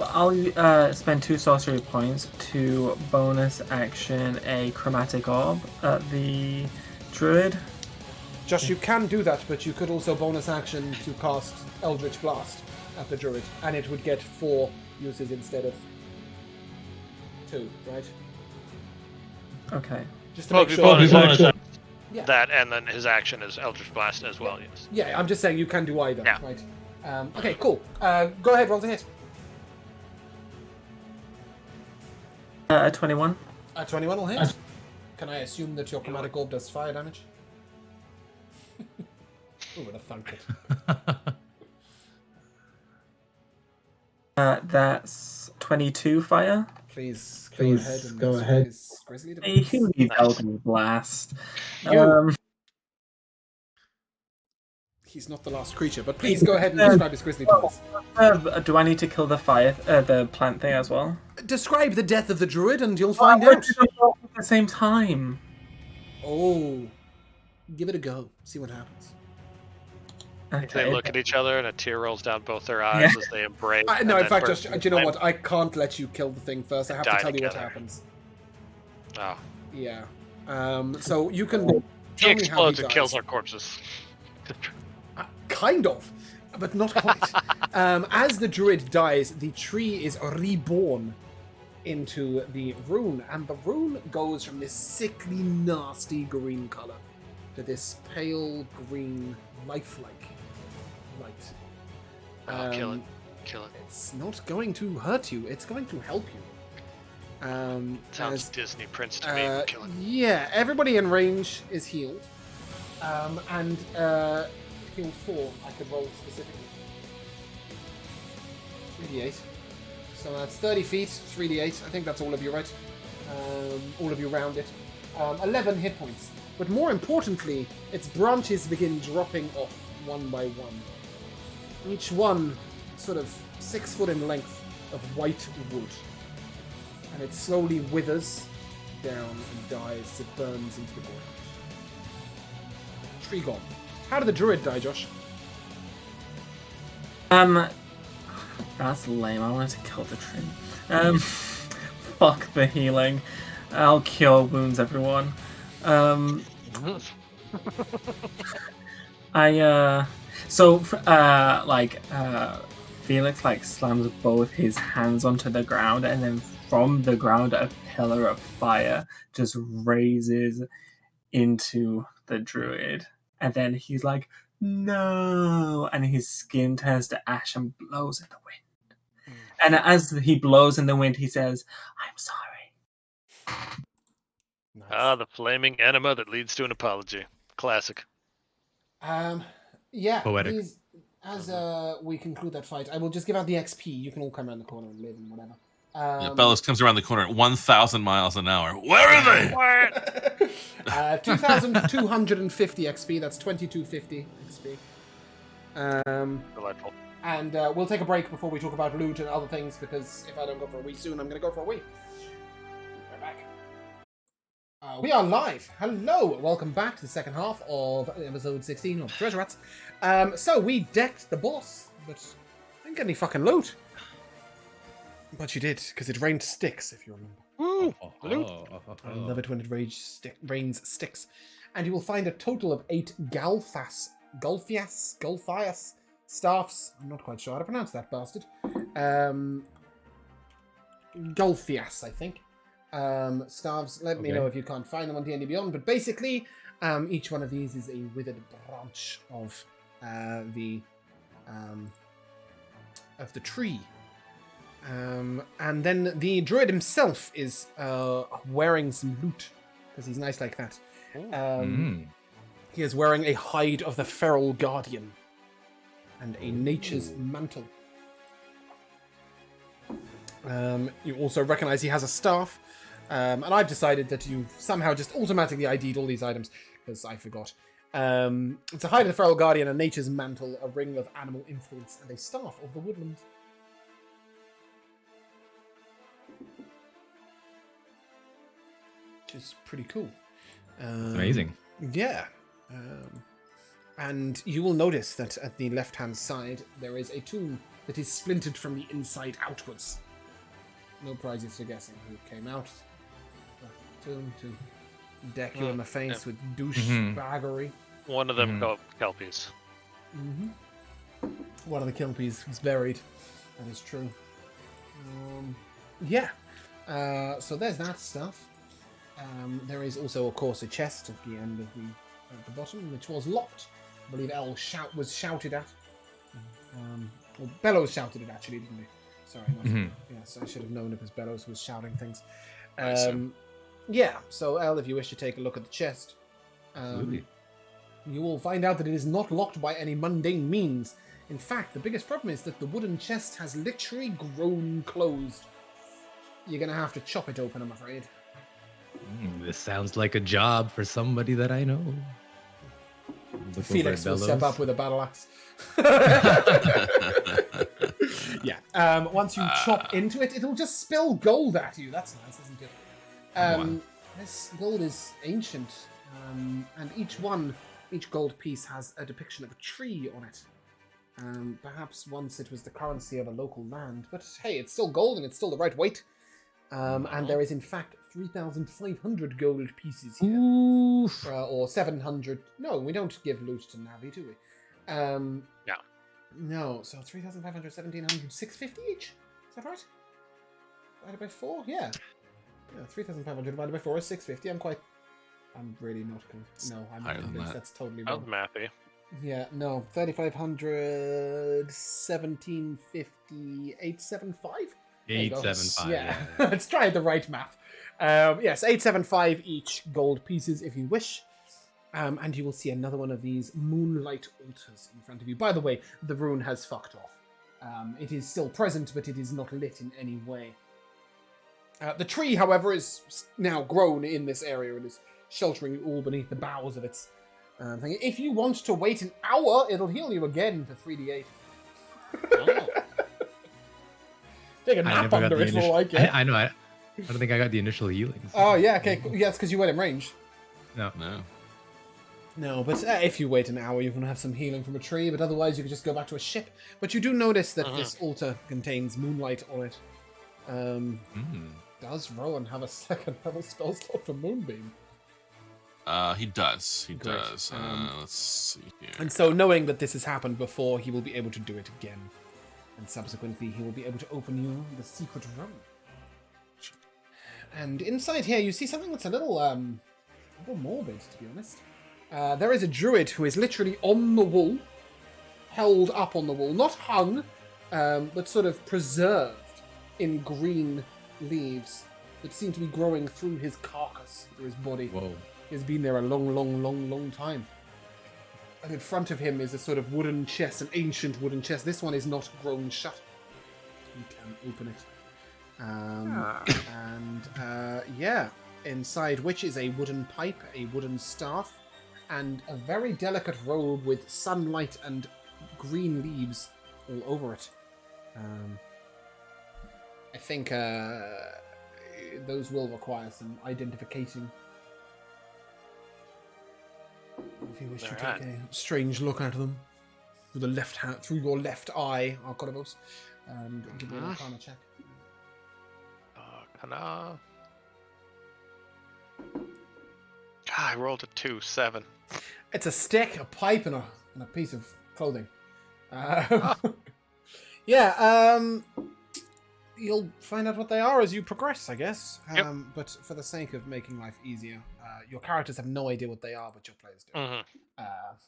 I'll spend 2 sorcery points to bonus action a chromatic orb at the druid. Just you can do that, but you could also bonus action to cast Eldritch Blast at the druid, and it would get 4 uses instead of 2, right? Okay. Just to make sure. Bonus action. Yeah. That, and then his action is Eldritch Blast as well, yes. Yeah, I'm just saying you can do either, Yeah. right? Okay, cool. Go ahead, roll to hit. 21. 21 will hit. Can I assume that your chromatic orb does fire damage? Ooh, with a thunk it. That's 22 fire. Please go ahead. His grizzly Hey, who device. needs Eldritch Blast? You. He's not the last creature, but please go ahead and describe his grizzly device. Do I need to kill the the plant thing as well? Describe the death of the druid and you'll find We're out. doing it all at the same time. Oh. Give it a go. See what happens. Okay. They look at each other and a tear rolls down both their eyes as they embrace. No, and in then fact, burst do into you know flame. what? I can't let you kill the thing first. I have to Die tell you what together. happens. Oh. Yeah. So you can He tell me how he explodes and dies. kills our corpses. Kind of, but not quite. As the druid dies, the tree is reborn into the rune, and the rune goes from this sickly, nasty green color to this pale green, lifelike light. Kill it. Kill it. It's not going to hurt you. It's going to help you. Sounds as- Disney Prince to me. Kill it. Yeah, everybody in range is healed. And heal 4, I could roll specifically. 3d8. So that's 30 feet, 3d8. I think that's all of you, right? All of you round it. 11 hit points. But more importantly, its branches begin dropping off one by one. Each one sort of 6 foot in length of white wood. And it slowly withers down and dies. It burns into the ground. Tree gone. How did the druid die, Josh? That's lame. I wanted to kill the tree. Fuck the healing. I'll cure wounds, everyone. Felix slams both his hands onto the ground, and then from the ground a pillar of fire just raises into the druid, and then he's like, no, and his skin turns to ash and blows in the wind. And as he blows in the wind, he says, I'm sorry. Nice. Ah, the flaming enema that leads to an apology. Classic. Yeah. Poetic. As we conclude that fight, I will just give out the XP. You can all come around the corner and live and whatever. Bellis comes around the corner at 1,000 miles an hour. Where are they? 2,250 XP. That's 2,250 XP. Delightful. And we'll take a break before we talk about loot and other things, because if I don't go for a wee soon, I'm going to go for a wee. We are live. Hello, welcome back to the second half of episode 16 of Treasure Rats. So we decked the boss, but I didn't get any fucking loot. But you did, because it rained sticks, if you remember. Woo! I love it when it rains sticks. And you will find a total of 8 Golfias staffs. I'm not quite sure how to pronounce that bastard. Golfias, I think. Staves, let me know if you can't find them on D&D Beyond, but basically each one of these is a withered branch of the tree, and then the druid himself is wearing some loot because he's nice like that. He is wearing a hide of the feral guardian and a nature's mantle. You also recognize he has a staff. And I've decided that you somehow just automatically ID'd all these items, because I forgot. It's a hide of the feral guardian, a nature's mantle, a ring of animal influence, and a staff of the woodland. Which is pretty cool. It's amazing. Yeah. And you will notice that at the left-hand side, there is a tomb that is splintered from the inside outwards. No prizes for guessing who came out. Tomb to deck you in the face with douchebaggery. One of them kelpies. One of the kelpies was buried. That is true. Yeah. So there's that stuff. There is also, of course, a chest at the end of at the bottom, which was locked. I believe El was shouted at. Well, Bellows shouted it, actually, didn't he? Sorry. Yes, I should have known it because Bellows was shouting things. Yeah, so El, if you wish to take a look at the chest, you will find out that it is not locked by any mundane means. In fact, the biggest problem is that the wooden chest has literally grown closed. You're going to have to chop it open, I'm afraid. This sounds like a job for somebody that I know. Felix will step up with a battle axe. Yeah. Once you chop into it, it'll just spill gold at you. That's nice, isn't it? This gold is ancient, and each gold piece has a depiction of a tree on it. Perhaps once it was the currency of a local land, but hey, it's still gold and it's still the right weight. And there is in fact 3,500 gold pieces here. Or 700. No, we don't give loot to Navi, do we? Yeah. No, so 3,500, 1,700, 650 each? Is that right? Divided by 4? Yeah. 3,500 divided by 4 is 650. I'm really not convinced. No, I'm not convinced. That's totally wrong. Mathy. Yeah, no. 3,500, 1,750, 875? 875. Yeah. Let's try the right math. Yes, 875 each gold pieces if you wish. And you will see another one of these moonlight altars in front of you. By the way, the rune has fucked off. It is still present, but it is not lit in any way. The tree, however, is now grown in this area and is sheltering you all beneath the boughs of its thing. If you want to wait an hour, it'll heal you again for 3d8. Oh. Take a nap under it for all I get. I know. I don't think I got the initial healings. Oh, yeah, okay. Yeah, it's because you went in range. No. No, but if you wait an hour, you can have some healing from a tree, but otherwise you can just go back to a ship. But you do notice that this altar contains moonlight on it. Does Rowan have a second level spell slot for Moonbeam? He does. He Great. does. Let's see here. And so knowing that this has happened before, he will be able to do it again. And subsequently, he will be able to open you the secret room. And inside here, you see something that's a little morbid, to be honest. There is a druid who is literally on the wall, held up on the wall, not hung, but sort of preserved in green leaves that seem to be growing through his carcass, through his body. Whoa. He's been there a long time. And in front of him is a sort of wooden chest, an ancient wooden chest. This one is not grown shut. You can open it. Inside which is a wooden pipe, a wooden staff, and a very delicate robe with sunlight and green leaves all over it. I think those will require some identification wish to Alright. take a strange look at them through the left hand, through your left eye, Arcoribos, and give me an Arcana check. I rolled a 2, 7. It's a stick, a pipe, and a piece of clothing. You'll find out what they are as you progress, I guess. Yep. But for the sake of making life easier, your characters have no idea what they are, but your players do.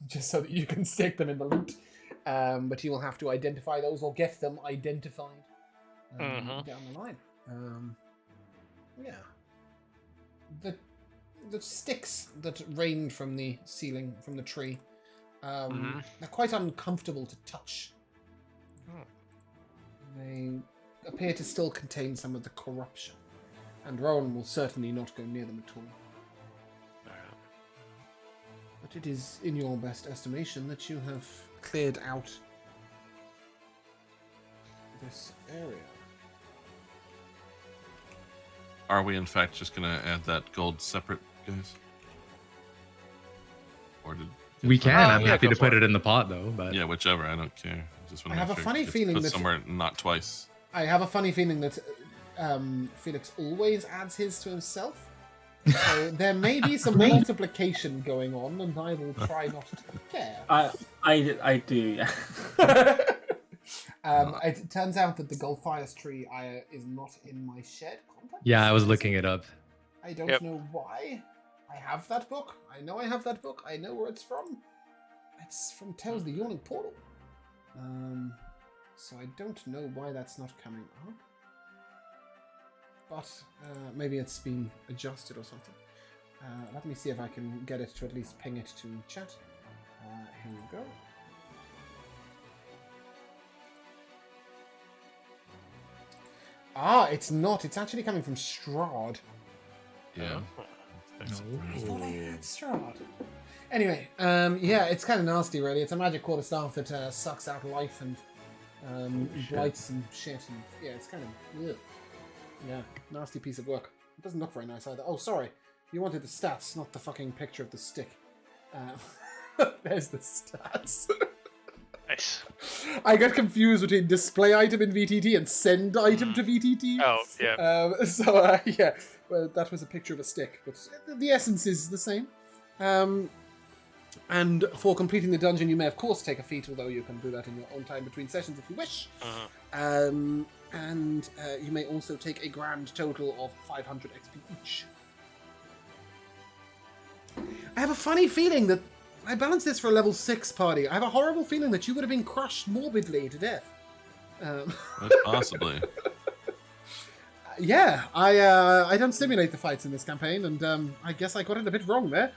Just so that you can stick them in the loot. But you will have to identify those or get them identified down the line. The sticks that rain from the ceiling, from the tree, they're quite uncomfortable to touch. They appear to still contain some of the corruption, and Rowan will certainly not go near them at all. But it is in your best estimation that you have cleared out this area. Are we in fact just gonna add that gold separate, guys? Or did We can. I'm yeah, happy go to for put it. it in the pot, though. But yeah, whichever. I don't care. Just want I to have a funny feeling put that- somewhere not twice. I have a funny feeling that Felix always adds his to himself. So there may be some multiplication going on, and I will try not to care. I do, yeah. It turns out that the Golfias tree is not in my shed contact. yeah, I was looking it up. I don't Yep. know why. I have that book. I know I have that book. I know where it's from. It's from Tales of the Yawning Portal. So I don't know why that's not coming up. But maybe it's been adjusted or something. Let me see if I can get it to at least ping it to chat. Here we go. It's not. It's actually coming from Strahd. Yeah. I thought I had Strahd. Anyway, it's kind of nasty, really. It's a magic quarterstaff that sucks out life and blights and shit. And yeah, it's kind of nasty piece of work. It doesn't look very nice either. Oh, sorry. You wanted the stats, not the fucking picture of the stick. There's the stats. Nice. I got confused between display item in VTT and send item to VTT. Oh, yeah. Well, that was a picture of a stick, but the essence is the same. And for completing the dungeon, you may of course take a feat, although you can do that in your own time between sessions if you wish. And you may also take a grand total of 500 XP each. I have a funny feeling that I balanced this for a level 6 party. I have a horrible feeling that you would have been crushed morbidly to death. Possibly. Yeah, I don't simulate the fights in this campaign, and I guess I got it a bit wrong there.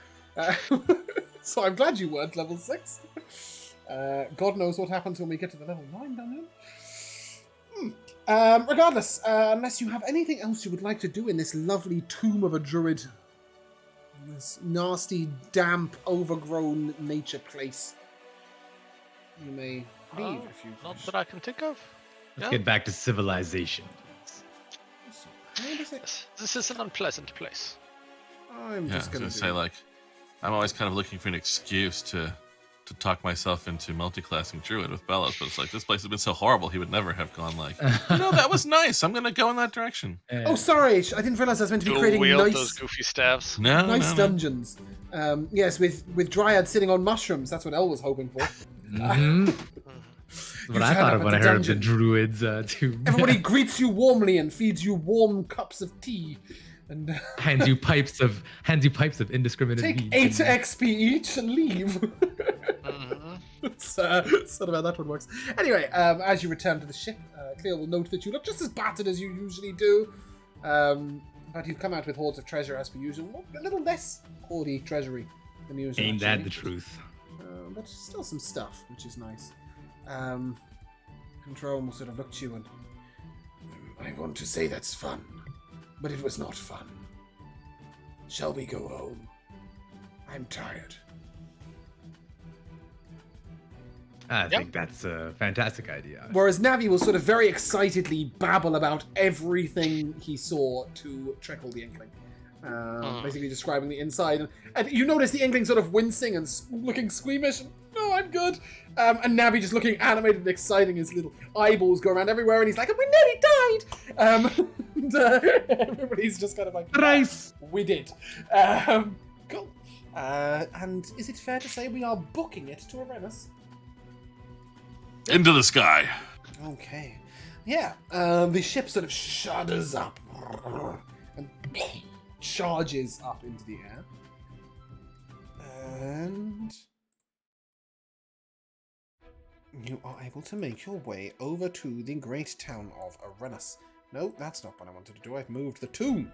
So I'm glad you weren't level 6. God knows what happens when we get to the level 9 dungeon. Regardless, unless you have anything else you would like to do in this lovely tomb of a druid, this nasty, damp, overgrown nature place, you may leave if you Not wish. that I can think of. Let's Yeah. get back to civilization. This is an unpleasant place. I'm Yeah, I just was going gonna say, like, I'm always kind of looking for an excuse to talk myself into multi-classing Druid with Bellows, but it's like, this place has been so horrible, he would never have gone like, that was nice, I'm gonna go in that direction. Oh, sorry, I didn't realize I was meant to be Dual creating wield nice, those goofy staves. nice No. dungeons. Yes, with Dryad sitting on mushrooms. That's what Elle was hoping for. Mhm. What I turn thought up of when at I the heard of the dungeon. druids too. Everybody greets you warmly and feeds you warm cups of tea. And hands you pipes of indiscriminate take mead. 8 XP each and leave. Mhm. That's sort of how that one works. Anyway, as you return to the ship, Cleo will note that you look just as battered as you usually do. But you've come out with hordes of treasure as per usual. A little less hoardy treasury than usual. Ain't that actually. the truth? But still some stuff, which is nice. And Rome will sort of look at you and... I want to say that's fun, but it was not fun. Shall we go home? I'm tired. I think that's a fantastic idea. Whereas Navi will sort of very excitedly babble about everything he saw to Treckle the Inkling. basically describing the inside. And you notice the Inkling sort of wincing and looking squeamish. No, I'm good. And Navi just looking animated and exciting. His little eyeballs go around everywhere, and he's like, "We nearly died." And everybody's just kind of like, Thrice. "We did." Cool. And is it fair to say we are booking it to Arrenus? Into the sky. Okay. Yeah. The ship sort of shudders up and charges up into the air. And you are able to make your way over to the great town of Arrenus. No, that's not what I wanted to do. I've moved the tomb.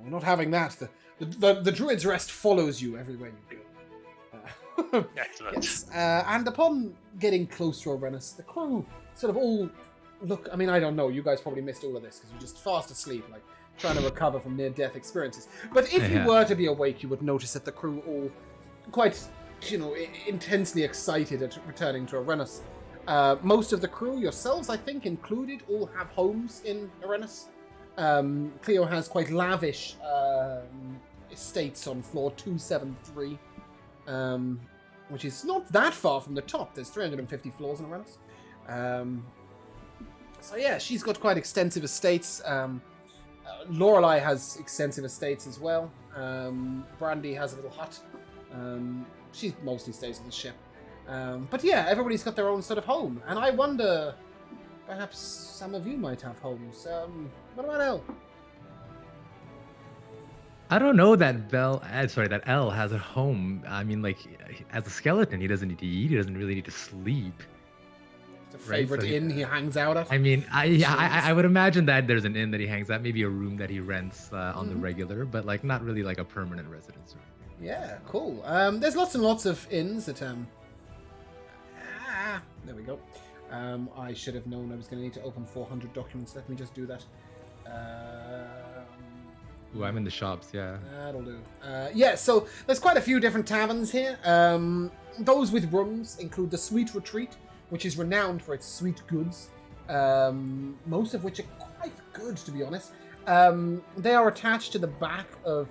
We're not having that. The Druid's Rest follows you everywhere you go. Excellent. Yes. And upon getting close to Arrenus, the crew sort of all look. I mean, I don't know. You guys probably missed all of this because you're just fast asleep, like trying to recover from near-death experiences. But if you were to be awake, you would notice that the crew all quite, intensely excited at returning to Arrenus. Most of the crew, yourselves, I think, included, all have homes in Arrenus. Cleo has quite lavish estates on floor 273, which is not that far from the top. There's 350 floors in Arrenus. So yeah, she's got quite extensive estates. Lorelei has extensive estates as well. Brandy has a little hut. She mostly stays on the ship. But yeah, everybody's got their own sort of home. And I wonder, perhaps some of you might have homes. What about Elle? I don't know that that Elle has a home. I mean, like, as a skeleton, he doesn't need to eat. He doesn't really need to sleep. It's a favorite inn he hangs out at. I mean, I would imagine that there's an inn that he hangs at, maybe a room that he rents on the regular, but like not really like a permanent residence or anything. Yeah, cool. There's lots and lots of inns that there we go. I should have known I was going to need to open 400 documents. Let me just do that. Ooh, I'm in the shops, yeah. That'll do. Yeah, so there's quite a few different taverns here. Those with rooms include the Sweet Retreat, which is renowned for its sweet goods, most of which are quite good, to be honest. They are attached to the back of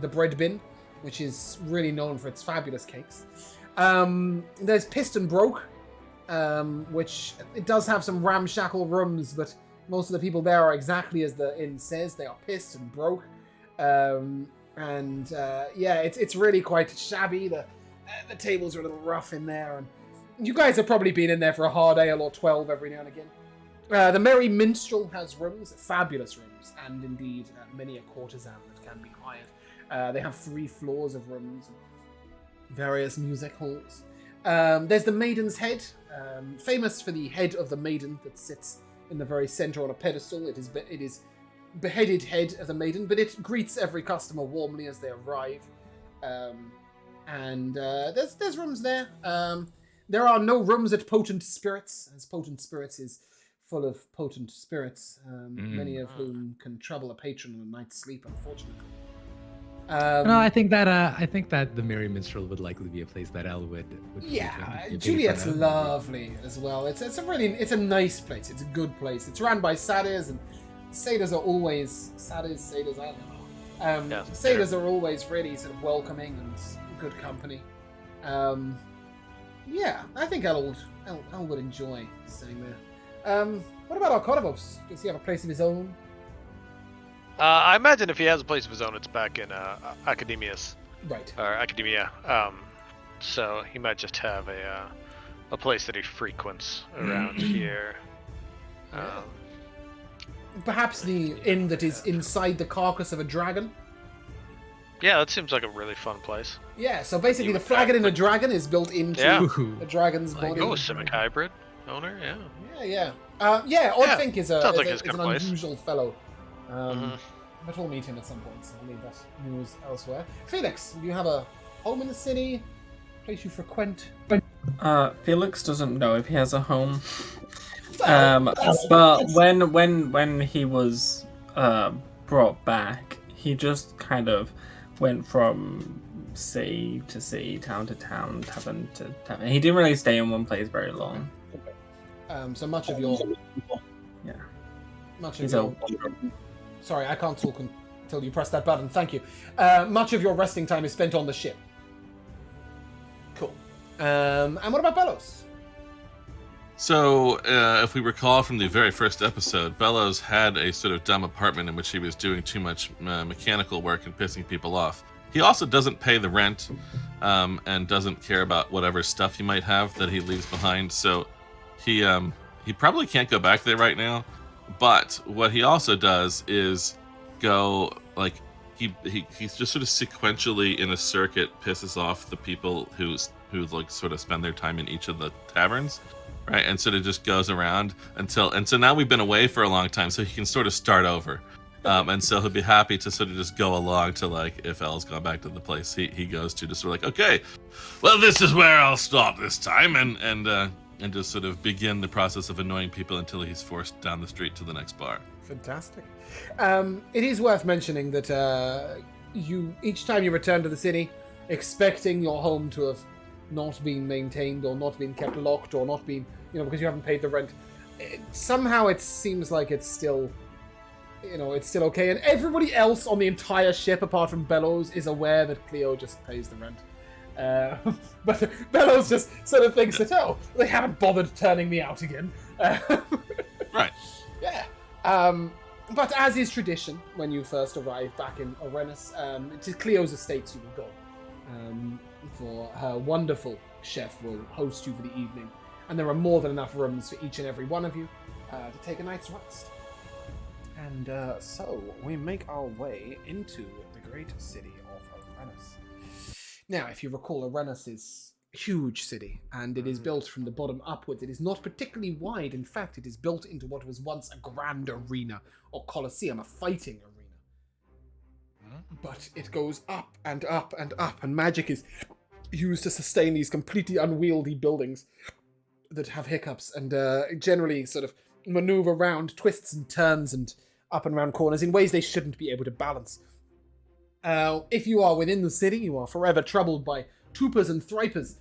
the bread bin, which is really known for its fabulous cakes. There's Pissed and Broke, which it does have some ramshackle rooms, but most of the people there are exactly as the inn says. They are pissed and broke. Yeah, it's really quite shabby. The tables are a little rough in there, and you guys have probably been in there for a hard ale or 12 every now and again. The Merry Minstrel has rooms, fabulous rooms, and indeed many a courtesan that can be hired. They have 3 floors of rooms, various music halls. There's the Maiden's Head, famous for the head of the maiden that sits in the very center on a pedestal. It is beheaded head of the maiden, but it greets every customer warmly as they arrive. There's rooms there. There are no rooms at Potent Spirits, as Potent Spirits is full of potent spirits, many of whom can trouble a patron on a night's sleep, unfortunately. No, I think that the Merry Minstrel would likely be a place that Elle would yeah, Juliet's lovely as well. It's a nice place. It's a good place. It's run by satyrs, and satyrs are always satyrs, I don't know. Satyrs are always really sort of welcoming and good company. Yeah, I think Elle would enjoy staying there. What about Arconivos? Does he have a place of his own? I imagine if he has a place of his own, it's back in Academia's. Right. Or Academia. So he might just have a place that he frequents around here. Perhaps the inn that is inside the carcass of a dragon? Yeah, that seems like a really fun place. Yeah, so basically the flagon in a dragon is built into a dragon's body. Oh, Simic Hybrid owner, yeah. Yeah. Oddfink is an place. unusual fellow. But we'll meet him at some point, so I'll leave that news elsewhere. Felix, do you have a home in the city? Place you frequent? Felix doesn't know if he has a home. But when he was brought back, he just kind of went from city to city, town to town, tavern to tavern. He didn't really stay in one place very long. So much of your... Yeah. Much of your... Sorry, I can't talk and until you press that button. Thank you. Much of your resting time is spent on the ship. Cool. And what about Bellows? So, if we recall from the very first episode, Bellows had a sort of dumb apartment in which he was doing too much mechanical work and pissing people off. He also doesn't pay the rent and doesn't care about whatever stuff he might have that he leaves behind. So he probably can't go back there right now. But what he also does is go, like, he's just sort of sequentially in a circuit pisses off the people who like sort of spend their time in each of the taverns. Right, and sort of just goes around and so now we've been away for a long time, so he can sort of start over, and so he'll be happy to sort of just go along to, like, if Elle's gone back to the place he goes to, just sort of like, okay, well, this is where I'll stop this time, and just sort of begin the process of annoying people until he's forced down the street to the next bar. Fantastic. It is worth mentioning that you each time you return to the city, expecting your home to have not been maintained or not been kept locked or not been, because you haven't paid the rent, somehow it seems like it's still okay, and everybody else on the entire ship apart from Bellows is aware that Cleo just pays the rent. But Bellows just sort of thinks that, they haven't bothered turning me out again. Right. Yeah. But as is tradition, when you first arrive back in Arrenus, to Cleo's estates you will go. For her wonderful chef will host you for the evening, and there are more than enough rooms for each and every one of you to take a night's rest. And so we make our way into the great city of Arrenus. Now, if you recall, Arrenus is a huge city, and it is built from the bottom upwards. It is not particularly wide. In fact, it is built into what was once a grand arena, or coliseum, a fighting arena. But it goes up and up and up, and magic is used to sustain these completely unwieldy buildings that have hiccups and generally sort of maneuver around twists and turns and up and around corners in ways they shouldn't be able to balance. If you are within the city, you are forever troubled by tupers and thripers.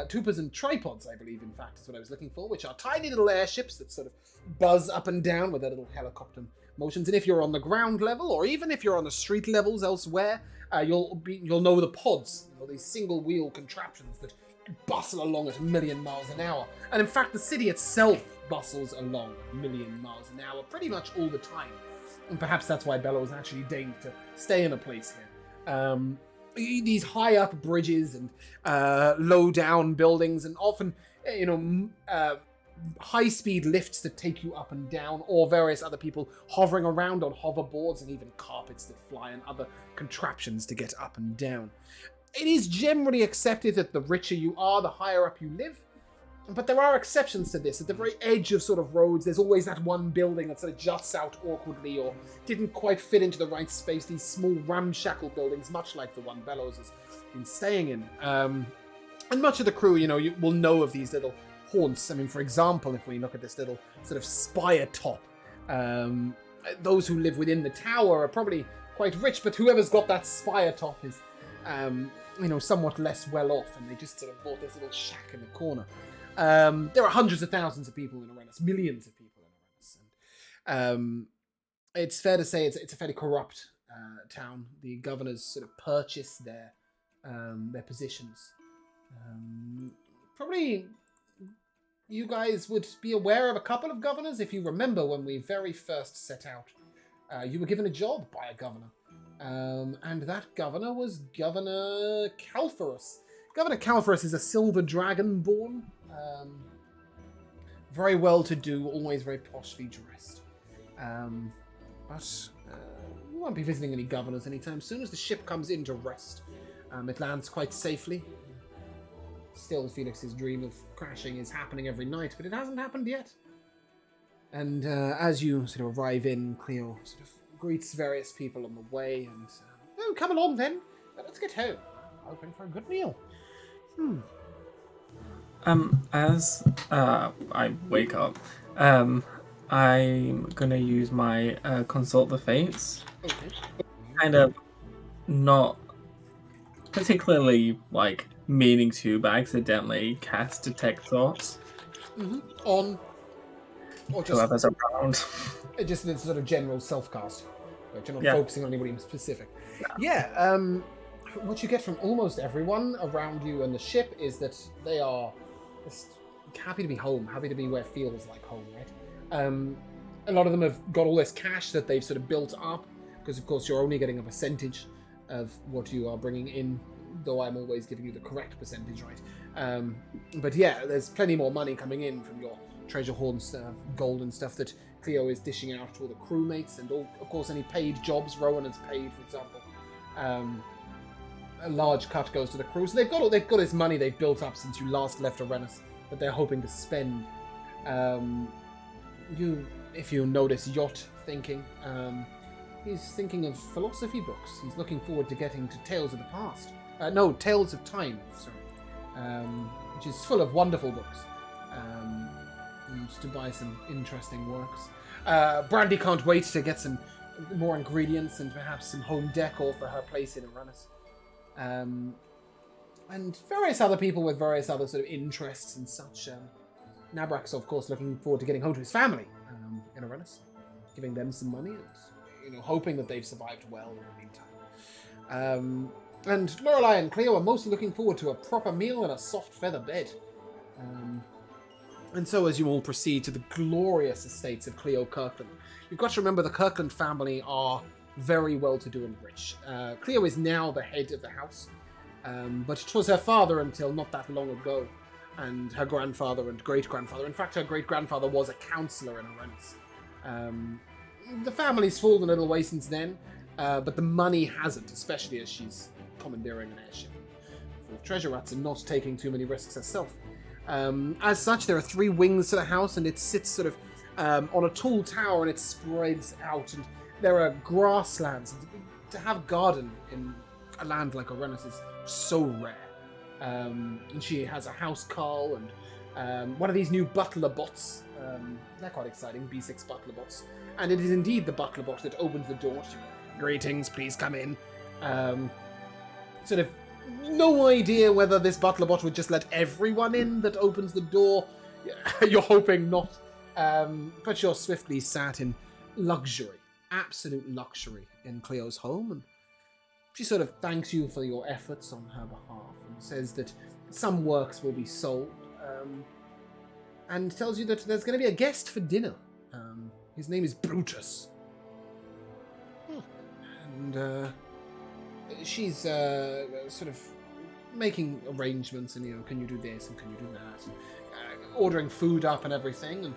Tupers and tripods, I believe, in fact, is what I was looking for, which are tiny little airships that sort of buzz up and down with their little helicopter motions. And if you're on the ground level, or even if you're on the street levels elsewhere, you'll know the pods, these single wheel contraptions that bustle along at 1 million miles an hour. And in fact, the city itself bustles along 1 million miles an hour pretty much all the time. And perhaps that's why Bellows actually deigned to stay in a place here. These high up bridges and low down buildings, and often, high-speed lifts that take you up and down, or various other people hovering around on hoverboards, and even carpets that fly and other contraptions to get up and down. It is generally accepted that the richer you are, the higher up you live, but there are exceptions to this. At the very edge of sort of roads, there's always that one building that sort of juts out awkwardly or didn't quite fit into the right space, these small ramshackle buildings, much like the one Bellows has been staying in. And much of the crew, you will know of these little haunts. I mean, for example, if we look at this little sort of spire top, those who live within the tower are probably quite rich, but whoever's got that spire top is, somewhat less well off, and they just sort of bought this little shack in the corner. There are hundreds of thousands of people in Arrenus, millions of people in Arrenus, and it's fair to say it's a fairly corrupt town. The governors sort of purchase their positions. Probably you guys would be aware of a couple of governors. If you remember when we very first set out, you were given a job by a governor. And that governor was Governor Calphorus. Governor Calphorus is a silver dragon born. Very well-to-do, always very poshly dressed. But we won't be visiting any governors anytime soon. As the ship comes in to rest, it lands quite safely. Still, Felix's dream of crashing is happening every night, but it hasn't happened yet. And as you sort of arrive in, Cleo sort of greets various people on the way, and come along then. Let's get home. Hoping for a good meal. As I wake up, I'm gonna use my consult the fates. Okay. Kind of not particularly meaning to, but accidentally cast detect thoughts. On, or just whoever's around. just in sort of general self-cast. But you're not Yeah. focusing on anybody in specific. Yeah, what you get from almost everyone around you and the ship is that they are just happy to be home, happy to be where it feels like home, right? A lot of them have got all this cash that they've sort of built up, because of course you're only getting a percentage of what you are bringing in, though I'm always giving you the correct percentage, right? But yeah, there's plenty more money coming in from your treasure hoard and stuff, gold and stuff that Cleo is dishing out to all the crewmates, and all, of course, any paid jobs Rowan has paid, for example. A large cut goes to the crew, so they've got this money they've built up since you last left Arrenus that they're hoping to spend. If you notice Yacht thinking, he's thinking of philosophy books. He's looking forward to getting to Tales of the Past. No, Tales of Time, sorry. Which is full of wonderful books. To buy some interesting works. Brandy can't wait to get some more ingredients and perhaps some home decor for her place in Arrenus. And various other people with various other sort of interests and such. Nabrak's, of course, looking forward to getting home to his family in Arrenus, giving them some money and hoping that they've survived well in the meantime. And Lorelei and Cleo are mostly looking forward to a proper meal and a soft feather bed. And so as you all proceed to the glorious estates of Cleo Kirkland, you've got to remember the Kirkland family are very well-to-do and rich. Cleo is now the head of the house, but it was her father until not that long ago, and her grandfather and great-grandfather. In fact, her great-grandfather was a councillor in Arrenus. The family's fallen a little way since then, but the money hasn't, especially as she's commandeering an airship. The treasure rats are not taking too many risks herself. As such, there are 3 wings to the house, and it sits sort of on a tall tower, and it spreads out, and there are grasslands. To have garden in a land like Arrenus is so rare. And she has a house carl and one of these new butler bots. They're quite exciting, B6 butler bots. And it is indeed the butler bot that opens the door to you. Greetings, please come in. Sort of no idea whether this butler bot would just let everyone in that opens the door. You're hoping not. But you're swiftly sat in luxury, absolute luxury in Cleo's home, and she sort of thanks you for your efforts on her behalf and says that some works will be sold, and tells you that there's going to be a guest for dinner. His name is Brutus. And she's sort of making arrangements and, can you do this and can you do that? And, ordering food up and everything. And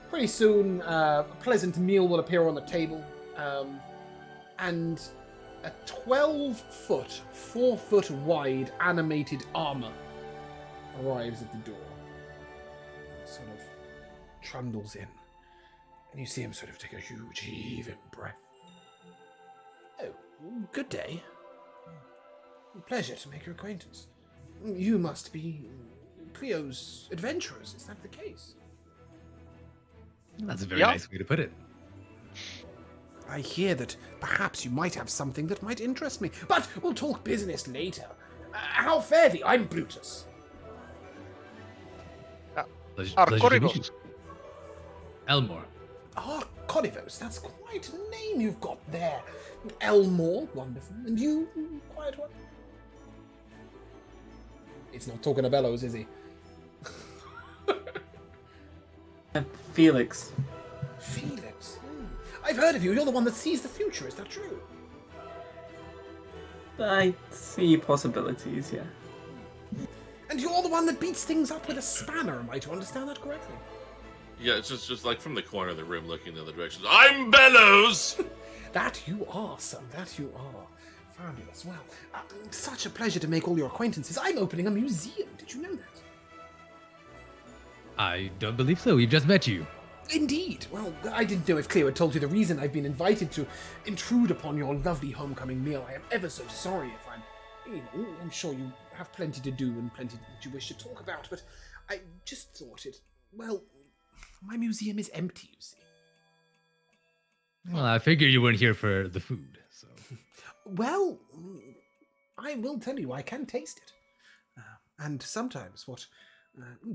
pretty soon, a pleasant meal will appear on the table. And a 12-foot, 4-foot wide animated armor arrives at the door. Sort of trundles in. And you see him sort of take a huge heaving breath. Oh, good day. Pleasure to make your acquaintance. You must be Cleo's adventurers, is that the case? That's a very nice way to put it. I hear that perhaps you might have something that might interest me, but we'll talk business later. How fare thee? I'm Brutus. Arcoribus. Elmore. Arcoribus, that's quite a name you've got there. Elmore, wonderful. And you, quiet one? It's not talking to Bellows, is he? Felix. Felix? I've heard of you. You're the one that sees the future. Is that true? I see possibilities, yeah. And you're the one that beats things up with a spanner. Am I to understand that correctly? Yeah, it's just like from the corner of the room looking the other direction. I'm Bellows! That you are, son. That you are. Fabulous. Well, such a pleasure to make all your acquaintances. I'm opening a museum. Did you know that? I don't believe so. We've just met you. Indeed. Well, I didn't know if Cleo had told you the reason I've been invited to intrude upon your lovely homecoming meal. I am ever so sorry if I'm sure you have plenty to do and plenty that you wish to talk about, but I just thought my museum is empty, you see. Well, I figured you weren't here for the food, so. Well, I will tell you, I can taste it. And sometimes what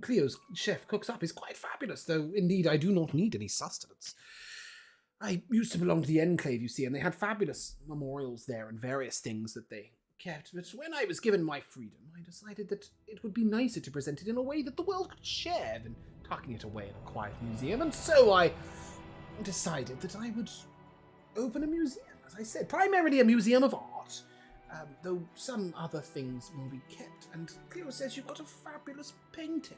Cleo's chef cooks up is quite fabulous, though indeed I do not need any sustenance. I used to belong to the Enclave, you see, and they had fabulous memorials there and various things that they kept. But when I was given my freedom, I decided that it would be nicer to present it in a way that the world could share than tucking it away in a quiet museum. And so I decided that I would open a museum, as I said, primarily a museum of art, though some other things will be kept. And Cleo says you've got a fabulous painting.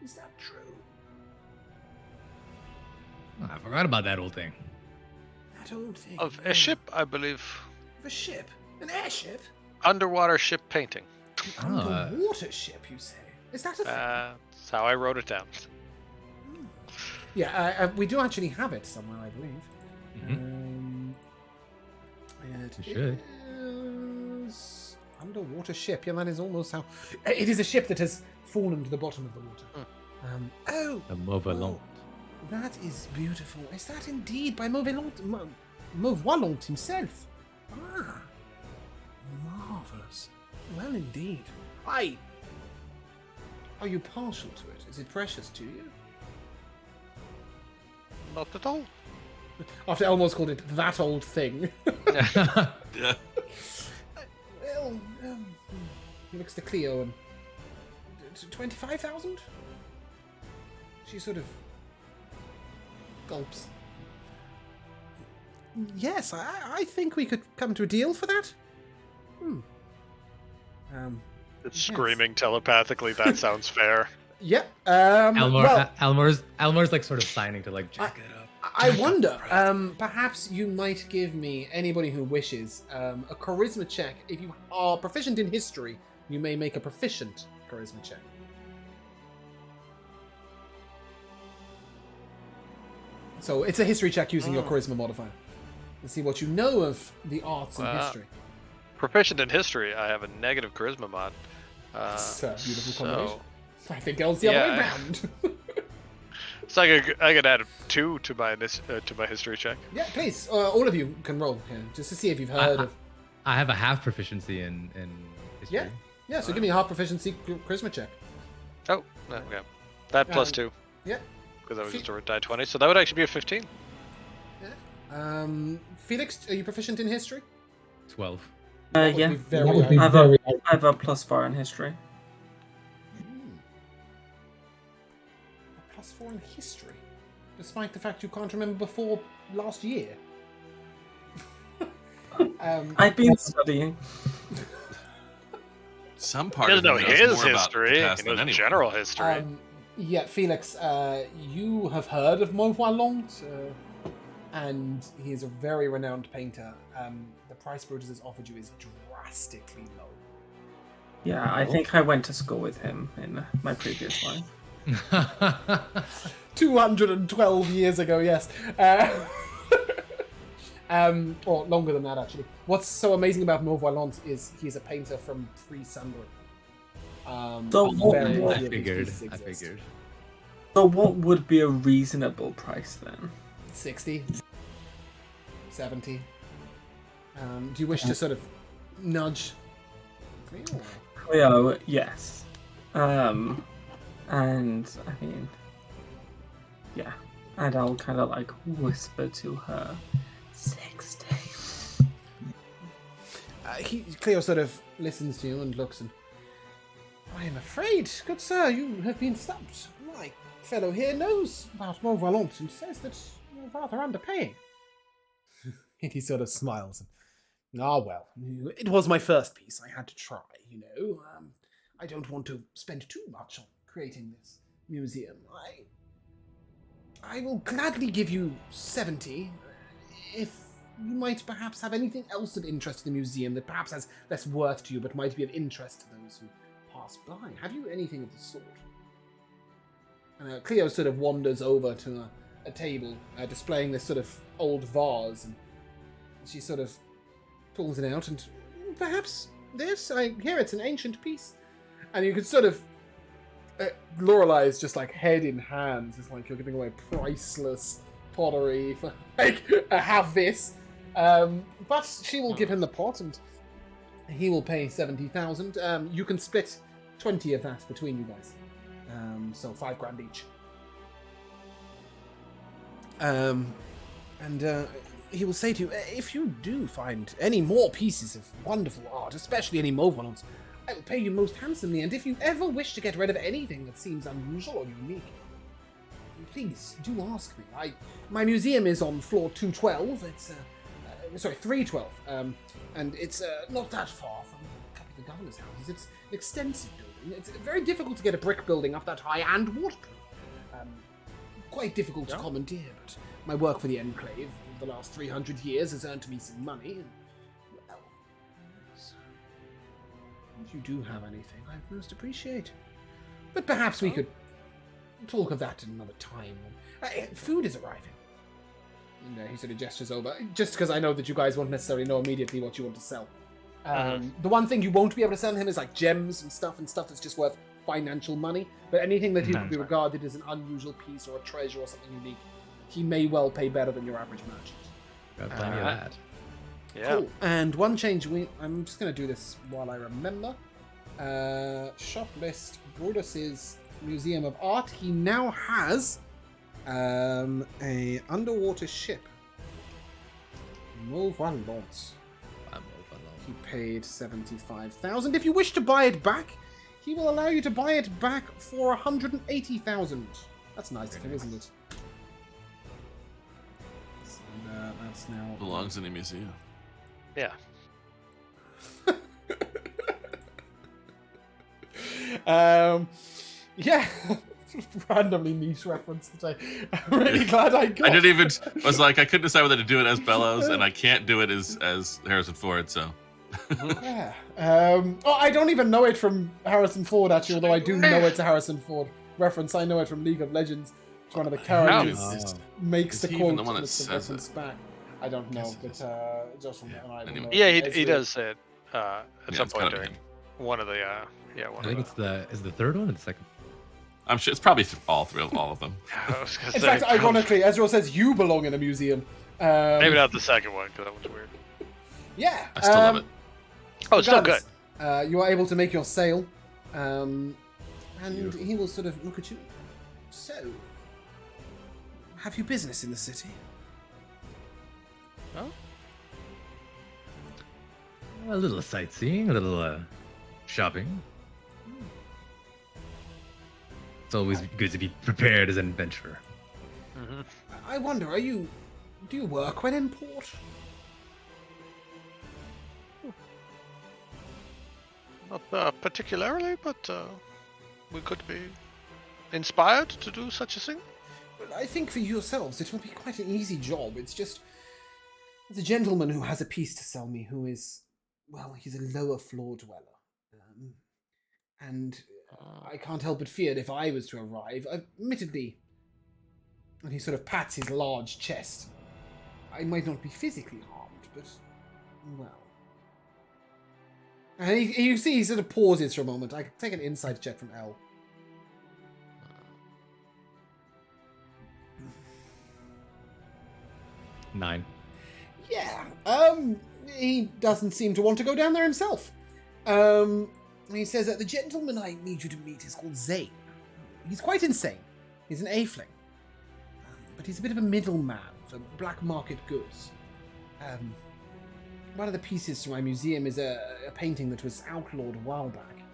Is that true? Oh, I forgot about that old thing. That old thing. Of a ship, I believe. Of a ship? An airship? Underwater ship painting. An underwater ship, you say? Is that a thing? That's how I wrote it down. Yeah, we do actually have it somewhere, I believe. Mhm. It We should. is underwater ship. Yeah, that is almost how. It is a ship that has fallen to the bottom of the water. The Mauvalant. That is beautiful. Is that indeed by Mauvalant himself? Ah, marvelous. Well, indeed. Are you partial to it? Is it precious to you? Not at all. After Elmo's called it that old thing. Yeah. Well, he looks to Cleo and 25,000. She sort of gulps. Yes, I think we could come to a deal for that. It's screaming telepathically. That sounds fair. Yep. Elmore's like sort of signing to like jack it up. I wonder, perhaps you might give me, anybody who wishes, a charisma check. If you are proficient in history, you may make a proficient charisma check. So it's a history check using your charisma modifier. And see what you know of the arts and history. Proficient in history, I have a negative charisma mod. It's a beautiful so- combination. I think it's the other way Yeah. around. So I could add 2 to my history check. Yeah, please. All of you can roll here, just to see if you've heard of... I have a half proficiency in history. Yeah. Yeah, so give me a half proficiency charisma check. Oh, okay. That plus 2. Yeah. Because that was just a die 20. So that would actually be a 15. Yeah. Felix, are you proficient in history? 12. That would Yeah. be very I have a +4 in history. A +4 in history, despite the fact you can't remember before last year. I've been studying. Some He part doesn't know of me knows his more about history. the past He than knows anyone. general history. Yeah, Felix, you have heard of Mauvalant, and he is a very renowned painter. The price Brutus has offered you is drastically low. Yeah, I think I went to school with him in my previous life. 212 years ago, yes. Or longer than that, actually. What's so amazing about Mauvalant is he's a painter from pre-Sunbury. So very what- few I of his pieces figured. exist. So what would be a reasonable price then? 60, 70. Do you wish to sort of nudge? Cleo, yes. And I mean, yeah. And I'll kind of like whisper to her, 60. Cleo sort of listens to you and looks and... I am afraid, good sir, you have been stumped. My fellow here knows about Mauvalant and says that you're rather underpaying. And he sort of smiles. And, well, it was my first piece. I had to try, you know. I don't want to spend too much on creating this museum. I will gladly give you 70 if you might perhaps have anything else of interest in the museum that perhaps has less worth to you but might be of interest to those who pass by. Have you anything of the sort? And Cleo sort of wanders over to a table displaying this sort of old vase, and she sort of pulls it out, and perhaps this, I hear it's an ancient piece. And you could sort of Lorelei's just like head in hands. It's like you're giving away priceless pottery for like have this. But she will give him the pot, and he will pay 70,000. You can split 20 of that between you guys. So $5,000 each. And he will say to you, if you do find any more pieces of wonderful art, especially any mauve ones, I will pay you most handsomely, and if you ever wish to get rid of anything that seems unusual or unique, please do ask me. My museum is on floor 212. It's 312, and it's not that far from a couple of the governor's houses. It's an extensive building. It's very difficult to get a brick building up that high and waterproof. Quite difficult to commandeer, but my work for the Enclave for the last 300 years has earned me some money, and, well, so, if you do have anything, I'd most appreciate. But perhaps we could talk of that at another time. Food is arriving. And he sort of gestures over, just because I know that you guys won't necessarily know immediately what you want to sell. The one thing you won't be able to sell him is like gems and stuff that's just worth financial money, but anything that he would be regarded as an unusual piece or a treasure or something unique, he may well pay better than your average merchant. Got plenty of that. Yeah. Cool. And one change, I'm just going to do this while I remember. Shop list, Brutus's Museum of Art. He now has a underwater ship. Mauve Valence. He paid 75,000. If you wish to buy it back, he will allow you to buy it back for 180,000. That's nice of him, isn't it? So, that's now Belongs in a museum. Yeah. Yeah. Randomly niche reference that I'm really glad I got. I didn't even. I was like, I couldn't decide whether to do it as Bellows, and I can't do it as Harrison Ford. So. Yeah. I don't even know it from Harrison Ford, actually, although I do know it's a Harrison Ford reference. I know it from League of Legends. It's one of the characters makes the he quote even the one that and it's the says reference back. I don't know, but just from I don't know. Yeah, he does say it at some it's point kind of during him. one of the I think it's the third one or the second. I'm sure it's probably all of them. I was gonna In say, fact, ironically, Ezreal says you belong in a museum. maybe not the second one because that one's weird. Yeah. I still love it. Oh, it's still good. You are able to make your sale, and he will sort of look at you. So, have you business in the city? Oh, A little sightseeing, a little shopping. It's always good to be prepared as an adventurer. I wonder, do you work when in port? not particularly, but we could be inspired to do such a thing. Well, I think for yourselves it will be quite an easy job. It's just there's a gentleman who has a piece to sell me who is, well, he's a lower floor dweller. And I can't help but fear that if I was to arrive, admittedly, and he sort of pats his large chest, I might not be physically harmed, but, well. And you see he sort of pauses for a moment. I can take an insight check from L. Nine. Yeah, he doesn't seem to want to go down there himself. He says that the gentleman I need you to meet is called Zane. He's quite insane. He's an Aefling. But he's a bit of a middleman for black market goods. One of the pieces to my museum is a painting that was outlawed a while back.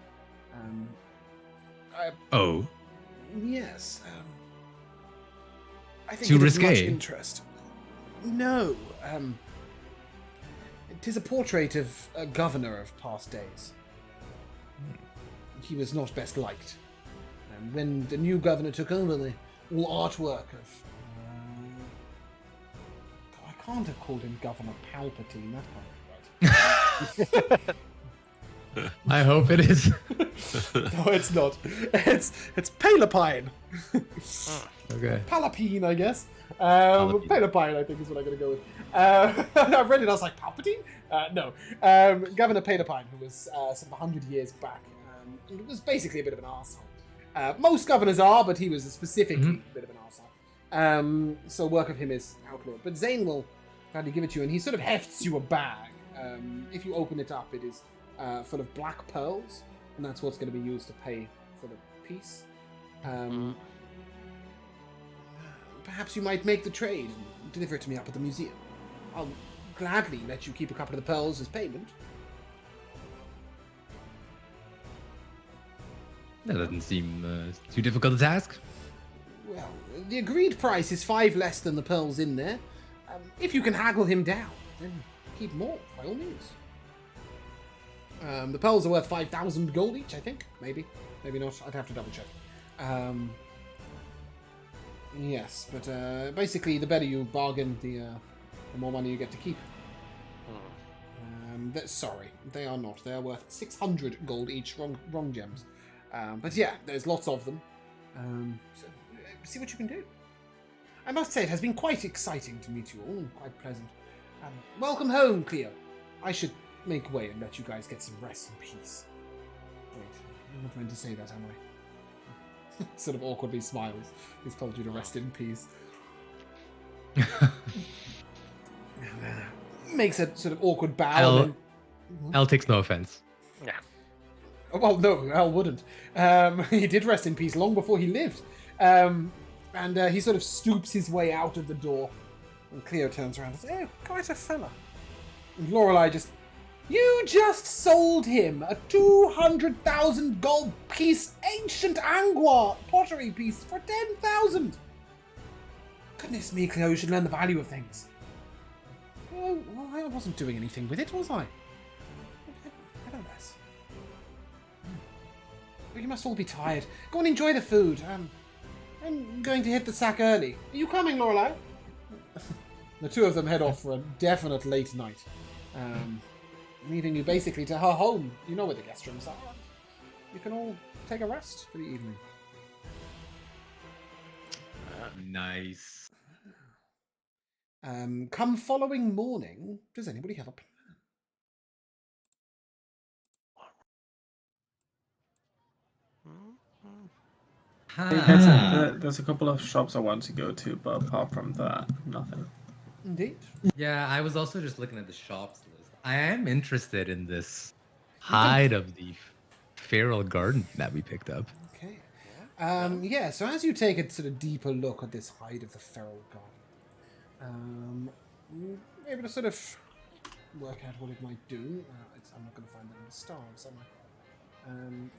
Oh. Yes. I think Too it is much risque? interest. No. It is a portrait of a governor of past days. He was not best liked. And when the new governor took over, all artwork of... I can't have called him Governor Palpatine. That can't be right. I hope it is. No, it's not. It's Palapine. Okay. Palapine, I guess. Palapine. Palapine, I think, is what I'm going to go with. I read it, I was like, Palpatine? No. Governor Palapine, who was sort of 100 years back. It was basically a bit of an arsehole. Most governors are, but he was specifically a bit of an arsehole. So work of him is outlawed. But Zane will kindly give it to you, and he sort of hefts you a bag. If you open it up, it is full of black pearls, and that's what's going to be used to pay for the piece. perhaps you might make the trade and deliver it to me up at the museum. I'll gladly let you keep a couple of the pearls as payment. That doesn't seem too difficult a task. Well, the agreed price is 5 less than the pearls in there. If you can haggle him down, then keep more, by all means. The pearls are worth 5,000 gold each, I think. Maybe. Maybe not. I'd have to double check. Yes, but basically, the better you bargain, the more money you get to keep. Sorry, they are not. They are worth 600 gold each. Wrong gems. But yeah, there's lots of them. So, see what you can do. I must say, it has been quite exciting to meet you all, and quite pleasant. Welcome home, Cleo. I should make way and let you guys get some rest and peace. Wait, I'm not meant to say that, am I? Sort of awkwardly smiles. He's told you to rest in peace. Makes a sort of awkward bow. Al takes no offense. Yeah. Well, no, Al wouldn't. He did rest in peace long before he lived. And he sort of stoops his way out of the door. And Cleo turns around and says, "Oh, quite a fella." And Lorelei just, "You just sold him a 200,000 gold piece ancient Angua pottery piece for 10,000. Goodness me, Cleo, you should learn the value of things." "Oh, well, I wasn't doing anything with it, was I?" Nevertheless. Well, you must all be tired. Go and enjoy the food. I'm going to hit the sack early. Are you coming, Lorelei? The two of them head off for a definite late night. Leaving you basically to her home. You know where the guest rooms are. You can all take a rest for the evening. Nice. Come following morning, does anybody have a plan? There's a couple of shops I want to go to, but apart from that, nothing. Indeed. Yeah, I was also just looking at the shops list. I am interested in this hide of the feral garden that we picked up. Okay. Yeah, so as you take a sort of deeper look at this hide of the feral garden, you're able to sort of work out what it might do. I'm not going to find that in the stars, am I?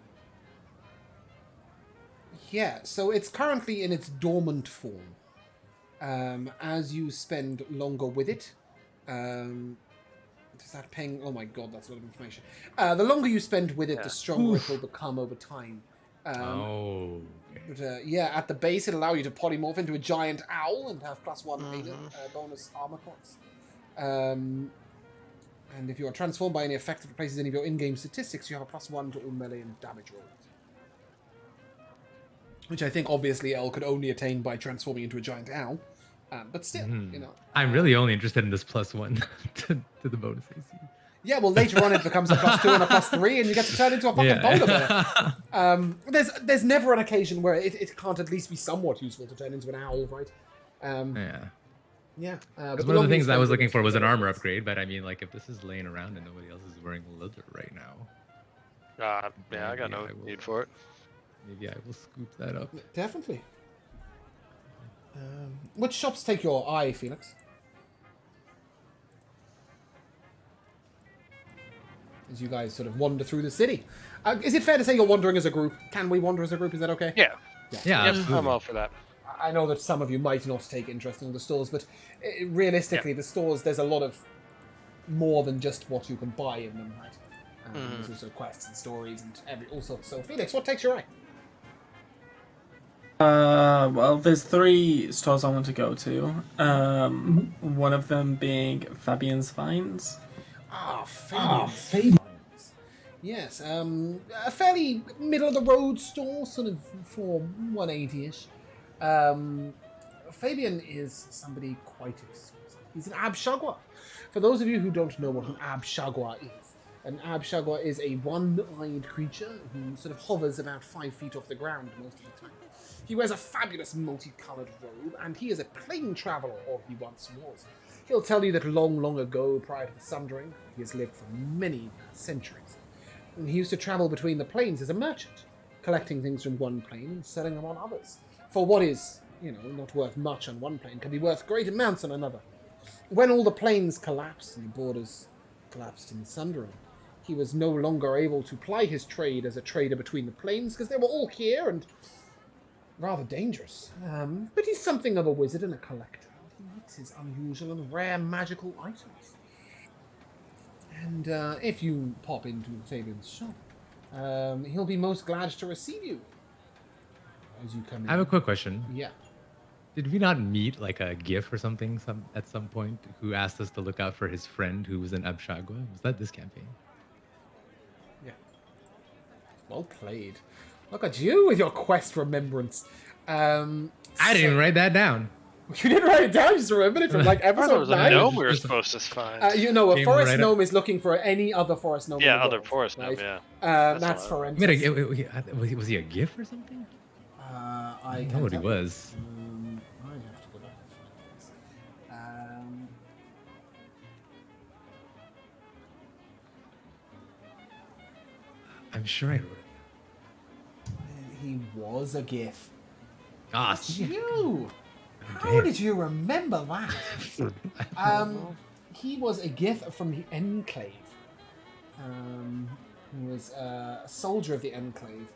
Yeah, so it's currently in its dormant form. As you spend longer with it, does that ping? Oh my god, that's a lot of information. The longer you spend with it, the stronger it will become over time. But yeah, at the base, it'll allow you to polymorph into a giant owl and have +1 bonus armor class. And if you are transformed by any effect that replaces any of your in-game statistics, you have a +1 to all melee and damage rolls. Which I think, obviously, Elle could only attain by transforming into a giant owl. But still, you know. I'm really only interested in this +1 to the bonus AC. Yeah, well, later on it becomes a +2 and a +3, and you get to turn into a fucking polar bear. There's never an occasion where it can't at least be somewhat useful to turn into an owl, right? Yeah. But one of the things I was looking for was an armor upgrade, but I mean, like, if this is laying around and nobody else is wearing leather right now. Yeah, I got no need for it. Maybe I will scoop that up. Definitely. Which shops take your eye, Felix? As you guys sort of wander through the city. Is it fair to say you're wandering as a group? Can we wander as a group? Is that okay? Yeah. Yeah, I'm all for that. I know that some of you might not take interest in the stores, but realistically, the stores, there's a lot of more than just what you can buy in them, right? There's also quests and stories and all sorts. So, Felix, what takes your eye? Well, there's 3 stores I want to go to. One of them being Fabian's Finds. Fabian's. Yes, a fairly middle-of-the-road store, sort of for 180-ish. Fabian is somebody quite exquisite. He's an Abshagwa. For those of you who don't know what an Abshagwa is, an Abshagwa is a one-eyed creature who sort of hovers about 5 feet off the ground most of the time. He wears a fabulous multicolored robe, and he is a plain traveler, or he once was. He'll tell you that long, long ago, prior to the Sundering, he has lived for many centuries. And he used to travel between the planes as a merchant, collecting things from one plane and selling them on others. For what is, not worth much on one plane, can be worth great amounts on another. When all the planes collapsed and the borders collapsed in Sundering, he was no longer able to ply his trade as a trader between the planes because they were all here and rather dangerous. But he's something of a wizard and a collector. He likes his unusual and rare magical items. And if you pop into Fabian's shop, he'll be most glad to receive you as you come in. I have a quick question. Yeah. Did we not meet like a GIF or something at some point who asked us to look out for his friend who was in Abshagwa? Was that this campaign? Yeah. Well played. Look at you with your quest remembrance. I didn't write that down. You didn't write it down, you just remembered it from like I thought there episode was a 9. gnome we were supposed to find. A Came forest right gnome is looking for any other forest gnome. Yeah, in the other world, forest right? gnome, yeah. That's all for Wait, was he a GIF or something? I know what he was. I have to go back and find this. I'm sure I wrote it. He was a GIF. Ah, You! How damn. did you remember that? He was a GIF from the Enclave. He was a soldier of the Enclave.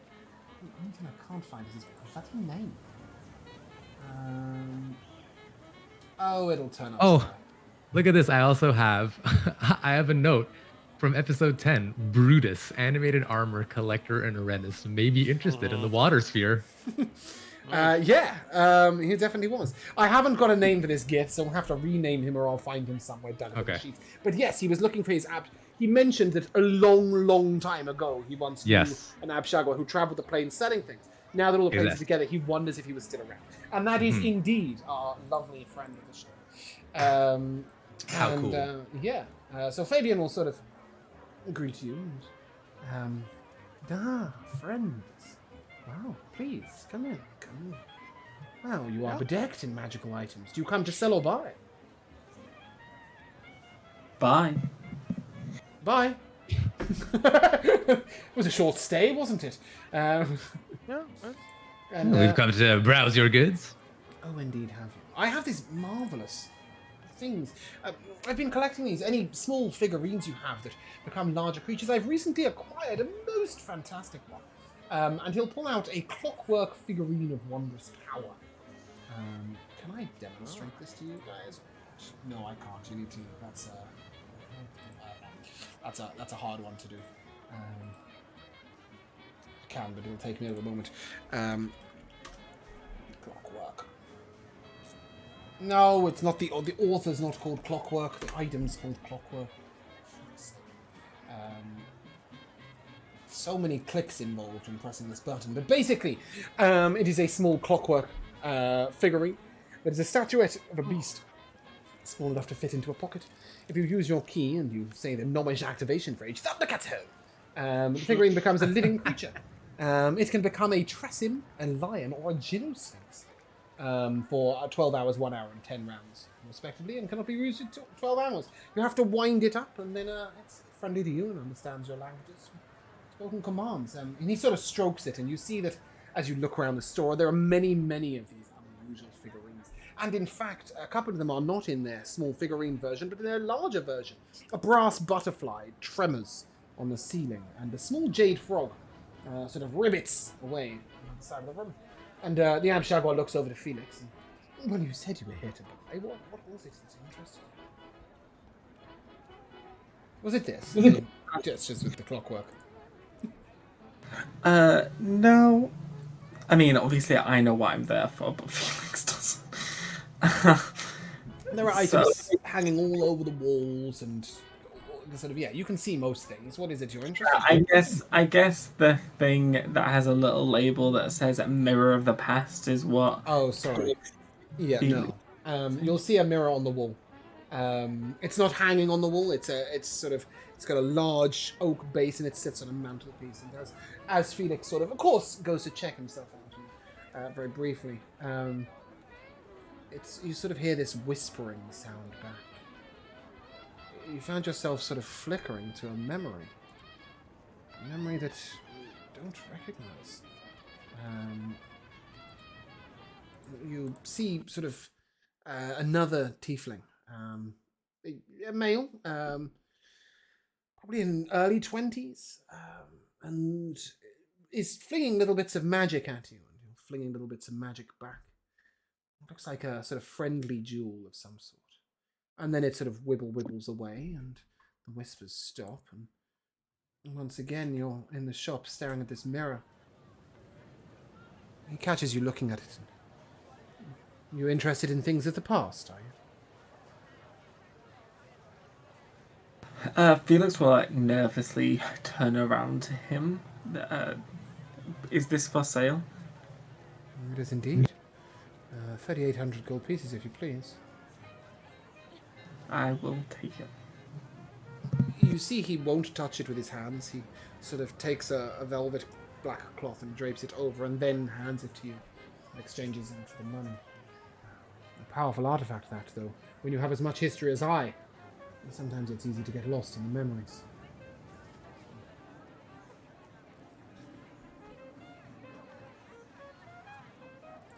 The only thing I can't find is his bloody name. It'll turn up. Oh, look at this. I also have I have a note from episode 10. Brutus, animated armor collector and Arrenus, may be interested in the water sphere. He definitely was. I haven't got a name for this GIF, so we'll have to rename him or I'll find him somewhere done in the sheets. But yes, he was looking for his app. He mentioned that a long, long time ago he once knew an Abshagwa who traveled the plains selling things. Now that all the planes are together, he wonders if he was still around. And that is indeed our lovely friend of the show. How cool. So Fabian will sort of greet you. And, friends. Wow, please, come in. Wow, you are bedecked in magical items. Do you come to sell or buy? Bye. Bye. It was a short stay, wasn't it? We've come to browse your goods. Oh, indeed, have you? I have these marvelous things. I've been collecting these. Any small figurines you have that become larger creatures. I've recently acquired a most fantastic one. And he'll pull out a clockwork figurine of wondrous power. Can I demonstrate this to you guys? No, I can't. You need to. That's a hard one to do. I can, but it'll take me a little moment. Clockwork. No, it's not the author's not called Clockwork. The item's called Clockwork. So many clicks involved in pressing this button, but basically, it is a small clockwork figurine. It is a statuette of a beast, small enough to fit into a pocket. If you use your key and you say the gnomish activation phrase, the figurine becomes a living creature. It can become a Tressim, a lion, or a Ginosphinx for 12 hours, 1 hour, and 10 rounds, respectively, and cannot be used in 12 hours. You have to wind it up, and then it's friendly to you and understands your languages. Spoken commands, and he sort of strokes it, and you see that as you look around the store, there are many, many of these unusual figurines. And in fact, a couple of them are not in their small figurine version, but in their larger version. A brass butterfly tremors on the ceiling, and a small jade frog sort of ribbits away on the side of the room. And the Abshagwa looks over to Felix. And, well, you said you were here to buy. What was it that interested you? Was it this? Just with the clockwork. No. I mean, obviously I know what I'm there for, but Felix doesn't. There are items hanging all over the walls and sort of, you can see most things. What is it you're interested in? I guess the thing that has a little label that says "Mirror of the Past" is what. Oh, sorry. Yeah, no. You'll see a mirror on the wall. It's not hanging on the wall. It's got a large oak base and it sits on a mantelpiece. And as Felix sort of course, goes to check himself out very briefly, you sort of hear this whispering sound back. You found yourself sort of flickering to a memory that you don't recognize. you see sort of another tiefling, a male, probably in early 20s, and is flinging little bits of magic at you, and you're flinging little bits of magic back. It looks like a sort of friendly jewel of some sort. And then it sort of wibbles away, and the whispers stop, and once again you're in the shop staring at this mirror. He catches you looking at it. You're interested in things of the past, are you? Felix will like nervously turn around to him. Is this for sale? It is indeed. 3,800 gold pieces, if you please. I will take it. You see he won't touch it with his hands. He sort of takes a velvet black cloth and drapes it over and then hands it to you and exchanges it for the money. A powerful artifact, that, though. When you have as much history as I, sometimes it's easy to get lost in the memories.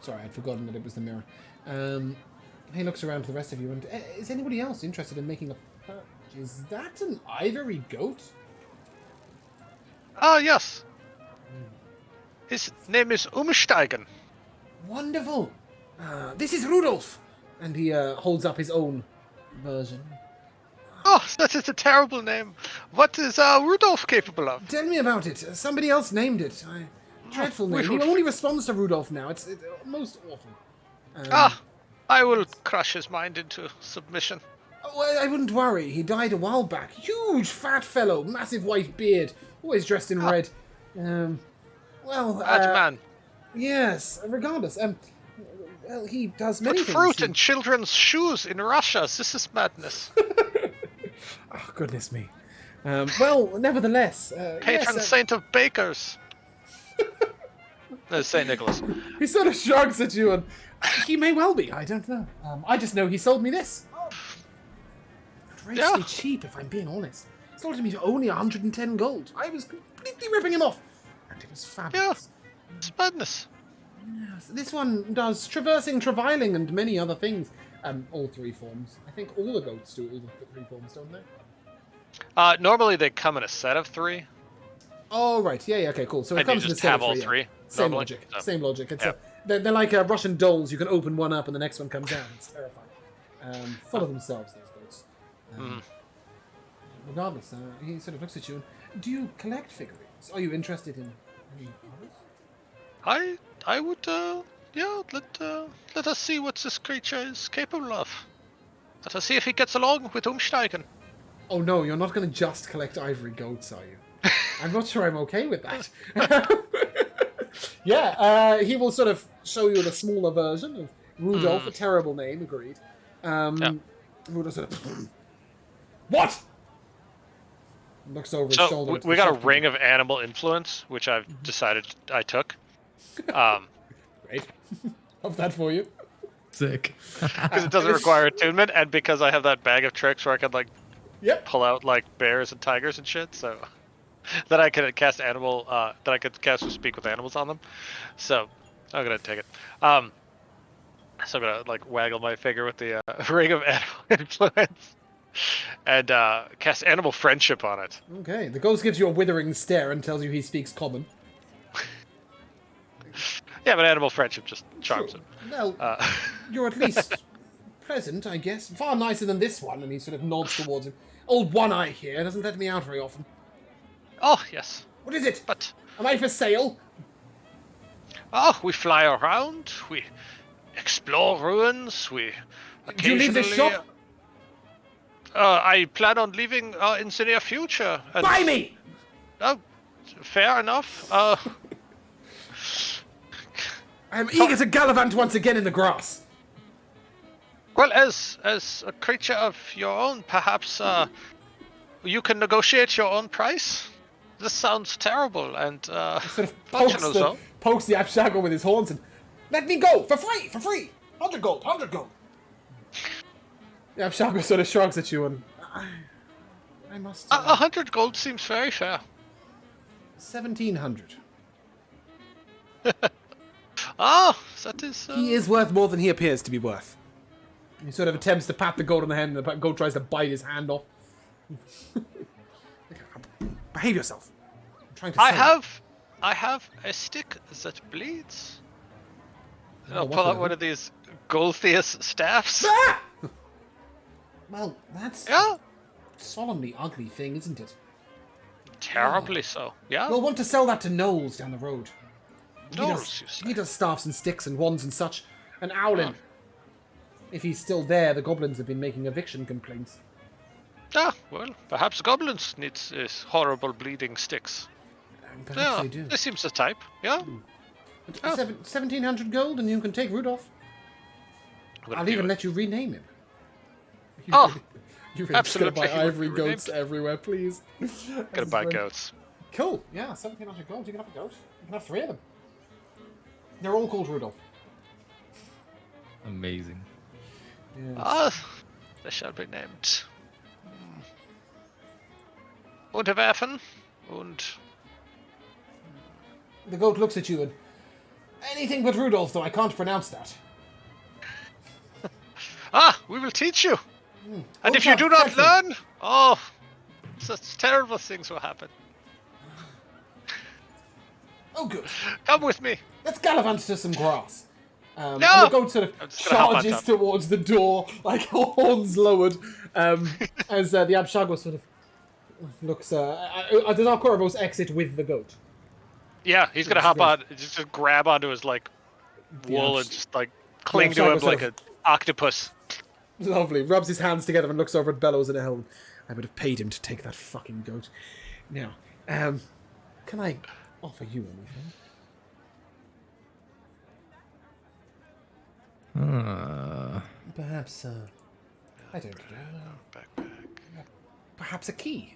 Sorry, I'd forgotten that it was the mirror. He looks around to the rest of you, and is anybody else interested in making a purchase? Is that an ivory goat? Ah, yes. His name is Umsteigen. Wonderful. This is Rudolph. And he holds up his own version. Oh, that is a terrible name. What is Rudolph capable of? Tell me about it. Somebody else named it. Dreadful name. He only responds to Rudolph now. It's most awful. I will crush his mind into submission. Oh, I wouldn't worry. He died a while back. Huge, fat fellow, massive white beard, always dressed in red. Bad man. Yes, regardless. Well, he does many Put things. Fruit in children's shoes in Russia. This is madness. Oh, goodness me. Well, nevertheless. Patron saint of bakers. No, Saint Nicholas. He sort of shrugs at you, and he may well be. I don't know. I just know he sold me this. Outrageously cheap, if I'm being honest. Sold it to me for only 110 gold. I was completely ripping him off. And it was fabulous. Yeah, it's madness. Yes, this one does traversing, traviling, and many other things. All three forms. I think all the goats do all the three forms, don't they? Normally they come in a set of 3. Oh, right. Yeah, okay, cool. So it And comes you in a just set have of all 3. 3. Same normally. logic. So, Same logic. It's yeah. they're like Russian dolls. You can open one up and the next one comes out. It's terrifying. Full of themselves, those goats. Regardless, he sort of looks at you and, do you collect figurines? Are you interested in any others? I would, let us see what this creature is capable of. Let us see if he gets along with Umsteigen. Oh no, you're not going to just collect ivory goats, are you? I'm not sure I'm okay with that. He will sort of show you the smaller version of Rudolph, a terrible name, agreed. Rudolph sort of, what? Looks over his shoulder. We got a ring of animal influence, which I've decided I took. Great. Hope that for you. Sick. Because it doesn't require attunement, and because I have that bag of tricks where I can pull out bears and tigers and shit, so that I could cast speak with animals on them. So I'm gonna take it. So I'm gonna waggle my finger with the ring of animal influence and cast animal friendship on it. Okay, the ghost gives you a withering stare and tells you he speaks common. Yeah, but animal friendship just charms him. Well, you're at least pleasant, I guess. Far nicer than this one, and he sort of nods towards him. Old One Eye here doesn't let me out very often. Oh, yes. What is it? But am I for sale? Oh, we fly around, we explore ruins, we occasionally... Do you leave the shop? I plan on leaving in the near future. And... Buy me! Oh, fair enough. I'm eager to gallivant once again in the grass. Well, as a creature of your own, perhaps you can negotiate your own price? This sounds terrible, and sort of pokes the Abshago with his horns and, let me go, for free, 100 gold. The Abshago sort of shrugs at you and, I must... 100 gold seems very fair. 1,700. Oh, that is. He is worth more than he appears to be worth. He sort of attempts to pat the goat on the head, and the goat tries to bite his hand off. Behave yourself. I'm trying to I have a stick that bleeds. And Oh, I'll what pull the out one hell? of these Golthius staffs. Ah! Well, that's Yeah, a solemnly ugly thing, isn't it? terribly so. Yeah. We'll want to sell that to Knowles down the road. Knowles, you say? He does staffs and sticks and wands and such. And Owlin. If he's still there, the goblins have been making eviction complaints. Ah, well, perhaps goblins need horrible bleeding sticks. Perhaps Yeah, they do. this seems the type. Yeah. But Oh. 1,700 gold and you can take Rudolph. I'm gonna I'll do even it. let you rename him. You Oh, really, you really just gonna absolutely, buy he would ivory be goats renamed. everywhere, please. Gonna This buy is great. goats. Cool. Yeah, 1,700 gold. You can have a goat. You can have 3 of them. They're all called Rudolph. Amazing. Yes. Ah, they shall be named. Unterwerfen und The goat looks at you and anything but Rudolph, though I can't pronounce that. we will teach you. And if you do not learn, such terrible things will happen. Oh, good. Come with me. Let's gallivant to some grass. No! And the goat sort I'm of just gonna hop on charges top. towards the door, like horns lowered, as the Abshagwa sort of looks. Does our Corvos exit with the goat? Yeah, he's gonna Yes, hop great. on, just grab onto his like wool and just like cling to Abshagwa him sort like of- an octopus. Lovely. Rubs his hands together and looks over at Bellows and Helm. I would have paid him to take that fucking goat. Now, can I offer you anything? Perhaps, I don't know. Backpack. Perhaps a key.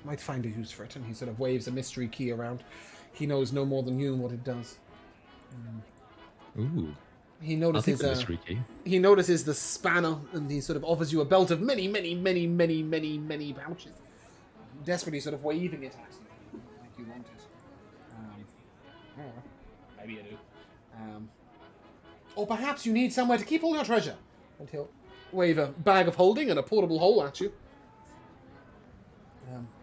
Might find a use for it. And he sort of waves a mystery key around. He knows no more than you what it does. Ooh. He I'll take notices. the mystery key. He notices the spanner, and he sort of offers you a belt of many, many, many, many, many, many pouches. Desperately, sort of waving it at you, like you want it. Maybe you do. Or perhaps you need somewhere to keep all your treasure. And he'll wave a bag of holding and a portable hole at you.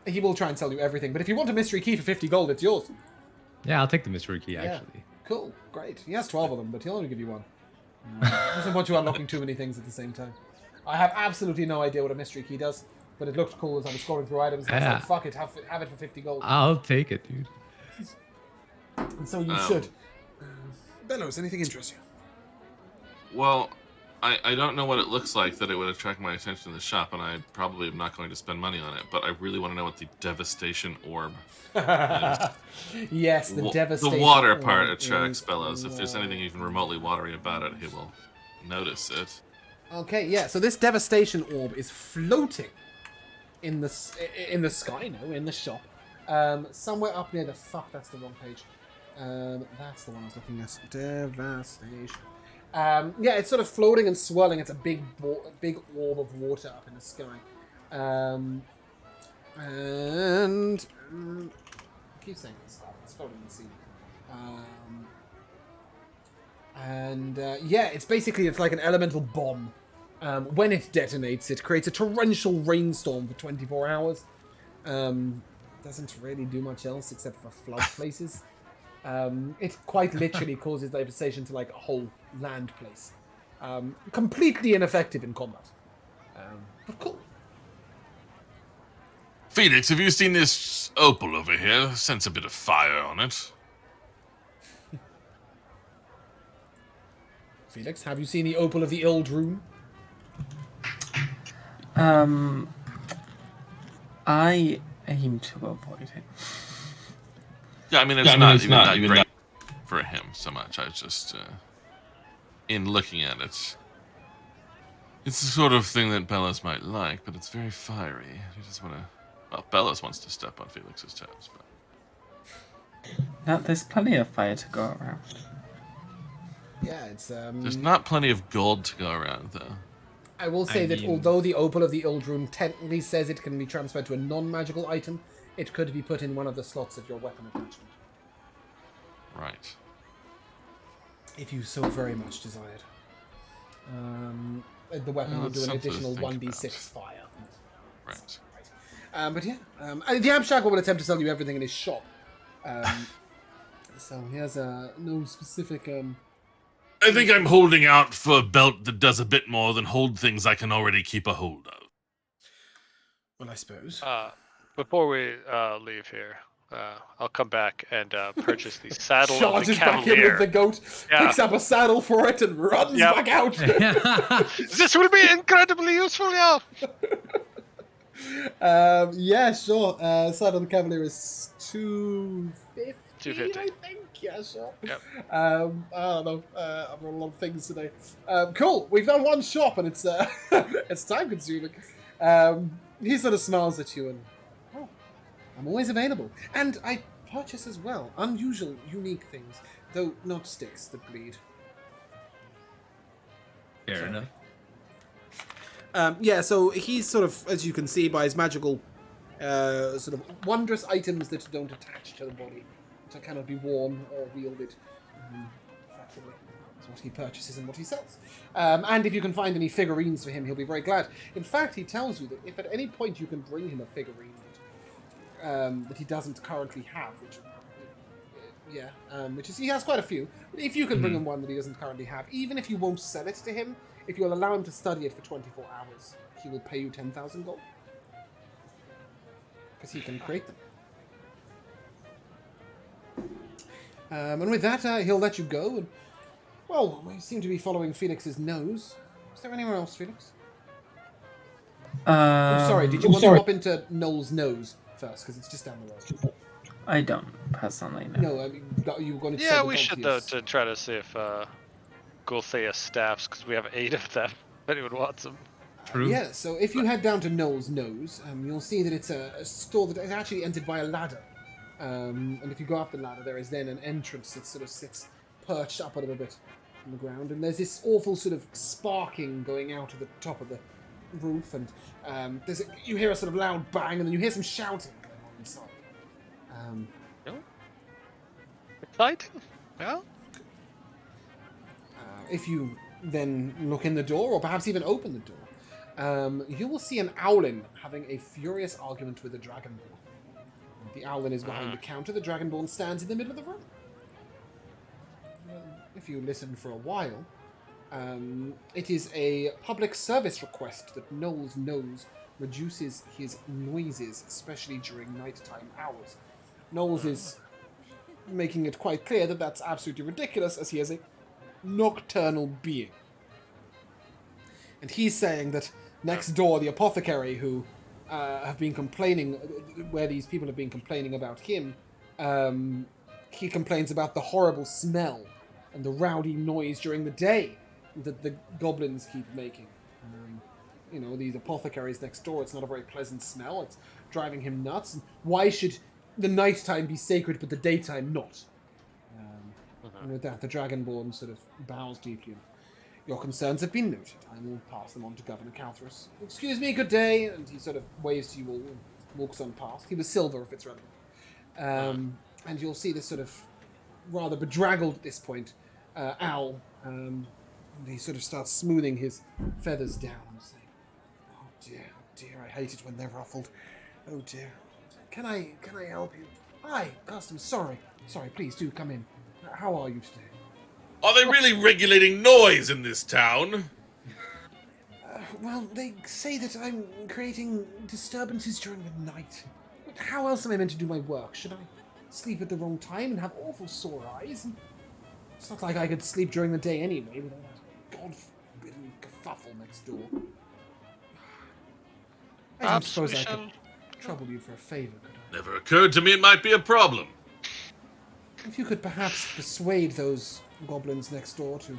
He will try and sell you everything, but if you want a mystery key for 50 gold, it's yours. Yeah, I'll take the mystery key, actually. Cool, great. He has 12 of them, but he'll only give you one. Doesn't want you unlocking too many things at the same time. I have absolutely no idea what a mystery key does, but it looked cool as I was scrolling through items. And I was Yeah. like, fuck it, have it for 50 gold. I'll take it, dude. And so you should. Bellows, anything interest you? Well, I don't know what it looks like that it would attract my attention in the shop, and I probably am not going to spend money on it, but I really want to know what the Devastation Orb is. Yes, the devastation. The water part orb attracts is Bellows. If there's anything even remotely watery about it, he will notice it. Okay, yeah. So this devastation orb is floating in the sky, no, in the shop, somewhere up near the. Fuck, that's the wrong page. That's the one I was looking at. Devastation. Yeah, it's sort of floating and swirling. It's a big orb of water up in the sky. And I keep saying it's floating in the sea. Yeah, it's like an elemental bomb. When it detonates, it creates a torrential rainstorm for 24 hours. Doesn't really do much else except for flood places. It quite literally causes devastation to like a whole land place. Completely ineffective in combat. But cool. Felix, have you seen this opal over here? Sense a bit of fire on it. Felix, have you seen the opal of the Ild Rune? I aim to avoid it. Yeah, I mean, it's not even that great for him so much. I was just, in looking at it, it's the sort of thing that Bellows might like, but it's very fiery. He just want to. Well, Bellows wants to step on Felix's toes, but Now, there's plenty of fire to go around. Yeah, it's there's not plenty of gold to go around, though. I will say that mean- although the opal of the Ild Rune technically says it can be transferred to a non-magical item, it could be put in one of the slots of your weapon attachment. Right. if you so very much desired. The weapon Well, will do it's an something to additional think 1d6 about. fire. Right. But yeah, the Abshagger will attempt to sell you everything in his shop. So he has no specific. I think I'm holding out for a belt that does a bit more than hold things I can already keep a hold of. Well, I suppose. Before we leave here, I'll come back and purchase the saddle of the Charges back in cavalier. with the goat, Yeah. picks up a saddle for it, and runs Yep. back out. This will be incredibly useful, yeah. Yeah, sure. Saddle of the Cavalier is 250. 250. I think. Yeah, sure. Yep. I don't know. I've got a lot of things today. Cool. We've done one shop, and it's it's time consuming. He sort of smiles at you and, oh, I'm always available, and I purchase as well unusual, unique things, though not sticks that bleed. Fair enough. Yeah, so he's sort of, as you can see by his magical, sort of wondrous items that don't attach to the body, that cannot be worn or wielded. Effectively, that's what he purchases and what he sells. And if you can find any figurines for him, he'll be very glad. In fact, he tells you that if at any point you can bring him a figurine that he doesn't currently have, which is he has quite a few. But if you can bring him one that he doesn't currently have, even if you won't sell it to him, if you'll allow him to study it for 24 hours, he will pay you 10,000 gold. Because he can create them. And with that, he'll let you go. And, well, we seem to be following Felix's nose. Is there anywhere else, Felix? I'm sorry, did you want to hop into Noel's nose first? Because it's just down the road. I don't personally know. No, I mean, you were going to Yeah, we should, though, to try to see if Gulthea staffs, because we have 8 of them. If anyone wants them. True. Yeah, so if you head down to Noel's nose, you'll see that it's a store that is actually entered by a ladder. And if you go up the ladder, there is then an entrance that sort of sits perched up a little bit on the ground. And there's this awful sort of sparking going out of the top of the roof. And you hear a sort of loud bang, and then you hear some shouting going on inside. Exciting? Yeah? If you then look in the door, or perhaps even open the door, you will see an Owlin having a furious argument with a Dragonborn. The Owlin is behind the counter, the Dragonborn stands in the middle of the room. If you listen for a while, it is a public service request that Noel's nose reduces his noises, especially during nighttime hours. Noel's is making it quite clear that that's absolutely ridiculous, as he is a nocturnal being. And he's saying that next door, the apothecary who have been complaining, where these people have been complaining about him, he complains about the horrible smell and the rowdy noise during the day that the goblins keep making. These apothecaries next door, it's not a very pleasant smell. It's driving him nuts. And why should the nighttime be sacred but the daytime not? And with that, the Dragonborn sort of bows deeply. Your concerns have been noted. I will pass them on to Governor Calthrus. Excuse me, good day. And he sort of waves to you all and walks on past. He was silver, if it's relevant. And you'll see this sort of rather bedraggled at this point owl. And he sort of starts smoothing his feathers down and saying, "Oh dear, I hate it when they're ruffled. Oh dear. Can I help you? Hi, Custom. Sorry, please do come in. How are you today?" Are they really regulating noise in this town? Well, they say that I'm creating disturbances during the night. But how else am I meant to do my work? Should I sleep at the wrong time and have awful sore eyes? It's not like I could sleep during the day anyway with all that god-forbidden kerfuffle next door. I don't suppose I could trouble you for a favour, could I? Never occurred to me it might be a problem. If you could perhaps persuade those goblins next door to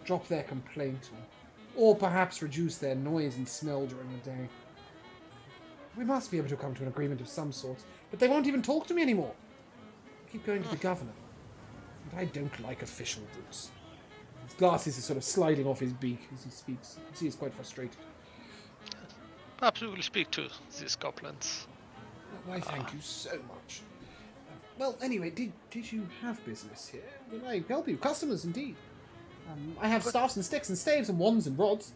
drop their complaint, or perhaps reduce their noise and smell during the day. We must be able to come to an agreement of some sort, but they won't even talk to me anymore. I keep going to the governor, and I don't like official boots. His glasses are sort of sliding off his beak as he speaks. You see, he's quite frustrated. Perhaps we will speak to these goblins. Why, thank you so much. Well, anyway, did you have business here? Will I help you? Customers, indeed. I have staffs and sticks and staves and wands and rods.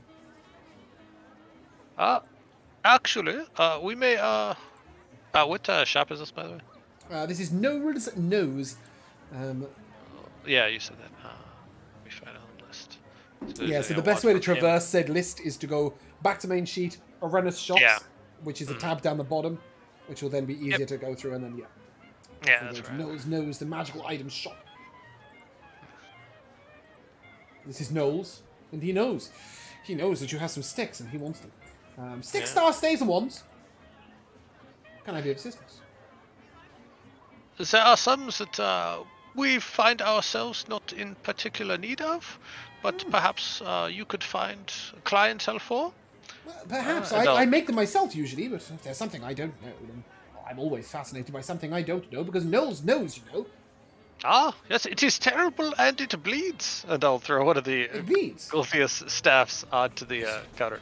Actually, we may, what shop is this, by the way? This is Nora's Nose. Yeah, you said that. Let me find it on the list. So the best way to traverse said list is to go back to main sheet, Arrenus shops, which is a tab down the bottom, which will then be easier to go through, and then Yeah, so that's right. Noel's Nose, the magical items shop. This is Noel's, and he knows. He knows that you have some sticks, and he wants them. Sticks, stars, staves, and wands. Can I be of assistance? There are some that we find ourselves not in particular need of, but perhaps you could find a clientele for. Well, perhaps. I make them myself usually, but if there's something I don't know, then I'm always fascinated by something I don't know, because Noel's knows, you know. Ah, yes, it is terrible and it bleeds. And I'll throw one of the It bleeds. Gulfius staffs onto the counter.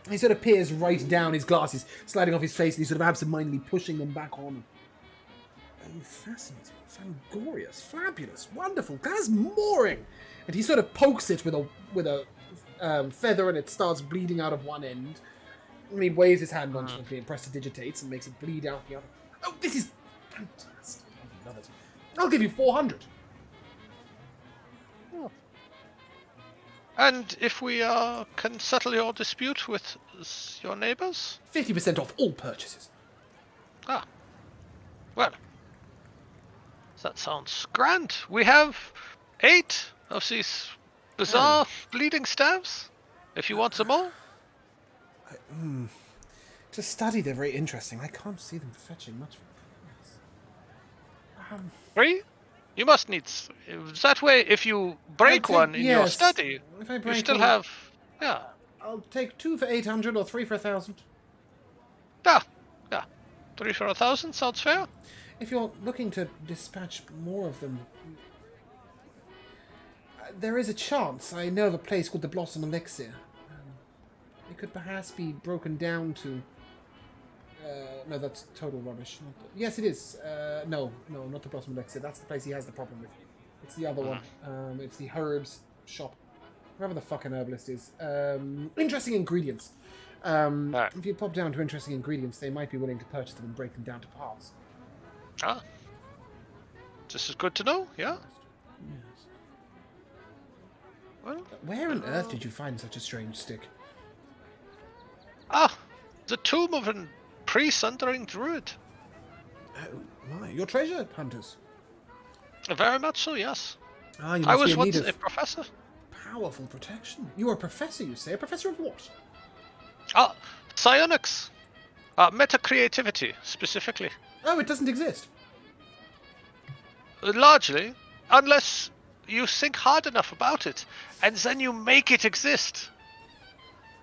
He sort of peers right down, his glasses sliding off his face, and he's sort of absentmindedly pushing them back on him. Oh, fascinating, fangorious, fabulous, wonderful, Glasmooring! And he sort of pokes it with a feather, and it starts bleeding out of one end. And he waves his hand nonchalantly and prestidigitates and makes it bleed out the other. Oh, this is fantastic! I love it. I'll give you 400. And if we can settle your dispute with your neighbors? 50% off all purchases. Ah, well, that sounds grand. We have 8 of these bizarre bleeding staves, if you want them all. To study, they're very interesting. I can't see them fetching much for price. 3? You must need... That way, if you break one in your study, if I you break still one, have... Yeah. I'll take 2 for 800 or 3 for 1,000. Yeah. 3 for 1,000 sounds fair. If you're looking to dispatch more of them, there is a chance. I know of a place called the Blossom Elixir. It could perhaps be broken down to... no, that's total rubbish. Yes, it is. No, not the Blossom Elixir. That's the place he has the problem with. It's the other one. It's the herbs shop. Whoever the fucking herbalist is. Interesting ingredients. If you pop down to interesting ingredients, they might be willing to purchase them and break them down to parts. Ah. This is good to know, yeah? Yes. Well, Where on earth did you find such a strange stick? The tomb of a pre-sundering druid. Oh, my. You're treasure hunters. Very much so, yes. Ah, you I must was be in once need a of professor. powerful protection. You are a professor, you say? A professor of what? Psionics. Meta-creativity, specifically. Oh, it doesn't exist. Largely, unless you think hard enough about it, and then you make it exist.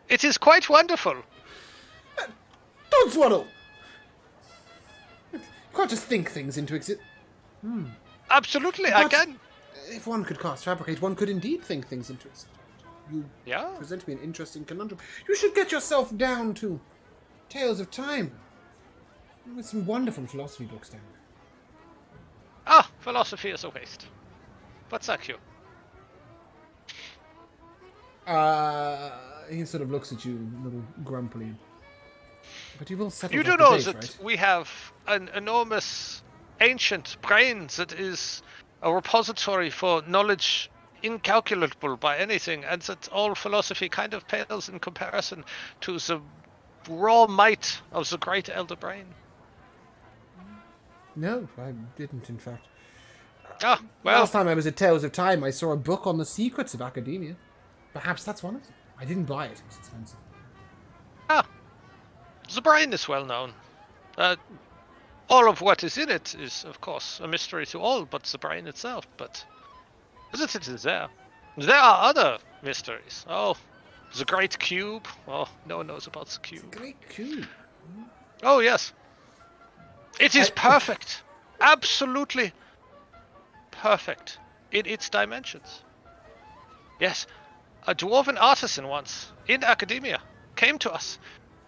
It is quite wonderful. Don't swallow! You can't just think things into existence. Absolutely, I can. If one could cast Fabricate, one could indeed think things into existence. You Yeah. present me an interesting conundrum. You should get yourself down to Tales of Time. With some wonderful philosophy books down there. Philosophy is a waste. But thank you. He sort of looks at you a little grumpily. But you will settle You that do know debate, that right? we have an enormous ancient brain that is a repository for knowledge incalculable by anything, and that all philosophy kind of pales in comparison to the raw might of the great elder brain. No, I didn't, in fact. Well, Last time I was at Tales of Time, I saw a book on the secrets of academia. Perhaps that's one of them. I didn't buy it. It was expensive. the brain is well known. All of what is in it is, of course, a mystery to all but the brain itself, but that it is there. There are other mysteries. Oh, the Great Cube. Oh, no one knows about the cube. Great cube. Oh, yes. It is perfect. Absolutely perfect in its dimensions. Yes, a dwarven artisan once, in academia, came to us,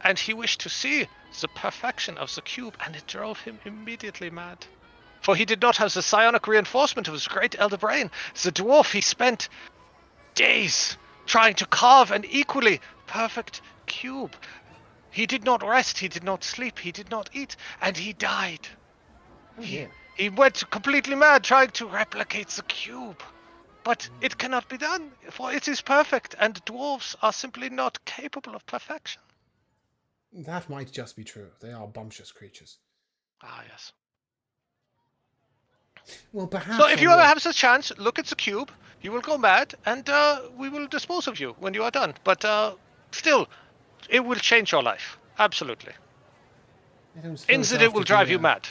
and he wished to see the perfection of the cube, and it drove him immediately mad. For he did not have the psionic reinforcement of his great elder brain. The dwarf, he spent days trying to carve an equally perfect cube. He did not rest, he did not sleep, he did not eat, and he died. Oh, yeah. He went completely mad trying to replicate the cube. But it cannot be done, for it is perfect, and dwarves are simply not capable of perfection. That might just be true. They are bumptious creatures. Ah, yes. Well, perhaps. So if you ever have the chance, look at the cube, you will go mad, and we will dispose of you when you are done. But still, it will change your life. Absolutely. Incident will drive you mad.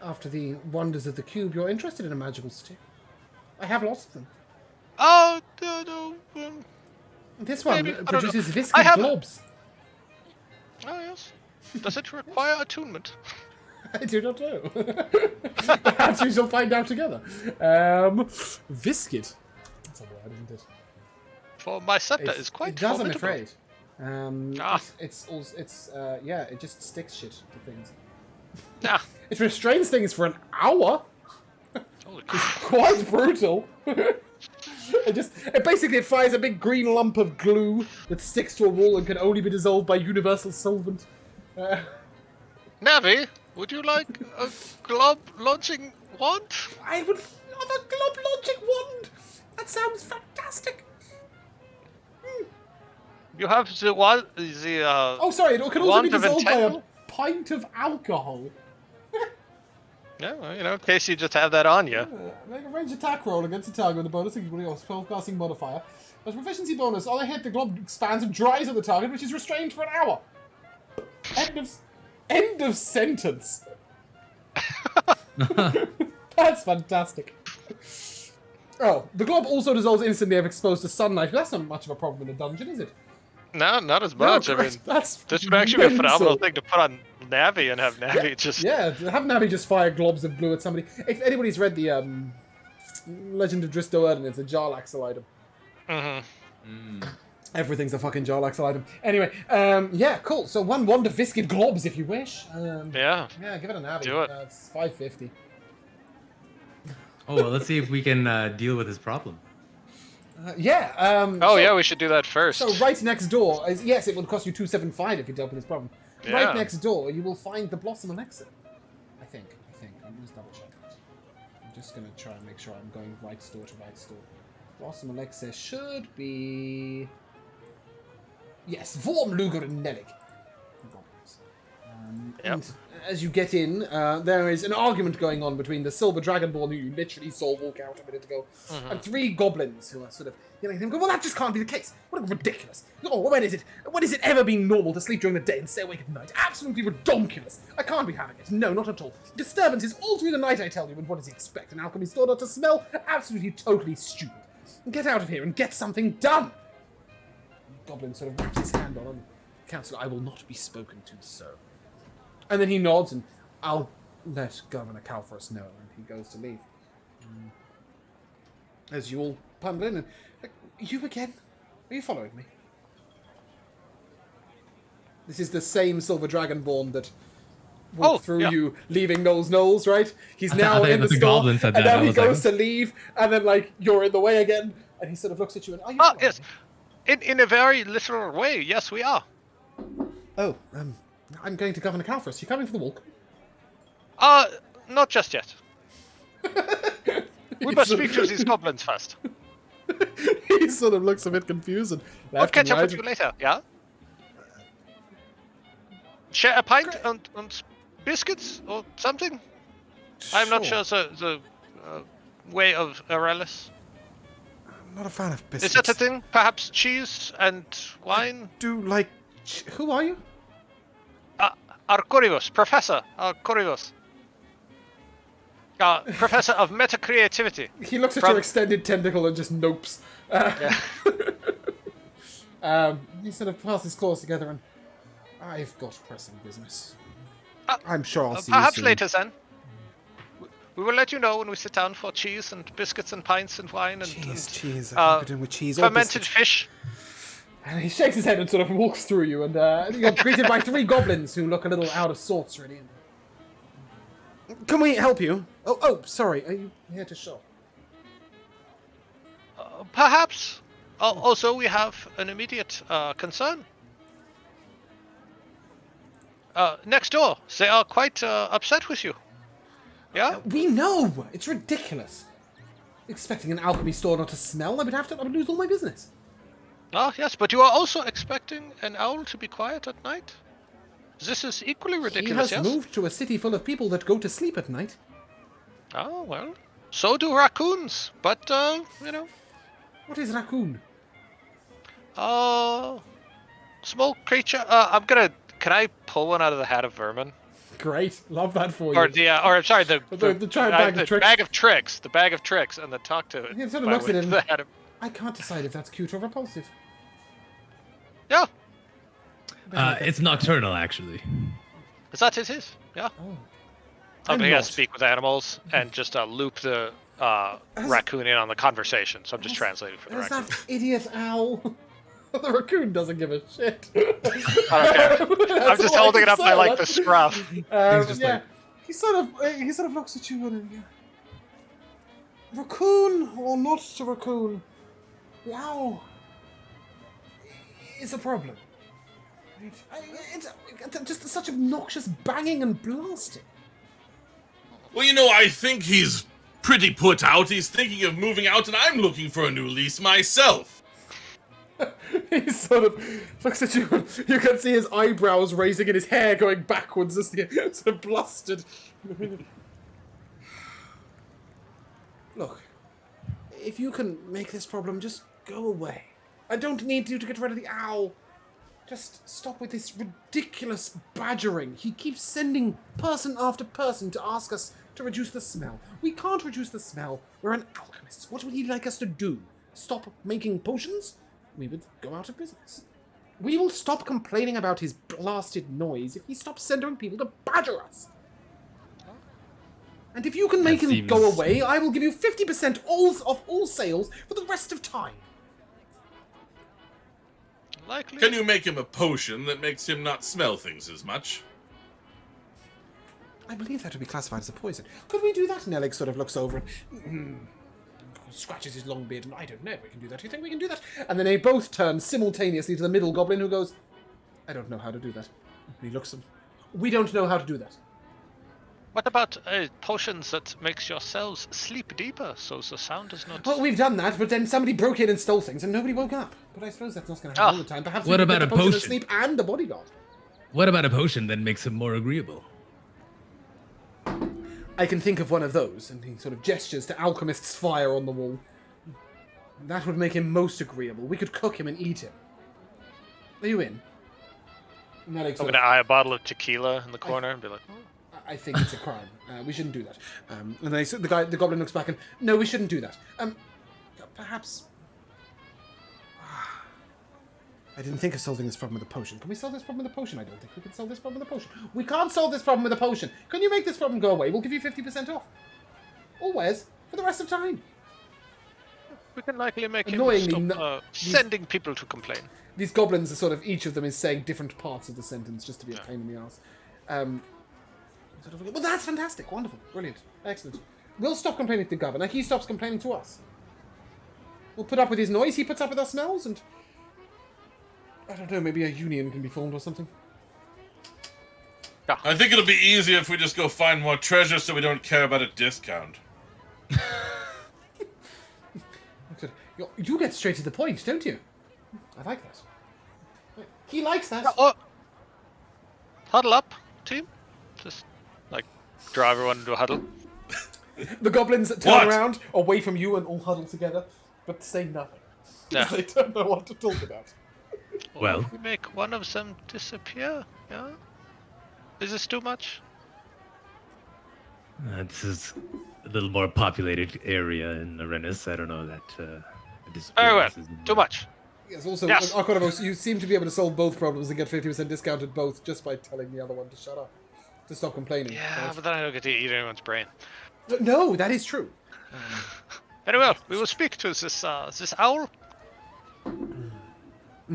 After the wonders of the cube, you're interested in a magical stew. I have lots of them. Oh, no. This one Maybe, produces viscous globs. Oh, yes. Does it require attunement? I do not know. Perhaps we shall find out together. Viscid. That's a word, isn't it? For my scepter is quite It does, I'm formidable. afraid. It just sticks shit to things. Ah. It restrains things for an hour. Holy It's crap. quite brutal. It basically fires a big green lump of glue that sticks to a wall and can only be dissolved by universal solvent. Navi, would you like a glob launching wand? I would love a glob logic wand. That sounds fantastic. You have the one, Oh, sorry. It can also wand be of dissolved by a entangle? pint of alcohol. Yeah, well, in case you just have that on you. Make a range attack roll against a target with a bonus equal to your spellcasting modifier. As a proficiency bonus, on a hit, the glob expands and dries on the target, which is restrained for an hour. End of sentence. That's fantastic. Oh, the glob also dissolves instantly if exposed to sunlight. That's not much of a problem in a dungeon, is it? No, not as much. No, I mean, that's this would actually be a phenomenal mental. thing to put on Navi and have Navi just... Yeah, have Navi just fire globs of glue at somebody. If anybody's read the Legend of Dristo Erden, it's a Jarlaxle item. Mm-hmm. Everything's a fucking Jarlaxle item. Anyway, yeah, cool. So one wand of viscid globs if you wish. Yeah. Yeah, give it a Navi. Do it. It's 550. Oh, well, let's see if we can deal with his problem. Yeah, we should do that first. So right next door, yes, it will cost you 275 if you dealt with this problem. Yeah. Right next door, you will find the Blossom Elixir. I think. I'm just double check that. I'm just gonna try and make sure I'm going right store to right store. Blossom Elixir should be... Yes, Vorm, Luger, and Nellig. And as you get in, there is an argument going on between the Silver Dragonborn, who you literally saw walk out a minute ago, and 3 goblins who are sort of yelling at him, well, that just can't be the case. What ridiculous. Oh, when is it ever been normal to sleep during the day and stay awake at night? Absolutely redonkulous. I can't be having it. No, not at all. Disturbances all through the night, I tell you, and what does he expect? An alchemy's daughter to smell? Absolutely, totally stupid. Get out of here and get something done. The goblin sort of wraps his hand on him. Counselor, I will not be spoken to, sir. And then he nods, and I'll let Governor Calforus know, and he goes to leave. As you all bundle in, and you again? Are you following me? This is the same Silver Dragonborn that walked through you, leaving Knowles, right? He's now in the store, goblin said and that. now he goes to leave, and then you're in the way again, and he sort of looks at you and, are you following yes. me? In a very literal way, yes, we are. Oh, I'm going to Governor Calforus. You coming for the walk? Not just yet. We must speak to these goblins first. He sort of looks a bit confused. And I'll catch up with you later, yeah? Share a pint and biscuits or something? I'm not sure the way of Arrenus. I'm not a fan of biscuits. Is that a thing? Perhaps cheese and wine? Do like... Who are you? Arcorivus, Professor Arcorivus. Professor of Metacreativity. He looks at your extended tentacle and just nopes. He sort of passes his claws together and... I've got pressing business. I'm sure I'll see you soon. Perhaps later then. We will let you know when we sit down for cheese and biscuits and pints and wine and cheese. I think we're doing with cheese or fermented biscuits. fish. And he shakes his head and sort of walks through you, and you're greeted by 3 goblins who look a little out of sorts, really. Can we help you? Oh, sorry. Are you here to shop? Perhaps. Also, we have an immediate concern. Next door, they are quite upset with you. Yeah? We know! It's ridiculous. Expecting an alchemy store not to smell, I would lose all my business. Ah, yes, but you are also expecting an owl to be quiet at night? This is equally ridiculous, He has yes? moved to a city full of people that go to sleep at night. Oh, well. So do raccoons, but, you know. What is raccoon? Small creature. Can I pull one out of the hat of vermin? Great, love that for Or you. I'm sorry, the giant bag of tricks. The bag of tricks, and then talk to it. He sort of looks at him. The hat of... I can't decide if that's cute or repulsive. Yeah. It's nocturnal, actually. Is that it is? Yeah. Oh. I'm I'm gonna not. speak with animals and just loop the raccoon in on the conversation. So I'm just translating for the There's raccoon. that idiot owl. The raccoon doesn't give a shit. I don't care. I'm just holding it up by like the scruff. Yeah, he sort of looks at you and raccoon or not to raccoon, the owl is a problem. It's just such obnoxious banging and blasting. Well, I think he's pretty put out. He's thinking of moving out, and I'm looking for a new lease myself. He sort of looks at you, and you can see his eyebrows raising and his hair going backwards as he sort of blustered. Look, if you can make this problem just go away. I don't need you to get rid of the owl. Just stop with this ridiculous badgering. He keeps sending person after person to ask us to reduce the smell. We can't reduce the smell. We're an alchemist. What would he like us to do? Stop making potions? We would go out of business. We will stop complaining about his blasted noise if he stops sending people to badger us. And if you can make him go away, I will give you 50% of all sales for the rest of time. Likely. Can you make him a potion that makes him not smell things as much? I believe that would be classified as a poison. Could we do that? And Alex sort of looks over and scratches his long beard, and I don't know if we can do that. Do you think we can do that? And then they both turn simultaneously to the middle goblin, who goes, I don't know how to do that. And he looks at them. We don't know how to do that. What about potions that makes your cells sleep deeper, so the sound is not... Well, we've done that, but then somebody broke in and stole things, and nobody woke up. But I suppose that's not going to happen all the time. Perhaps What we could about get the a potion of potion? sleep and the bodyguard. What about a potion that makes him more agreeable? I can think of one of those, and he sort of gestures to Alchemist's fire on the wall. That would make him most agreeable. We could cook him and eat him. Are you in? And Alex I'm sort gonna of, eye a bottle of tequila in the corner and be like, I think it's a crime. We shouldn't do that. And then the goblin looks back and, no, we shouldn't do that. Perhaps... I didn't think of solving this problem with a potion. Can we solve this problem with a potion? I don't think we can solve this problem with a potion. We can't solve this problem with a potion. Can you make this problem go away? We'll give you 50% off. Always. For the rest of time. we can likely make him Annoyingly, stop sending people to complain. These goblins are sort of, each of them is saying different parts of the sentence just to be a pain in the ass. Well, that's fantastic. Wonderful. Brilliant. Excellent. We'll stop complaining to the governor. He stops complaining to us. We'll put up with his noise. He puts up with our smells. And I don't know, maybe a union can be formed or something. I think it'll be easier if we just go find more treasure so we don't care about a discount. You get straight to the point, don't you? I like that. He likes that. Huddle up, team. Just, draw everyone into a huddle. The goblins turn around, away from you, and all huddle together, but say nothing. Yeah. They don't know what to talk about. Well, We make one of them disappear, yeah? Is this too much? this is a little more populated area in Arrenus. I don't know that. Very well. Too much. Yes, also, Yes. Arconovos, you seem to be able to solve both problems and get 50% discount at both just by telling the other one to shut up. To stop complaining. Yeah, right? but then I don't get to eat anyone's brain. No, that is true. Very well, we will speak to this owl.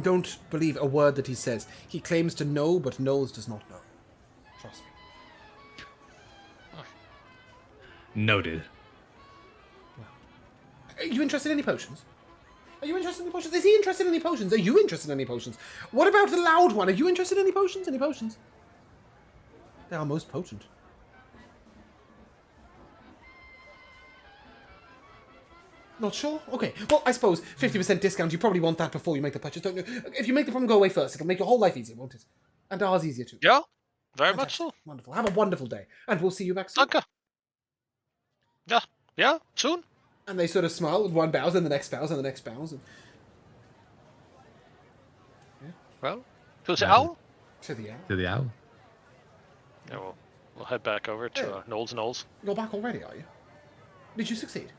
Don't believe a word that he says. He claims to know, but knows does not know. Trust me. Noted. Are you interested in any potions? Are you interested in any potions? Is he interested in any potions? Are you interested in any potions? What about the loud one? Are you interested in any potions? Any potions? They are most potent. Not sure? Okay. Well, I suppose 50% discount, you probably want that before you make the purchase, don't you? If you make the problem go away first, it'll make your whole life easier, won't it? And ours easier too. Yeah, very Fantastic. much so. Wonderful. Have a wonderful day. And we'll see you back soon. Danke. Yeah, soon. And they sort of smile, and one bows, and the next bows, and the next bows. And... Well, to the owl? To the owl. To the owl. Yeah, we'll head back over to Knowles. You're back already, are you? Did you succeed?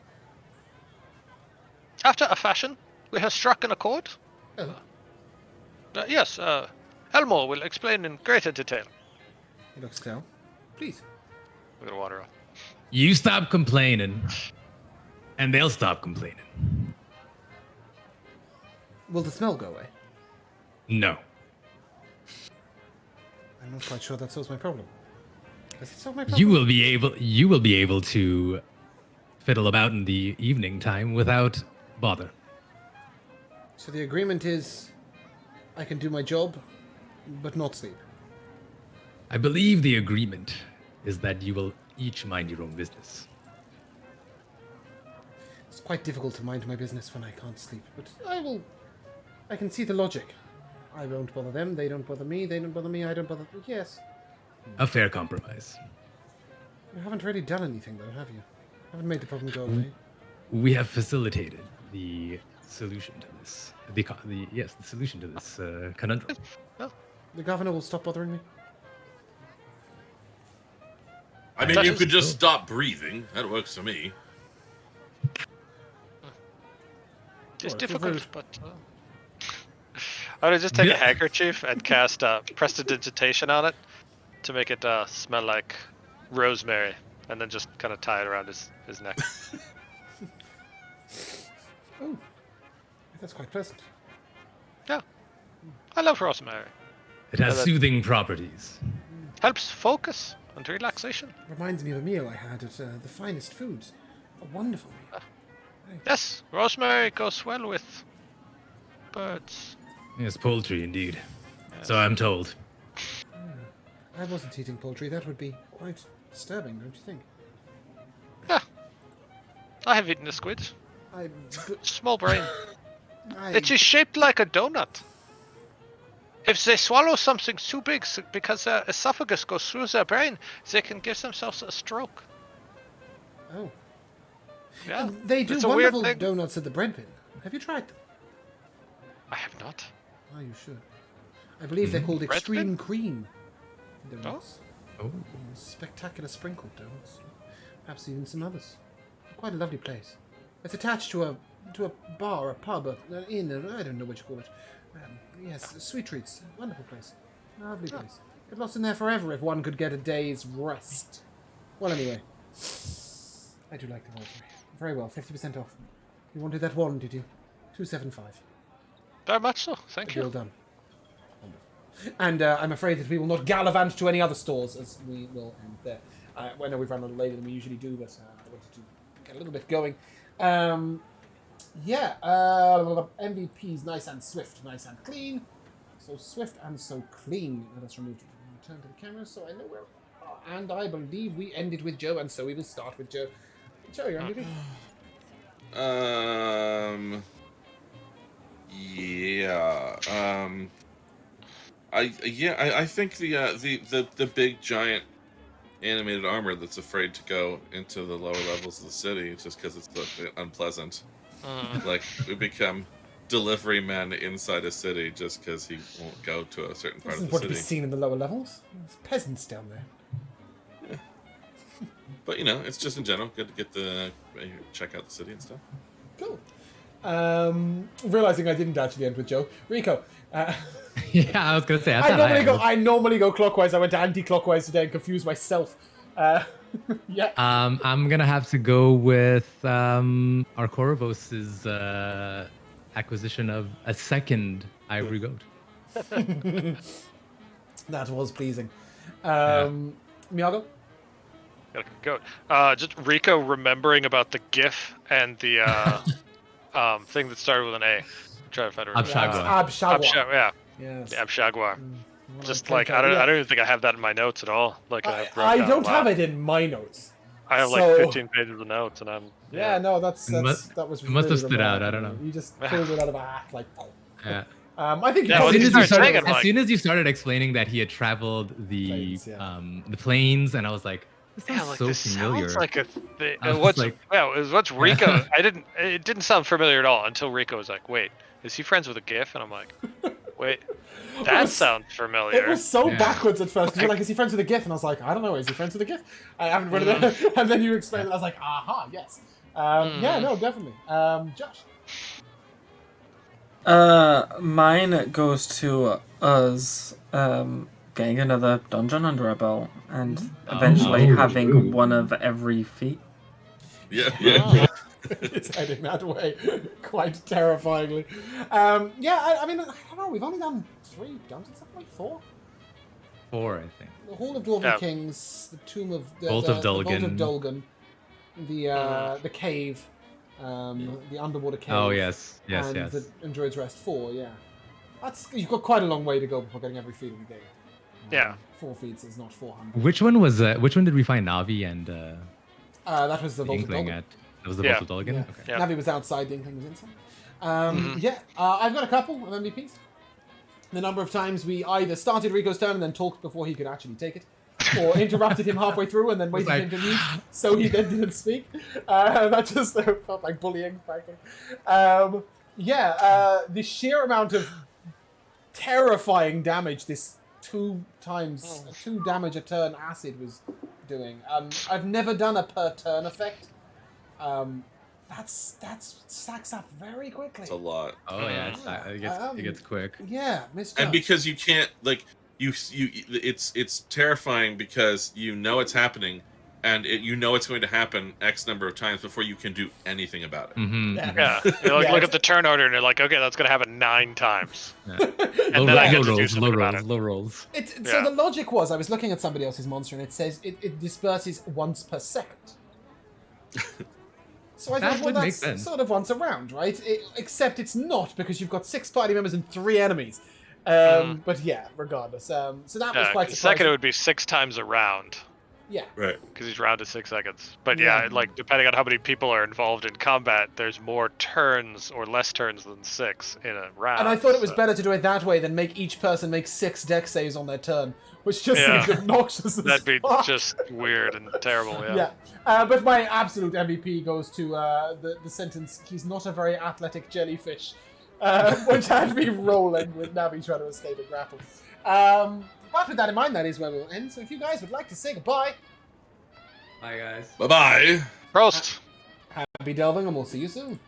After a fashion, we have struck an accord. Oh. Yes, Elmo will explain in greater detail. He looks down. Please. We're gonna water up. You stop complaining, and they'll stop complaining. Will the smell go away? No. I'm not quite sure that solves my problem. Does it solve my problem? You will be able to fiddle about in the evening time without bother. So the agreement is I can do my job, but not sleep. I believe the agreement is that you will each mind your own business. It's quite difficult to mind my business when I can't sleep, but I can see the logic. I won't bother them, they don't bother me, they don't bother me, I don't bother... Yes. A fair compromise. You haven't really done anything, though, have you? Haven't made the problem go away. We have facilitated the solution to this. The solution to this conundrum. The governor will stop bothering me? I mean, you could just stop breathing. That works for me. It's Oh, difficult, but... I would just take a handkerchief and cast prestidigitation on it to make it smell like rosemary, and then just kind of tie it around his neck. Oh, that's quite pleasant. Yeah, I love rosemary. It has soothing properties. Helps focus and relaxation. Reminds me of a meal I had at the finest foods. A wonderful meal. Yes, rosemary goes well with birds. Yes, poultry indeed. So I'm told. I wasn't eating poultry. That would be quite disturbing, don't you think? Yeah, I have eaten a squid. Small brain. It is shaped like a donut. If they swallow something too big because their esophagus goes through their brain, they can give themselves a stroke. Oh. Yeah. And they do it's a wonderful weird thing. donuts at the bread bin. Have you tried them? I have not. Oh, you should. I believe they're called Bread extreme bin? cream donuts. Oh. Spectacular sprinkled donuts. Perhaps even some others. Quite a lovely place. It's attached to a bar, a pub, an inn, I don't know what you call it. Yes, Sweet Treats. Wonderful place. Lovely place. Get lost in there forever if one could get a day's rest. Well, anyway. I do like the Voltry. Very well, 50% off. You wanted that one, did you? 275. Very much so. Thank Well you. done. Wonderful. And I'm afraid that we will not gallivant to any other stores, as we will end there. I know we've run a little later than we usually do, but I wanted to get a little bit going. MVP's nice and swift, nice and clean. So swift and so clean. Let us return to the camera so I know where. And I believe we ended with Joe, and so we will start with Joe. Joe, your MVP. I think the big giant animated armor that's afraid to go into the lower levels of the city just because it's unpleasant. Like, we become delivery men inside a city just because he won't go to a certain part of Doesn't the want to be city. seen in the lower levels. There's peasants down there. Yeah. But it's just in general good to get the check out the city and stuff. Cool. Realizing I didn't actually end with Joe. Rico. Yeah, I was gonna say. I normally go clockwise. I went anti-clockwise today and confused myself. Yeah. I'm gonna have to go with our Corvos's acquisition of a second ivory goat. That was pleasing. Miyago? Go. Just Rico remembering about the GIF and the thing that started with an A. Try to find it. Abshagwa. Abshagwa. Yeah. Yes. Abshagwa. Well, Just I like think I don't yeah. even think I have that in my notes at all. Like I don't have it in my notes. I have so- like 15 pages of notes, and I'm Yeah, no, that was It must really have stood out, I don't remarkable. know. You just pulled it out of a hat, like. Yeah. I think Yeah, you well, probably you just started saying it, started- like- As soon as you started explaining that he had traveled the plains, and I was like, this sounds like so this familiar. sounds like a thing. I was What's like- what's Rico? It didn't sound familiar at all until Rico was like, wait, is he friends with a GIF? And I'm like, wait, that was- sounds familiar. It was so Yeah. backwards at first. 'Cause you're like, is he friends with a GIF? And I was like, I don't know. Is he friends with a GIF? I haven't read it. And then you explained it. I was like, aha, yes. Yeah, no, definitely. Josh. Mine goes to us getting another dungeon under our belt and eventually having one of every feat. Yeah. It's heading that way quite terrifyingly. Yeah, I mean, I don't know. We've only done 3 dungeons, something like 4. 4, I think. The Hall of Dwarven Yeah. Kings, the Tomb of the Vault of the Vault of Dulgan. Dulgan, the cave, the underwater cave. Oh, yes. Yes, and yes. and Druid's Rest 4. Yeah, you've got quite a long way to go before getting every feat in the game. Yeah. 4 feats is not 400. Which one was? Which one did we find Navi and That was the the Vault of Inkling Dulgan. at? That was the Yeah. Vault of Dulgan? Yeah. Okay. Yeah. Navi was outside, the Inkling was inside. Yeah, I've got a couple of MVPs. The number of times we either started Rico's turn and then talked before he could actually take it, or interrupted him halfway through and then waited for him to mute, so he then didn't speak. That just felt like bullying, frankly. The sheer amount of terrifying damage this 2 damage a turn acid was doing. I've never done a per turn effect. That stacks up very quickly. It's a lot. Oh yeah, it gets quick. Yeah, misjudged. And because you can't it's terrifying because you know it's happening, and you know it's going to happen X number of times before you can do anything about it. Mm-hmm. Yeah. You look at the turn order and you're like, okay, that's gonna happen 9 times. Yeah. And then I get to do rolls, something about it. low rolls. So the logic was, I was looking at somebody else's monster, and it says it disperses once per second. So I That thought, well, would make that's sense. sort of once a round, right? Except it's not, because you've got 6 party members and 3 enemies. But yeah, regardless. So that was quite The surprising. second it would be 6 times a round. Yeah. Right. Because he's round to 6 seconds. But Yeah. yeah, like depending on how many people are involved in combat, there's more turns or less turns than 6 in a round. And I thought it was so- better to do it that way than make each person make 6 dex saves on their turn, which just Yeah. seems obnoxious as That'd be fuck. just weird and terrible. Yeah. Yeah. But my absolute MVP goes to the sentence, he's not a very athletic jellyfish, which had me rolling with Navi trying to escape a grapple. But with that in mind, that is where we'll end. So if you guys would like to say goodbye, Bye guys. Bye bye. Prost. happy delving, and we'll see you soon.